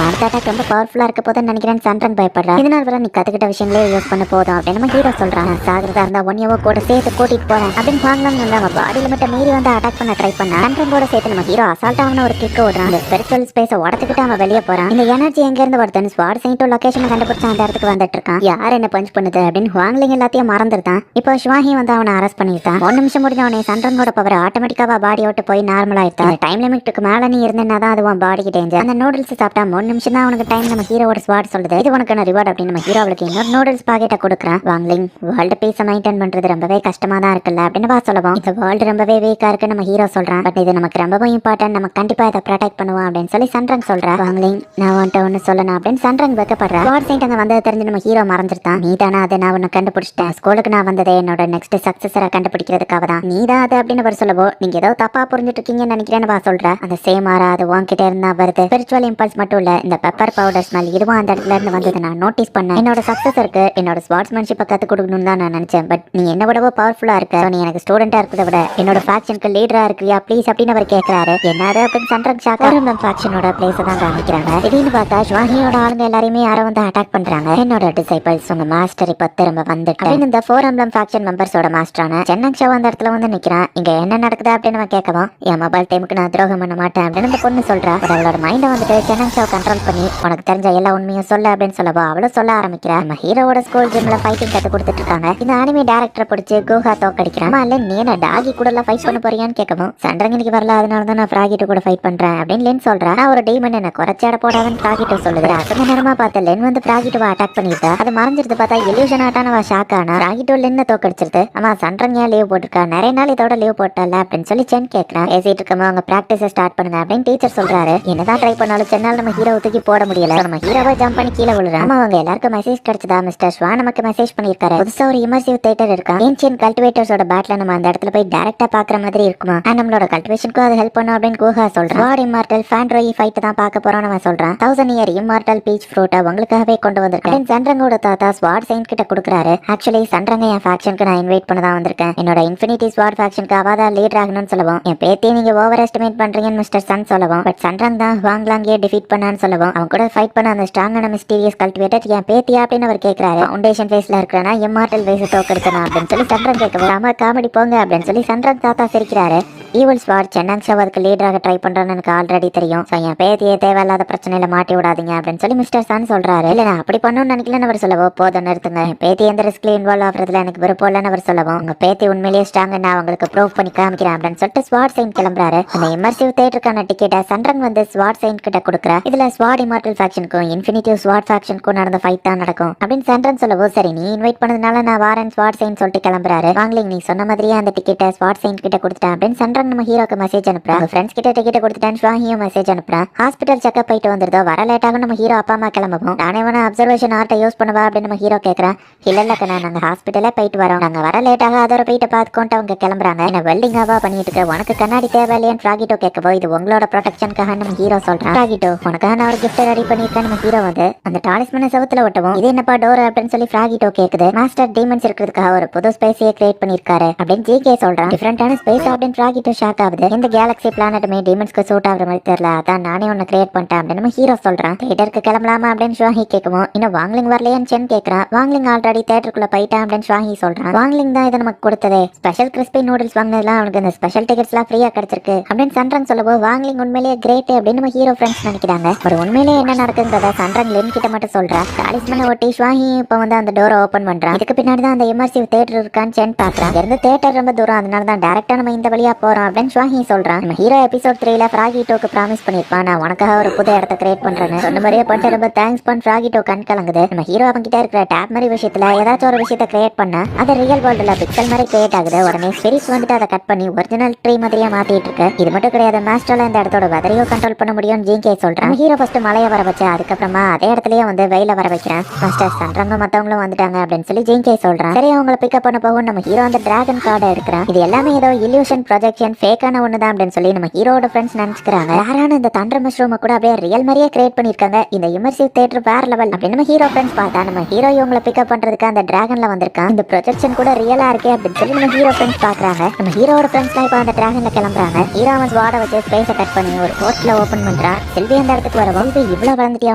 அடுத்த அட்டாக் ரொம்ப பவர்ஃபுல்லா இருக்க போதுன்னு நினைக்கிறேன் சன்ரங் பயப்படுறா. இதனால வர நீ கத்துக்கிட்ட விஷயங்களே யூஸ் பண்ண போதும் அப்படின்னு நம்ம ஹீரோ சொல்றான். சாகிறதா இருந்தா ஒன்னியவோ கூட சேர்த்து கூட்டிட்டு போறேன் அப்படின்னு வாங்கலாம். நம்ம பாடி லிமிட்ட மீறி வந்து அட்டாக் பண்ண ட்ரை பண்ண சன்ரங்கோட சேர்த்து நம்ம ஹீரோ அசால்ட்டா அவன ஒரு கிக் ஓடுறான். அந்த ஸ்பிரிச்சுவல் ஸ்பேஸை உடச்சுக்கிட்டு அவன் வெளியே போறான். இந்த எனர்ஜி எங்க இருந்து வருதுன்னு ஸ்வாட் சைன்ட் லொகேஷனை கண்டுபிடிச்சு அந்த இடத்துக்கு வந்துட்டு இருக்கான். யார் என்ன பஞ்ச் பண்ணுது அப்படின்னு ஹுவாங்லிங் எல்லாத்தையும் மறந்துருந்தான். இப்போ ஷுவாஹி வந்து அவனை அரெஸ்ட் பண்ணிருக்கான். 1 நிமிஷம் முடிஞ்ச அவனை சன்ரங்கோட பவர் ஆட்டோமேட்டிக்காவா பாடி விட்டு போய் நார்மல் ஆயிட்டான். டைம் லிமிட்டுக்கு மேல நீ இருந்தேன்னா தான் அது உன் பாடிக்கு டேஞ்சர். அந்த நூடுல்ஸ் சாப்பிட்டா 3 நிமிஷம் தான் அவனுக்கு டைம். நம்ம ஹீரோவோட ஸ்வாட் சொல்லுது இது உனக்கான ரிவார்ட் அப்படின்னு நம்ம ஹீரோவுக்கு இன்னொரு நூடுல்ஸ் பாக்கெட்டை கொடுக்குறான். வாங்லிங் வேர்ல்டு பீஸை மெயின்டைன் பண்றது ரொம்பவே கஷ்டமா தான் இருக்குல்ல அப்படின்னு வா சொல்லுவோம். இந்த வேர்ல்டு ரொம்பவே வீக்கா இருக்கு நம்ம ஹீரோ சொல்றான். பட் இது நமக்கு ரொம்பவும் இம்பார்ட்டன்ட், நம்ம கண்டிப்பா இதை ப்ரொடெக்ட் பண்ணுவோம் அப்படின்னு சொல்லி சன்ரங் சொல்றா. வாங்லிங் நான் வந்துட்டு ஒன்னு சொல்லணும் அப்படின்னு சன்ரங் வைக்கப்படுறா. ஸ்வாட் சைன்ட் அங்க வந்ததை தெரிஞ்சு நம்ம ஹீரோ மறந்துட்டான். நீ தானே அதை நான் உன்னை கண்டுபிடிச்சிட்டேன். ஸ்கூலுக்கு நான் வந்ததே என்னோட நெக்ஸ்ட் சக்சஸரை கண்டுபிடிக்கிறதுக்காக தான். நீ தான் அது அப்படின்னு வர சொல்லவோ நீங்க ஏதோ தப்பா புரிஞ்சுட்டு இருக்கீங்கன்னு நினைக்கிறேன்னு வா சொல்ற. அந்த சேம் ஆரா அது உன்கிட்ட இருந்தா வருது. ஸ்பிரிச்சுவல் இம்பல்ஸ் மட்டும் இல்ல, இந்த பெப்பர் பவுடர் ஸ்மெல் இதுவும் அந்த இடத்துல இருந்து வந்தது நான் நோட்டீஸ் பண்ணேன். என்னோட சக்சஸருக்கு என்னோட ஸ்வாட்ஸ்மேன்ஷிப்பை கற்றுக் கொடுக்கணும்னு தான் நான் நினைச்சேன். பட் நீ என்ன விடவோ பவர்ஃபுல்லா இருக்க. நீ எனக்கு ஸ்டூடெண்டா இருக்கிறத விட என்னோட ஃபேக்ஷனுக்கு லீடரா இருக்கிறியா ப்ளீஸ் அப்படின்னு அவர் கேட்கறாரு. என்னது அப்படின்னு சன்ரங் ஷாக்கா நம்ம ஃபேக்ஷனோட பிளேஸை தான் காமிக்கிறாங்க. திடீர்னு பார்த்தா ஷுவாஹியோட ஆளுங்க எல்லாரையுமே யாரோ வந்து அட்டாக் பண்றாங்க. என்னோட டிசைபிள்ஸ் உங்க மாஸ்டர் இப்ப திரும்ப வந்துட்டு அப்படின்னு இந்த 4 எம்ப்ளம் ஃபேக்ஷன் மெம்பர்ஸோட மாஸ்டரான சென்னங் ஷோ அந்த இடத்துல வந்து நிக்கிறான். இங்க என்ன நடக்குது அப்படின்னு நம்ம கேட்கவும் என் மொபைல் டைமுக்கு நான் துரோகம் பண்ண மாட்டேன் அப்படின்னு அந்த பொண்ணு சொல்றா. அவளோட மைண்டை வந்துட்டு சென்னங் ஷோக்கு கண்ட்ரோல் பண்ணி உனக்கு தெரிஞ்ச எல்லா உண்மையும் சொல்ல அப்படின்னு சொல்லவோ அவளும் சொல்ல ஆரம்பிக்கிறா. நம்ம ஹீரோவோட ஸ்கூல் ஜிம்ல ஃபைட்டிங் கத்து கொடுத்துட்டு இருக்காங்க. இந்த அனிமே டைரக்டரை பிடிச்சி குஹா தோக்கடிக்கிறான். இல்ல நீ என்ன டாகி கூட எல்லாம் ஃபைட் பண்ண போறியான்னு கேட்கவும் சந்திரன் இன்னைக்கு வரல, அதனால தான் நான் ஃப்ராகிட்டோ கூட ஃபைட் பண்றேன் அப்படின்னு லென் சொல்றா. நான் ஒரு டீமன் என்ன குறைச்சாட போடாதுன்னு ஃப்ராகிட்டோ சொல்லுது. அசந்த நேரமா பார்த்து லென் வந்து ஃப்ராகிட்டோவை அட்டாக் பண்ணிருக்கா. அது மறைஞ்சிருது பார்த்தா இல்யூஷன் ஆட்டானவா ஷாக் ஆனா. ஃப்ராகிட்டோ லென்னை தோக்கடிச்சிருது. ஆமா சந்திரன் ஏன் லீவ் போட்டிருக்கா, நிறைய நாள் இதோட லீவ் போட்டல அப்படின்னு சொல்லி சென் கேட்கறான். பேசிட்டு இருக்கோம் அவங்க பிராக்டிஸ் ஸ்டார்ட் பண்ணுங்க அப்படின்னு டீச்சர் சொல்றாரு. என்னதான் ட்ரை பண்ணாலும் சென்னால் நம்ம ஹீரோ தூக்கி போட முடியல. நம்ம ஹீரோவை ஜம்ப் பண்ணி கீழே விழுறான். அவங்க எல்லாருக்கும் மெசேஜ் கிடைச்சதா, மிஸ்டர் ஸ்வா நமக்கு மெசேஜ் பண்ணிருக்காரு. புதுசா ஒரு இமர்சிவ் தியேட்டர் இருக்கா. ஏன்ஷியன் கல்டிவேட்டர்ஸோட பேட்ல நம்ம அந்த இடத்துல போய் டைரக்டா பாக்குற மாதிரி இருக்குமா. நம்மளோட கல்டிவேஷனுக்கு அது ஹெல்ப் பண்ணும் அப்படின்னு குஹா சொல்றான். காட் இம்மார்டல் ஃபேண்ட்ரோயி ஃபைட் தான் பார்க்க போறோம் நம்ம சொல்றான். 1000 இயர் இம்மார்டல் பீச் ஃப்ரூட்டை உங்களுக்காகவே கொண்டு வந்திருக்கேன். சந்திரங்கோட தாத்தா ஸ்வாட் செயின்ட் கிட்ட கொடுக்குறாரு. ஆக்சுவலி சந்திரங்க என் ஃபேக்ஷனுக்கு நான் இன்வைட் பண்ண தான் வந்திருக்கேன். என்னோட இன்ஃபினிட்டி ஸ்வாட் ஃபேக்ஷனுக்கு அவதான் லீடர் ஆகணும்னு சொல்லவும் என் பேத்தியை நீங்க ஓவர் எஸ்டிமேட் பண்றீங்கன்னு மிஸ்டர் சன் சொல்லவும் பட் சந்திரங் தான் வாங்லாங்கே டிஃபீட் பண்ணான்னு சொல்லவும் அவன் கூட ஃபைட் பண்ண அந்த ஸ்ட்ராங்கான மிஸ்டீரியஸ் கல்டிவேட்டர் என் பேத்தியா அப்படின்னு அவர் கேட்கிறாரு. ஃபவுண்டேஷன் ஃபேஸ்ல இருக்கிறனா இம்மார்டல் வேஸ் தோக்கெடுத்தனா அப்படின்னு சொல்லி சந்திரன் கேட்கவும் ஆமா காமெடி போங்க அப்படின்னு சொல்லி சந்திரன் தாத்தா சிரிக்கிறாரு. ஈவல் ஸ்வாட் சென்னாங் ஷோ அதுக்கு லீடராக ட்ரை பண்றான்னு எனக்கு ஆல்ரெடி தெரியும். ஸோ என் பேத்தியை தேவையில்லாத பிரச்சனையில மாட்டி விடாதீங்க அப்படின்னு சொல்லி மிஸ்டர் சன் சொல்றாரு. இல்ல நான் அப்படி பண்ணணும்னு நினைக்கலன்னு அவர் சொல்லவும் போதும் நிறுத்துங்க, என் பேத்தி எந்த ரிஸ்க்ல இன்வால்வ் ஆகுறதுல எனக்கு விருப்பம் இல்லைன்னு அவர் சொல்லவும் உங்க பேத்தி உண்மையிலேயே ஸ்ட்ராங் நான் அவங்களுக்கு ப்ரூவ் பண்ணி காமிக்கிறேன் அப்படின்னு சொல்லிட்டு ஸ்வாட் சைன் கிளம்புறாரு. அந்த இமர்சிவ் தியேட்டருக்கான டிக்கெட்டை சந்திரன் வந்து ஸ்வாட் சைன் கிட்ட கொடுக்குறா. இதுல ஸ்வாட் இமார்டல் ஃபேக்ஷனுக்கும் இன்ஃபினிட்டிவ் ஸ்வாட் ஃபேக்ஷனுக்கும் நடந்த ஃபைட் தான் நடக்கும் அப்படின்னு சந்திரன் சொல்லவும் சரி நீ இன்வைட் பண்ணதுனால நான் வாரன் ஸ்வாட் சைன் சொல்லிட்டு கிளம்புறாரு. வாங்கலிங் நீ சொன்ன மாதிரியே அந்த டிக்கெட்டை ஸ்வாட் சைன் கிட்ட கொடுத்துட்டேன் அப்படின்னு சந்திரன் நம்ம ஹீரோக்கு மெசேஜ் அனுப்புறா. ஃப்ரெண்ட்ஸ் கிட்ட டிக்கெட் கொடுத்துட்டேன் ஸ்வாஹியும் மெசேஜ் அனுப்புறா. ஹாஸ்பிட்டல் செக்அப் போயிட்டு வந்துருதோ வர லேட்டாக நம்ம ஹீரோ அப்பா அம்மா கிளம்புவோம். நானே வேணா அப்சர்வேஷன் ஆர்ட்டை யூஸ் பண்ணுவா அப்படின்னு நம்ம ஹீரோ கேட்கறான். இல்ல கண்ணா நாங்க ஹாஸ்பிட்டலே போயிட்டு வரோம், நாங்க வர லேட்டாக அதோட போயிட்டு பார்த்துக்கோன்ட்டு அவங்க கிளம்புறாங்க. என்ன வெல்டிங்காவா பண்ணிட்டு இருக்க, உனக்கு கண்ணாடி தேவையில்லையான்னு ஃப்ராகிட்டோ கேட்கவோ இது உங்களோட ப்ரொடெக்ஷனுக்காக நம்ம ஹீரோ சொல்றான். ஃப்ராகிட்டோ உனக்காக நான் ஒரு கிஃப்ட் ரெடி பண்ணிருக்கேன். நம்ம ஹீரோ வந்து அந்த டாலிஸ்மனை செவுத்துல ஒட்டவும் இது என்னப்பா டோர் அப்படின்னு சொல்லி ஃப்ராகிட்டோ கேக்குது. மாஸ்டர் டீமன்ஸ் இருக்கிறதுக்காக ஒரு புது ஸ்பேஸையே கிரியேட் பண்ணிருக்காரு அப்படின்னு ஜிகே சொல்றான். டிஃபரெண்டான ஸ்பேஸ் அப்படின்னு ஃப்ராகிட்டோ ஷாக் ஆகுது. இந்த கேலக்ஸி பிளானட்டுமே டீமன்ஸ்க்கு சூட் ஆகிற மாதிரி தெரியல, அதான் நானே ஒன்னு கிரியேட் பண்ணிட்டேன் அப்படின்னு நம்ம ஹீரோ சொல்றான். தியேட்டருக்கு கிளம்பலாமா அப்படின்னு ஷுவாஹி கேட்கவும் இன்னும் வாங்லிங் வரலையான்னு சென் கேட்கறான். வாங்லிங் ஆல்ரெடி தியேட்டருக்குள்ள போயிட்டான் அப்படின்னு ஷுவாஹி சொல்றான். வாங்லிங் தான் இதை நமக்கு கொடுத்ததே, ஸ்பெஷல் கிறிஸ்பி நூடுல்ஸ் வாங்கினதுலாம் அவனுக்கு இந்த ஸ்பெஷல் டிக்கெட்ஸ் எல்லாம் ஃப்ரீயா கிடைச்சிருக்கு அப்படின்னு சந்திரன் சொல்லவும் வாங்லிங் உண்மையிலேயே கிரேட் அப்படின்னு நம்ம ஹீரோ ஃப்ரெண்ட்ஸ் நினைக்கிறாங்க. ஒரு உண்மையிலேயே என்ன நடக்குங்கிறத சந்திரன் லென் கிட்ட மட்டும் சொல்றான். டாலிஸ்மனை ஒட்டி ஷுவாஹி இப்போ வந்து அந்த டோரை ஓபன் பண்றான். இதுக்கு பின்னாடி தான் அந்த இமர்சிவ் தியேட்டர் இருக்கான்னு சென் பாக்குறான். இருந்து தியேட்டர் ரொம்ப தூரம், அதனால தான் டைரக்டா நம்ம இந்த வழியா போறோம் அப்படின்னு ஷுவாஹி சொல்றான். நம்ம ஹீரோ எபிசோட் 3ல ஃப்ராகிட்டோக்கு ப்ராமிஸ் பண்ணிருப்பான் நான் உனக்காக ஒரு புது இடத்த கிரியேட் பண்றேன்னு சொன்ன மாதிரியே பண்ணிட்டு ரொம்ப தேங்க்ஸ் பண்ண ஃப்ராகிட்டோ கண் கலங்குது. நம்ம ஹீரோ அவங்க கிட்ட இருக்கிற டேப் மாதிரி விஷயத்துல ஏதாச்சும் ஒரு விஷயத்த கிரியேட் பண்ணா அது ரியல் வேர்ல்டுல பிக்சல் மாதிரி கிரியேட் ஆகுது. உடனே ஸ்பிரிட்ஸ் வந்துட்டு அதை கட் பண்ணி ஒரிஜினல் ட்ரீ மாதிரியா மாத்திட்டு இருக்கு. இது மட்டும் கிடையாது, மாஸ்டர்ல இந்த இடத்தோட வெதரையோ கண்ட்ரோல் பண்ண முடியும் ஜிகே சொல்றான். ஹீரோ ஃபர்ஸ்ட் மலையை வர வச்சு அதுக்கப்புறமா அதே இடத்துலயே வந்து வெயில வர வைக்கிறேன். மாஸ்டர் சந்திரங்க மத்தவங்களும் வந்துட்டாங்க அப்படின்னு சொல்லி ஜிகே சொல்றான். சரி அவங்களை பிக்கப் பண்ண போகும் நம்ம ஹீரோ அந்த டிராகன் கார்டை எடுக்கிறான். இது எல்லாமே ஏதோ இல்யூஷன் ப்ரொஜெக்ஷன் ஃபேக்கான ஒண்ணுதான் அப்படின்னு சொல்லி நம்ம ஹீரோட ஃப்ரெண்ட்ஸ் நினைச்சுக்கிறாங்க. யாரான இந்த தண்டர் மஷ்ரூமை கூட அப்படியே ரியல் மாதிரியே கிரியேட் பண்ணிருக்காங்க. இந்த இமர்சிவ் தியேட்டர் வேற லெவல் அப்படின்னு நம்ம ஹீரோ ஃப்ரெண்ட்ஸ் பார்த்தா நம்ம ஹீரோ இவங்களை பிக்கப் பண்றதுக்கு அந்த டிராகன்ல வந்திருக்கான். இந்த ப்ரொஜெக்ஷன் கூட ரியலா இருக்கே அப்படின்னு சொல்லி நம்ம ஹீரோ ஃப்ரெண்ட்ஸ் பாக்குறாங்க. நம்ம ஹீரோட ஃப்ரெண்ட்ஸ்லாம் இப்போ அந்த டிராகன்ல கிளம்புறாங்க. ஹீரோ அவன் ஸ்வாட வச்சு ஸ்பேஸை கட் பண்ணி ஒரு போர்ட்ல ஓபன் பண்றான். செல்வி அந்த இடத்துக்கு வரவும் இது இவ்வளவு வளர்ந்துட்டியா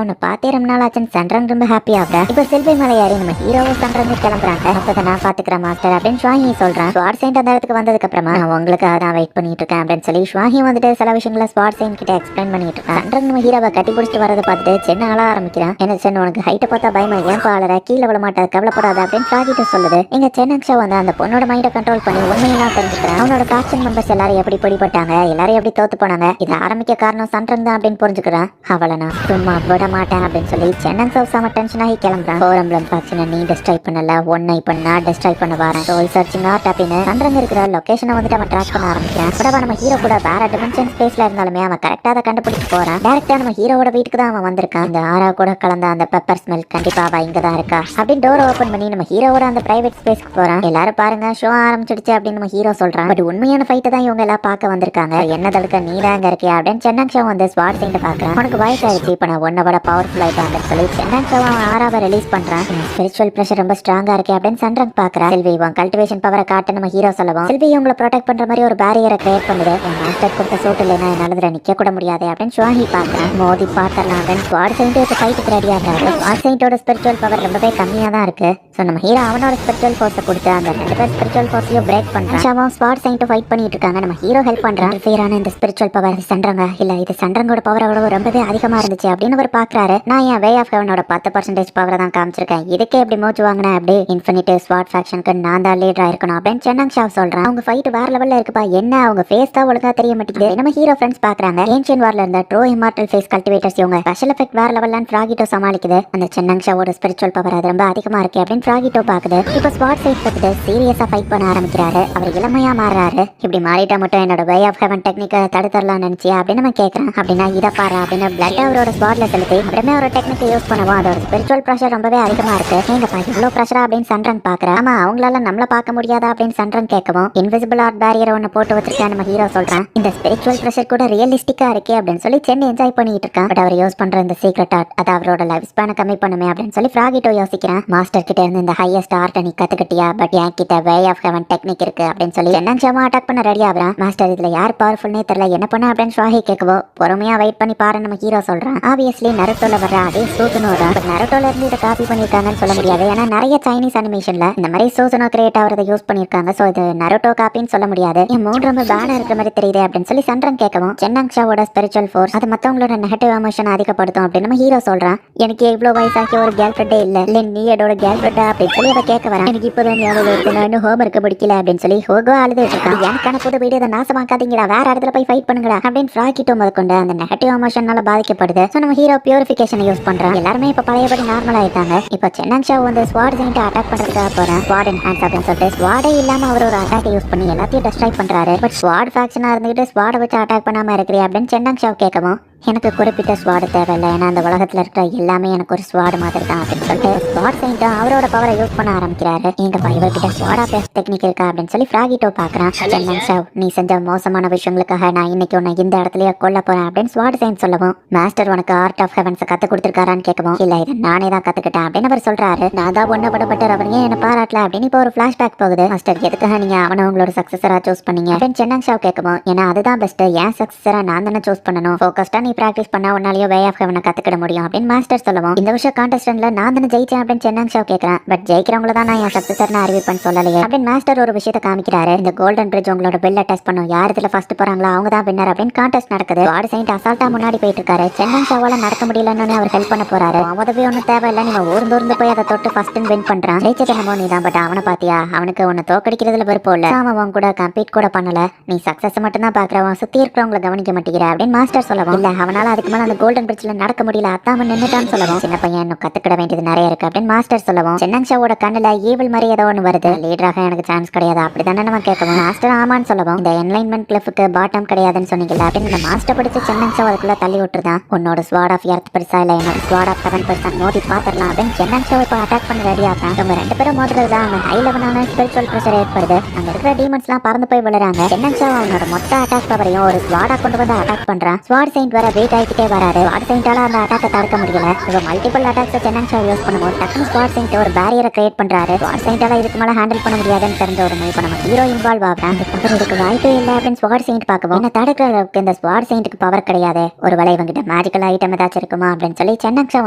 அவனை பார்த்தே ரொம்ப நாள் ஆச்சுன்னு சந்திரன் ரொம்ப ஹாப்பி ஆகுறா. இப்போ செல்வி மலை ஏறி நம்ம ஹீரோவும் சந்திரன் கிளம்புறாங்க. அப்போ நான் பாத்துக்கிறேன் மாஸ்டர் அப்படின்னு ஷுவாஹி சொல்றான். ஸ்வாட் செயின்ட் அந்த இடத்துக்கு வந்ததுக்கு அப்புறமா நான் உங்களுக்காக தான் வெயிட் பண்ணிட்டு இருக்கேன் அப்படின்னு சொல்லி ஷுவாஹி வந்துட்டு சில விஷயங்களை ஸ்வாட் செயின்ட் கிட்ட எக்ஸ்பிளைன் பண்ணிட்டு இருக்கான். சந்திரன் நம்ம ஹீரோவை கட்டி பிடிச்சிட்டு வரதை பார்த்துட்டு சென்ன ஆள ஆரம்பிக்கிறான். என்ன சென் உனக்கு ஹைட்டை பார்த்தா பயமா, ஏன் பாலர கீழே விட மாட்டா கவலைப்படாத அப்படின்னு ஃப்ராகிட்டோ சொல்லுது. எங்க சென்னக்ஷா வந்து அந்த பொண்ணோட மைண்டை கண்ட்ரோல் பண்ணி உண்மையெல்லாம் தெரிஞ்சுக்கிறான். அவனோட ஃபேக்ஷன் மெம்பர்ஸ் எல்லாரும் எப்படி பிடிப்பட்டாங்க, எல்லாரும் எப்படி தோத்து போனாங்க, இதை ஆரம்பிக்க காரணம் சந்திரன் தான் அப்படின்னு புரிஞ்சுக்கிறான். அவளை நான் சும்மா விட மாட்டேன் அப்படின்னு சொல்லி சென்னக்ஷா செம டென்ஷன் ஆகி கிளம்புறான். போரம்பலம் ஃபேக்ஷனை நீ டெஸ்ட்ராய் பண்ணல, ஒன்னை இப்ப நான் டெஸ்ட்ராய் பண்ண வரேன். சோல் சர்ச்சிங் ஆர்ட் அப்படின்னு சந்திரன் இருக்கிற லொகேஷனை வந்துட்டு அவன் ட்ராக் பண்ண ஆரம்பிக்கிறான். பட் நம்ம ஹீரோ கூட வேற டிமென்ஷன் ஸ்பேஸ்ல இருந்தாலுமே அவன் கரெக்டா அதை கண்டுபிடிச்சு போறான். டேரக்டா நம்ம ஹீரோவோட வீட்டுக்கு தான் அவன் வந்திருக்கான். இந்த ஆரா கூட கலந்த அந்த பெப்பர் ஸ்மெல் கண்டிப்பா அவ இங்கதான் இருக்கா அப்படின்னு டோர் ஓபன் பண்ணி நம்ம ஹீரோவோட அந்த பிரைவேட் ஸ்பேஸ்க்கு போறான். எல்லாரும் பாருங்க ஷோ ஆரம்பிச்சிடுச்சு அப்படின்னு நம்ம ஹீரோ சொல்றான். பட் உண்மையான ஃபைட்டை தான் இவங்க எல்லாம் பார்க்க வந்திருக்காங்க. என்ன தடுக்க நீடா அங்க இருக்கியா அப்படின்னு சென்னாக்ஷா வந்து ஸ்வாட் செயின்ட் பாக்குறான். உனக்கு வயசாயிடுச்சு, இப்ப நான் ஒன்ன விட பவர்ஃபுல் ஆயிட்டான்னு சொல்லி சென்னாக்ஷா அவன் ஆராவை ரிலீஸ் பண்றான். ஸ்பிரிச்சுவல் பிரஷர் ரொம்ப ஸ்ட்ராங்கா இருக்கே அப்படின்னு சந்திரன் பாக்குறான். செல்வி உன் கல்டிவேஷன் பவரை காட்ட நம்ம ஹீரோ சொல்லவும் செல்வி இவங்களை ப்ரொடெக்ட் பண்ற மாதிரி ஒரு பேரியரை கிரியேட் பண்ணுது. என் மாஸ்டர் கொடுத்த சூட் இல்லைன்னா என்னால நிக்க கூட முடியாது அப்படின்னு ஷுவாஹி பாக்குறான். மோதி பார்த்தலாம் ஸ்வாட் செயின்ட் ஃபைட்டுக்கு ரெடியா இருக்காரு. ஸ்வாட் செயின்ட்டோட ஸ்பிரிச்சுவல் பவர் ரொம்பவே கம்மியா தான் இருக்கு. சோ நம்ம ஹீரோ அவனோட ஸ்பிரிச்சுவல் ஃபோர்ஸை கொடுத்து அந்த 2 பேர் ஸ்பிரிச்சுவல் ஃபோர்ஸையும் பிரேக் பண்றான். ஷாவும் ஸ்வாட் சைன்ட் ஃபைட் பண்ணிட்டு இருக்காங்க. நம்ம ஹீரோ ஹெல்ப் பண்றான். ஃபீரான இந்த ஸ்பிரிச்சுவல் பவர் சண்டரங்க இல்ல இது சண்டரங்கோட பவரை விட ரொம்பவே அதிகமா இருந்துச்சு அப்படின்னு அவர் பாக்குறாரு. நான் என் வே ஆஃப் ஹெவனோட 10% பவரை தான் காமிச்சிருக்கேன். இதுக்கே எப்படி மூச்சு வாங்கினேன் அப்படி இன்ஃபினிட்டி ஸ்வாட் ஃபேக்ஷனுக்கு நான் தான் லீடரா இருக்கணும் அப்படின்னு சென்னங் ஷாவ் சொல்றான். அவங்க ஃபைட் வேற லெவல்ல இருக்குப்பா. என்ன அவங்க ஃபேஸ் தான் ஒழுங்கா தெரிய மாட்டேங்குது. நம்ம ஹீரோ ஃப்ரெண்ட்ஸ் பாக்குறாங்க. ஏன்ஷியன் வார்ல இருந்த ட்ரூ இமார்டல் ஃபேஸ் கல்டிவேட்டர்ஸ் இவங்க ஸ்பெஷல் எஃபெக்ட் வேற லெவல்ல ஃப்ராகிட்டோ சமாளிக்குது. அந்த சென்னங் ஷாவோட ஸ்பிரிச்சுவல் பவர் அது ரொம்ப அதிகமா இருக்கு அப்படின்னு ஃப்ராகிட்டோ பாக்குது. இப்போ ஸ்வாட் சைட் பத்திட்டு சீரியஸா ஃபைட் பண்ண ஆரம்பிக்கிறாரு. அவர் இளமையா மாறுறாரு. இப்படி மாறிட்டா மட்டும் என்னோட வே ஆஃப் ஹெவன் டெக்னிக்கை தடுத்தரலாம் நினைச்சியா அப்படின்னு நம்ம கேட்கறான். அப்படின்னா இதை பாரு அப்படின்னு பிளட் அவரோட ஸ்வாட்ல செலுத்தி அப்புறமே அவரோட டெக்னிக்கை யூஸ் பண்ணுவோம். அதோட ஸ்பிரிச்சுவல் ப்ரெஷர் ரொம்பவே அதிகமா இருக்கு. எங்கப்பா இவ்வளவு ப்ரெஷரா அப்படின்னு சண்டன் பாக்குறேன். ஆமா அவங்களால நம்மள பார்க்க முடியாதா அப்படின்னு சண்டன் கேட்கவும் இன்விசிபிள் ஆர்ட் பேரியர் ஒன்னு போட்டு வச்சிருக்கேன் நம்ம ஹீரோ சொல்றான். இந்த ஸ்பிரிச்சுவல் ப்ரெஷர் கூட ரியலிஸ்டிக்கா இருக்கே அப்படின்னு சொல்லி சென்னை என்ஜாய் பண்ணிட்டு இருக்கான். பட் அவர் யூஸ் பண்ற இந்த சீக்ரெட் ஆர்ட் அது அவரோட லைஃப் ஸ்பேனை கம்மி பண்ணுமே அப்படின்னு சொல்லி ஃப்ராகிட்டோ யோசிக்கிறேன். மாஸ்டர் கிட்ட இருந்து இந்த ஹையஸ்ட் ஆர்ட் நீ கத்துக்கிட்டியா? பட் என் கிட்ட வே ஆஃப் ஹெவன் டெக்னிக் இருக்கு அப்படின்னு சொல்லி சென்னங் ஷாவா அட்டாக் பண்ண ரெடி ஆகுறான். மாஸ்டர் இதுல யார் பவர்ஃபுல்னே தெரியல என்ன பண்ண அப்படின்னு ஷாஹி கேட்கவோ பொறுமையா வெயிட் பண்ணி பாரு நம்ம ஹீரோ சொல்றான். ஆப்வியஸ்லி நருட்டோல வர்ற அதே சூசனோ தான். பட் நருட்டோல இருந்து இதை காப்பி பண்ணிருக்காங்கன்னு சொல்ல முடியாது. ஏன்னா நிறைய சைனீஸ் அனிமேஷன்ல இந்த மாதிரி சூசனோ கிரியேட் ஆகிறத யூஸ் பண்ணிருக்காங்க. சோ இது நருட்டோ காப்பின்னு சொல்ல முடியாது. என் மூணு ரொம்ப பேனா இருக்கிற மாதிரி தெரியுது அப்படின்னு சொல்லி சண்டன் கேட்கவும் சென்னங் ஷாவோட ஸ்பிரிச்சுவல் ஃபோர்ஸ் அது மத்தவங்களோட நெகட்டிவ் எமோஷன் அதிகப்படுத்தும் அப்படின்னு நம்ம ஹீரோ சொல்றான். எனக்கு இவ்வளவு வயசாக்கி ஒரு கேர்ள் ஃப்ரெண்டே இல்ல நீ என்னோட கேர்ள் ஃப்ரெண்டா அப்படின்னு சொல்லி அதை கேட்க வரேன். எனக்கு இப்போதான் ஞாபகம் இருக்கு நான் இன்னும் ஹோம் ஒர்க் படிக்கல அப்படின்னு சொல்லி ஹோகோ அழுது வச்சிருக்கான். எனக்கான புது வீடு இதை நாசமாக்காதீங்கடா வேற இடத்துல போய் ஃபைட் பண்ணுங்கடா அப்படின்னு ஃப்ராகிட்டோ முதற்கொண்டு அந்த நெகட்டிவ் எமோஷனால பாதிக்கப்படுது. சோ நம்ம ஹீரோ பியூரிஃபிகேஷன் யூஸ் பண்றான். எல்லாருமே இப்ப பழையபடி நார்மல் ஆயிட்டாங்க. இப்ப சென்னங் ஷாவ் வந்து ஸ்வாட் சைன்ட் அட்டாக் பண்றதுக்காக போறேன். ஸ்வாட் என்ஹான்ஸ் அப்படின்னு சொல்லிட்டு ஸ்வாடே இல்லாம அவர் ஒரு அட்டாக் யூஸ் பண்ணி எல்லாத்தையும் டெஸ்ட்ராய் பண்றாரு. பட் ஸ்வாட் ஃபேக்ஷனா இருந்துகிட்டு ஸ்வாட வச்சு அட்டாக் பண்ணாம இருக்கிறீ அப்படின்னு சென்னங் ஷாவ் கேட்கவும் எனக்கு குறிப்பிட்ட ஸ்வாடு தேவையில்லை. ஏன்னா அந்த உலகத்துல இருக்கிற எல்லாமே எனக்கு ஒரு ஸ்வாடு மாதிரி தான் அப்படின்னு சொல்லிட்டு ஸ்வாட் சைன்ட்டும் அவரோட பவரை யூஸ் பண்ண ஆரம்பிக்கிறாரு. எங்கப்பா இவர்கிட்ட ஸ்வாடா பேஸ் டெக்னிக் இருக்கா அப்படின்னு சொல்லி ஃப்ராகிட்டோ பாக்குறான். சென்னங் ஷாவ் நீ செஞ்ச மோசமான விஷயங்களுக்காக நான் இன்னைக்கு உன்னை இந்த இடத்துலயே கொல்ல போறேன் அப்படின்னு ஸ்வாட் சைன்ட் சொல்லவும் மாஸ்டர் உனக்கு ஆர்ட் ஆஃப் ஹெவன்ஸ் கத்து கொடுத்துருக்காரான்னு கேட்கவும் இல்ல இதை நானே தான் கத்துக்கிட்டேன் அப்படின்னு அவர் சொல்றாரு. நான் தான் ஒன்னப்படப்பட்ட அவர் ஏன் என்ன பாராட்டல அப்படின்னு இப்போ ஒரு பிளாஷ்பேக் போகுது. மாஸ்டர் எதுக்காக நீங்க அவனை உங்களோட சக்சஸரா சூஸ் பண்ணீங்க அப்படின்னு சென்னங் ஷாவ் கேட்கவும் ஏன்னா அதுதான் பெஸ்ட். ஏன் சக்சஸரா நான் தானே சூஸ் பண்ணணும். ஃபோக்கஸ்டா நீ பிராக்டிஸ் பண்ணா உன்னாலயோ வே ஆஃப் ஹெவனை கத்துக்கிட முடியும் அப்படின்னு மாஸ்டர் சொல்லவும் இந்த வருஷம் கான்டெஸ்டன்ட்ல நான் தானே ஜெயிச்சேன் அப்படின்னு சென்னங் ஷாவ் கேட்கறேன். பட் ஜெயிக்கிறவங்கள தான் நான் என் சக்சஸர்னு அறிவிப்பேன்னு சொல்லலையே அப்படின்னு மாஸ்டர் ஒரு விஷயத்தை காமிக்கிறாரு. இந்த கோல்டன் பிரிட்ஜ் உங்களோட பில்ல டெஸ்ட் பண்ணும். யார் இதுல ஃபர்ஸ்ட் போறாங்களோ அவங்க தான் வின்னர் அப்படின்னு கான்டெஸ்ட் நடக்குது. ஸ்வாட் சைன்ட் அசால்ட்டா முன்னாடி போயிட்டு இருக்காரு. சென்னங் ஷாவால நடக்க முடியலன்னு அவர் ஹெல்ப் பண்ண போறாரு. உதவி ஒன்னும் தேவையில்லை. நீங்க ஊர்ந்து போய் அதை தொட்டு ஃபர்ஸ்ட் வின் பண்றான். ஜெயிச்சது என்னமோ நீ தான். பட் அவனை பாத்தியா அவனுக்கு உன்னை தோக்கடிக்கிறதுல விருப்பம் இல்ல. அவன் கூட கம்பீட் கூட பண்ணல. நீ சக்சஸ் மட்டும் தான் பாக்குறவன் சுத்தி இருக்கிறவங்களை கவனிக்க மாட்டேங்கிற அப்படின்னு மாஸ்டர் சொல்லவும் இல்ல அவனால அதுக்கு மேல அந்த கோல்டன் பிரிட்ஜ்ல நடக்க முடியல அத்தாம நின்னுட்டான்னு சொல்லவும் சின்ன பையன் இன்னும் கத்துக்கிட வேண்டியது நிறைய இருக்கு அப்படின்னு மாஸ்டர் சொல்லவும் சென்னங் ஷாவோட கண்ணுல ஈவில் மாதிரி ஏதோ ஒன்று வருது. லீடராக எனக்கு சான்ஸ் கிடையாது அப்படிதானே நம்ம கேட்கவும் மாஸ்டர் ஆமான்னு சொல்லவும் இந்த என்லைன்மெண்ட் கிளிஃபுக்கு பாட்டம் கிடையாதுன்னு சொன்னீங்கல்ல அப்படின்னு இந்த மாஸ்டர் படிச்சு சென்னங் ஷாவ் அதுக்குள்ள தள்ளி விட்டுருதான். உன்னோட ஸ்வாட் ஆஃப் எர்த் பெருசா இல்ல என்னோட ஸ்வாட் ஆஃப் ஹெவன் பெருசா மோதி பாத்திரலாம் அப்படின்னு சென்னங் ஷாவ் இப்போ அட்டாக் பண்ண ரெடி ஆகிறான். அவங்க 2 பேரும் மோதுறது தான் அந்த ஹை லெவலான ஸ்பிரிச்சுவல் பிரஷர் ஏற்படுது. அங்க இருக்கிற டீமன்ஸ் எல்லாம் பறந்து போய் விழுறாங்க. சென்னங் ஷாவ் அவனோட மொத்த அட்டாக் பவரையும் ஒரு ஸ்வாடா கொண்டு வந்து அட்டாக் பண்றான். ஸ்வாட் சைன்ட் வர வெயிட் ஆகிட்டே வராரு. ஸ்வாட் சைன்டால அந்த அட்டாக்கை தடுக்க முடியல. இப்போ மல்டிபிள் அட்டாக்ஸ் சென்னங் ஷாவ் யூஸ் பண்ணும்போது டக்குனு ஸ்வாட் சைன்ட் ஒரு பேரியரை கிரியேட் பண்றாரு. ஸ்வாட் சைன்டால இதுக்கு மேல ஹேண்டில் பண்ண முடியாதுன்னு தெரிஞ்ச உடனே இப்போ நம்ம ஹீரோ இன்வால்வ் ஆகிறான். பவர் இதுக்கு வாய்ப்பே இல்லை அப்படின்னு ஸ்வாட் சைன்ட் பார்க்கவும் என்ன தடுக்கிற அளவுக்கு இந்த ஸ்வாட் சைன்ட்டுக்கு பவர் கிடையாது. ஒருவேளை இவங்கிட்ட மேஜிக்கல் ஐட்டம் ஏதாச்சும் இருக்குமா அப்படின்னு சொல்லி சென்னங் ஷாவ்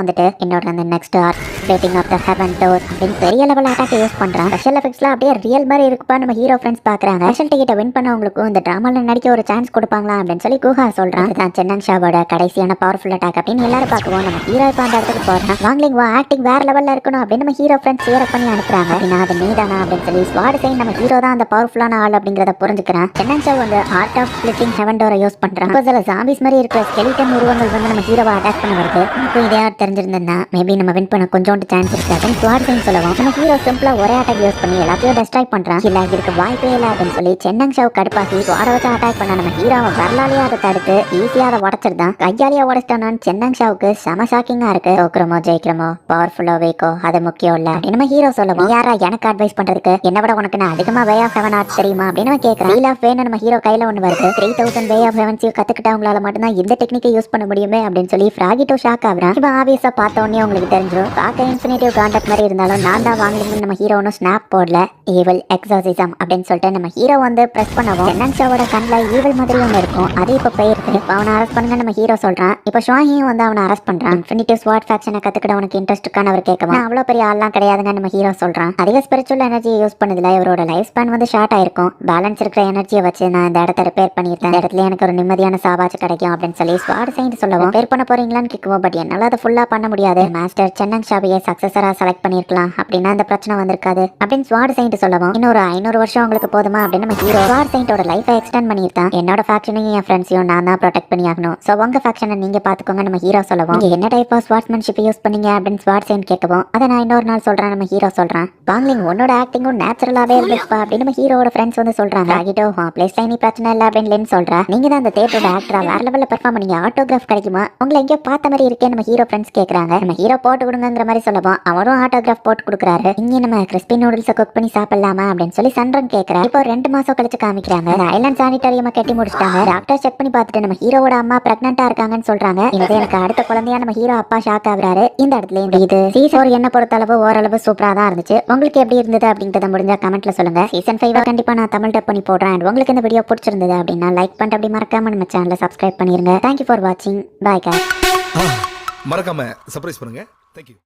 வந்துட்டு என்னோட அந்த next art plating of the heaven door அப்படின்னு பெரிய லெவல் அட்டாக் யூஸ் பண்றான். ஸ்பெஷல் எஃபெக்ட்ஸ்லாம் அப்படியே ரியல் மாதிரி இருக்குப்பா நம்ம ஹீரோ ஃப்ரெண்ட்ஸ் பாக்குறாங்க. ஸ்பெஷல் டிக்கெட்டை வின் பண்ணவங்களுக்கும் இந்த டிராமால நடிக்க ஒரு சான்ஸ் கொடுப்பாங்களா அப்படின்னு சொல்லி குஹா சொல்றான். இதுதான் சென்னங் ஷாவோட கடைசியான பவர்ஃபுல் அட்டாக் அப்படின்னு எல்லாரும் பார்க்கவும் நம்ம ஹீரோ இப்போ அந்த இடத்துக்கு போறான். வாங்கலிங் ஆக்டிங் வேற லெவல்ல இருக்கணும் அப்படின்னு நம்ம ஹீரோ ஃப்ரெண்ட்ஸ் சேர பண்ணி அனுப்புறாங்க. நான் அது நீதானா அப்படின்னு சொல்லி ஸ்வாட் சைன்ட் நம்ம ஹீரோ தான் அந்த பவர்ஃபுல்லான ஆள் அப்படிங்கறத புரிஞ்சுக்கிறான். சென்னங் ஷாவ் வந்து ஆர்ட் ஆஃப் ஸ்பிளிட்டிங் ஹெவன் டோரை யூஸ் பண்றான். இப்போ சில ஜாம்பிஸ் மாதிரி இருக்கிற ஸ்கெலிட்டன் உருவங்கள் வந்து நம்ம ஹீரோவை அட்டாக் பண்ண வருது. இப்போ இதே தெரிஞ்சிருந்தா மேபி நம்ம வின் பண்ண கொஞ்சோண்டு சான்ஸ் இருக்கு அப்படின்னு ஸ்வாட் சைன்ட் சொல்லவும் நம்ம ஹீரோ சிம்பிளா ஒரே அட்டாக் யூஸ் பண்ணி எல்லாத்தையும் டெஸ்ட்ராய் பண்றான். இல்ல இதுக்கு வாய்ப்பே இல்லை அப்படின்னு சொல்லி சென்னங் ஷாவ் கடுப்பாக்கி ஸ்வாட வச்சு அட்டாக் பண்ண நம்ம ஹீரோவை வரலாலையே அதை தடுத்து ஈஸியா அதை உடச்சிருந்தான். கையாலியா உடச்சிட்டான்னு சென்னங் ஷாவுக்கு செம ஷாக்கிங்கா இருக்கு. தோக்குறமோ ஜெயிக்கிறமோ பவர்ஃபுல்லோ வேக்கோ அது முக்கியம் இல்ல நம்ம ஹீரோ சொல்லவும் யாரா எனக்கு அட்வைஸ் பண்றதுக்கு என்ன விட உனக்கு நான் அதிகமா வே ஆஃப் ஹெவன் ஆர்ட்ஸ் தெரியுமா அப்படின்னு கேட்கறேன். வீல் ஆஃப் வேன் நம்ம ஹீரோ கையில ஒன்று வருது. 3000 வே ஆஃப் ஹெவன்ஸ் கத்துக்கிட்டவங்களால மட்டும்தான் இந்த டெக்னிக்கை யூஸ் பண்ண முடியுமே அப்படின்னு சொல்லி ஃப்ராகிட்டோ ஷாக் ஆகுறான். இப்போ ஆவியஸா பார்த்த உடனே உங்களுக்கு தெரிஞ்சிடும். பார்க்க இன்ஃபினிட்டிவ் கான்டாக்ட் மாதிரி இருந்தாலும் நான் தான் வாங்கலன்னு நம்ம ஹீரோ ஒன்றும் ஸ்னாப் போடல. ஈவில் எக்ஸாசிசம் அப்படின்னு சொல்லிட்டு நம்ம ஹீரோ வந்து பிரஸ் பண்ணவும் சென்னங் ஷாவோட கண்ணில் ஈவில் மாதிரி ஒன்று இருக்கும். அது இப்போ போயிருக்கு. அவனை அரெஸ்ட் பண்ணுங்க நம்ம நம்ம ஹீரோ சொல்றான். இப்போ ஷுவாஹியும் வந்து அவனை அரெஸ்ட் பண்றான். இன்ஃபினிட்டிவ் ஸ்வாட் ஃபேக்ஷனை கத்துக்கிட உனக்கு இன்ட்ரெஸ்ட் இருக்கான்னு அவர் கேட்கவா, நான் அவ்வளோ பெரிய ஆள்லாம் கிடையாதுங்க நம்ம ஹீரோ சொல்றான். அதிக ஸ்பிரிச்சுவல் எனர்ஜியை யூஸ் பண்ணதுல இவரோட லைஃப் ஸ்பேன் வந்து ஷார்ட் ஆயிருக்கும். பேலன்ஸ் இருக்கிற எனர்ஜியை வச்சு நான் இந்த இடத்த ரிப்பேர் பண்ணியிருந்தேன், இந்த இடத்துல எனக்கு ஒரு நிம்மதியான சாவாச்சு கிடைக்கும் அப்படின்னு சொல்லி ஸ்வாட் சைன்ட் சொல்லவும், ரிப்பேர் பண்ண போறீங்களான்னு கேட்குவோம். பட் என்னால அதை ஃபுல்லா பண்ண முடியாது, மாஸ்டர் சென்னங் ஷாபியை சக்சஸரா செலக்ட் பண்ணிருக்கலாம், அப்படின்னா இந்த பிரச்சனை வந்திருக்காது அப்படின்னு ஸ்வாட் சைன்ட் சொல்லவும், இன்னொரு 500 வருஷம் உங்களுக்கு போதுமா அப்படின்னு நம்ம ஹீரோ ஸ்வாட் சைன்ட்டோட லைஃபை எக்ஸ்டெண்ட் பண்ணியிருந்தான். என்னோட ஃபேக்ஷனையும் என் ஃப்ரெண்ட்ஸையும் நான் தான் ப்ரொடெக்ட் பண்ணி ஆகணும், ஸோ உங்க ஃபேக்ஷனை நீங்க பாத்துக்கோங்க நம்ம ஹீரோ சொல்லவும், நீங்க என்ன டைப் ஆஃப் ஸ்வாட்ஸ்மேன்ஷிப் யூஸ் பண்ணீங்க அப்படின்னு ஸ்வாட் சைன்ட் கேட்கவும், அதை நான் இன்னொரு நாள் சொல்றேன் நம்ம ஹீரோ சொல்றான். பாங்லிங் உன்னோட ஆக்டிங்கும் நேச்சுரலாவே இருந்துச்சுப்பா அப்படின்னு நம்ம ஹீரோட ஃப்ரெண்ட்ஸ் வந்து சொல்றாங்க. ஆகிட்டோ பிளேஸ்ல நீ பிரச்சனை இல்லை அப்படின்னு லின் சொல்றா. நீங்க தான் அந்த தேட்டரோட ஆக்டரா, வேற லெவல்ல பெர்ஃபார்ம் பண்ணீங்க, ஆட்டோகிராஃப் கிடைக்குமா, உங்களை எங்கேயோ பார்த்த மாதிரி இருக்கே நம்ம ஹீரோ ஃப்ரெண்ட்ஸ் கேட்கறாங்க. நம்ம ஹீரோ போட்டு கொடுங்கிற மாதிரி சொல்லவும் அவரும் ஆட்டோகிராஃப் போட்டு கொடுக்குறாரு. இங்க நம்ம கிறிஸ்பி நூடுல்ஸை குக் பண்ணி சாப்பிடலாமா அப்படின்னு சொல்லி சந்திரன் கேட்கறா. இப்போ 2 மாசம் கழிச்சு காமிக்கிறாங்க. ஐலாண்ட் சானிட்டோரியமா கட்டி முடிச்சிட்டாங்க. டாக்டர் செக் பண்ணி பார்த்துட்டு நம்ம ஹீரோவோட அம்மா பிரெக்னெண்டா இருக்காங்கன்னு சொல்றாங்க. இது எனக்கு அடுத்த குழந்தையா நம்ம ஹீரோ அப்பா ஷாக் ஆகுறாரு. இந்த இடத்துல இது சீசன் என்ன பொறுத்தளவு ஓரளவு சூப்பரா தான் இருந்துச்சு. உங்களுக்கு எப்படி இருந்தது அப்படின்றத முடிஞ்சா கமெண்ட்ல சொல்லுங்க. சீசன் 5 கண்டிப்பா நான் தமிழ் டப் பண்ணி போடுறேன். And உங்களுக்கு இந்த வீடியோ பிடிச்சிருந்தது அப்படின்னா லைக் பண்ணிட்டு அப்படி மறக்காம நம்ம சேனலை சப்ஸ்கிரைப் பண்ணிருங்க. தேங்க்யூ ஃபார் வாட்சிங். பாய் guys. மறக்காம சர்ப்ரைஸ் பண்ணுங்க. தேங்க்யூ.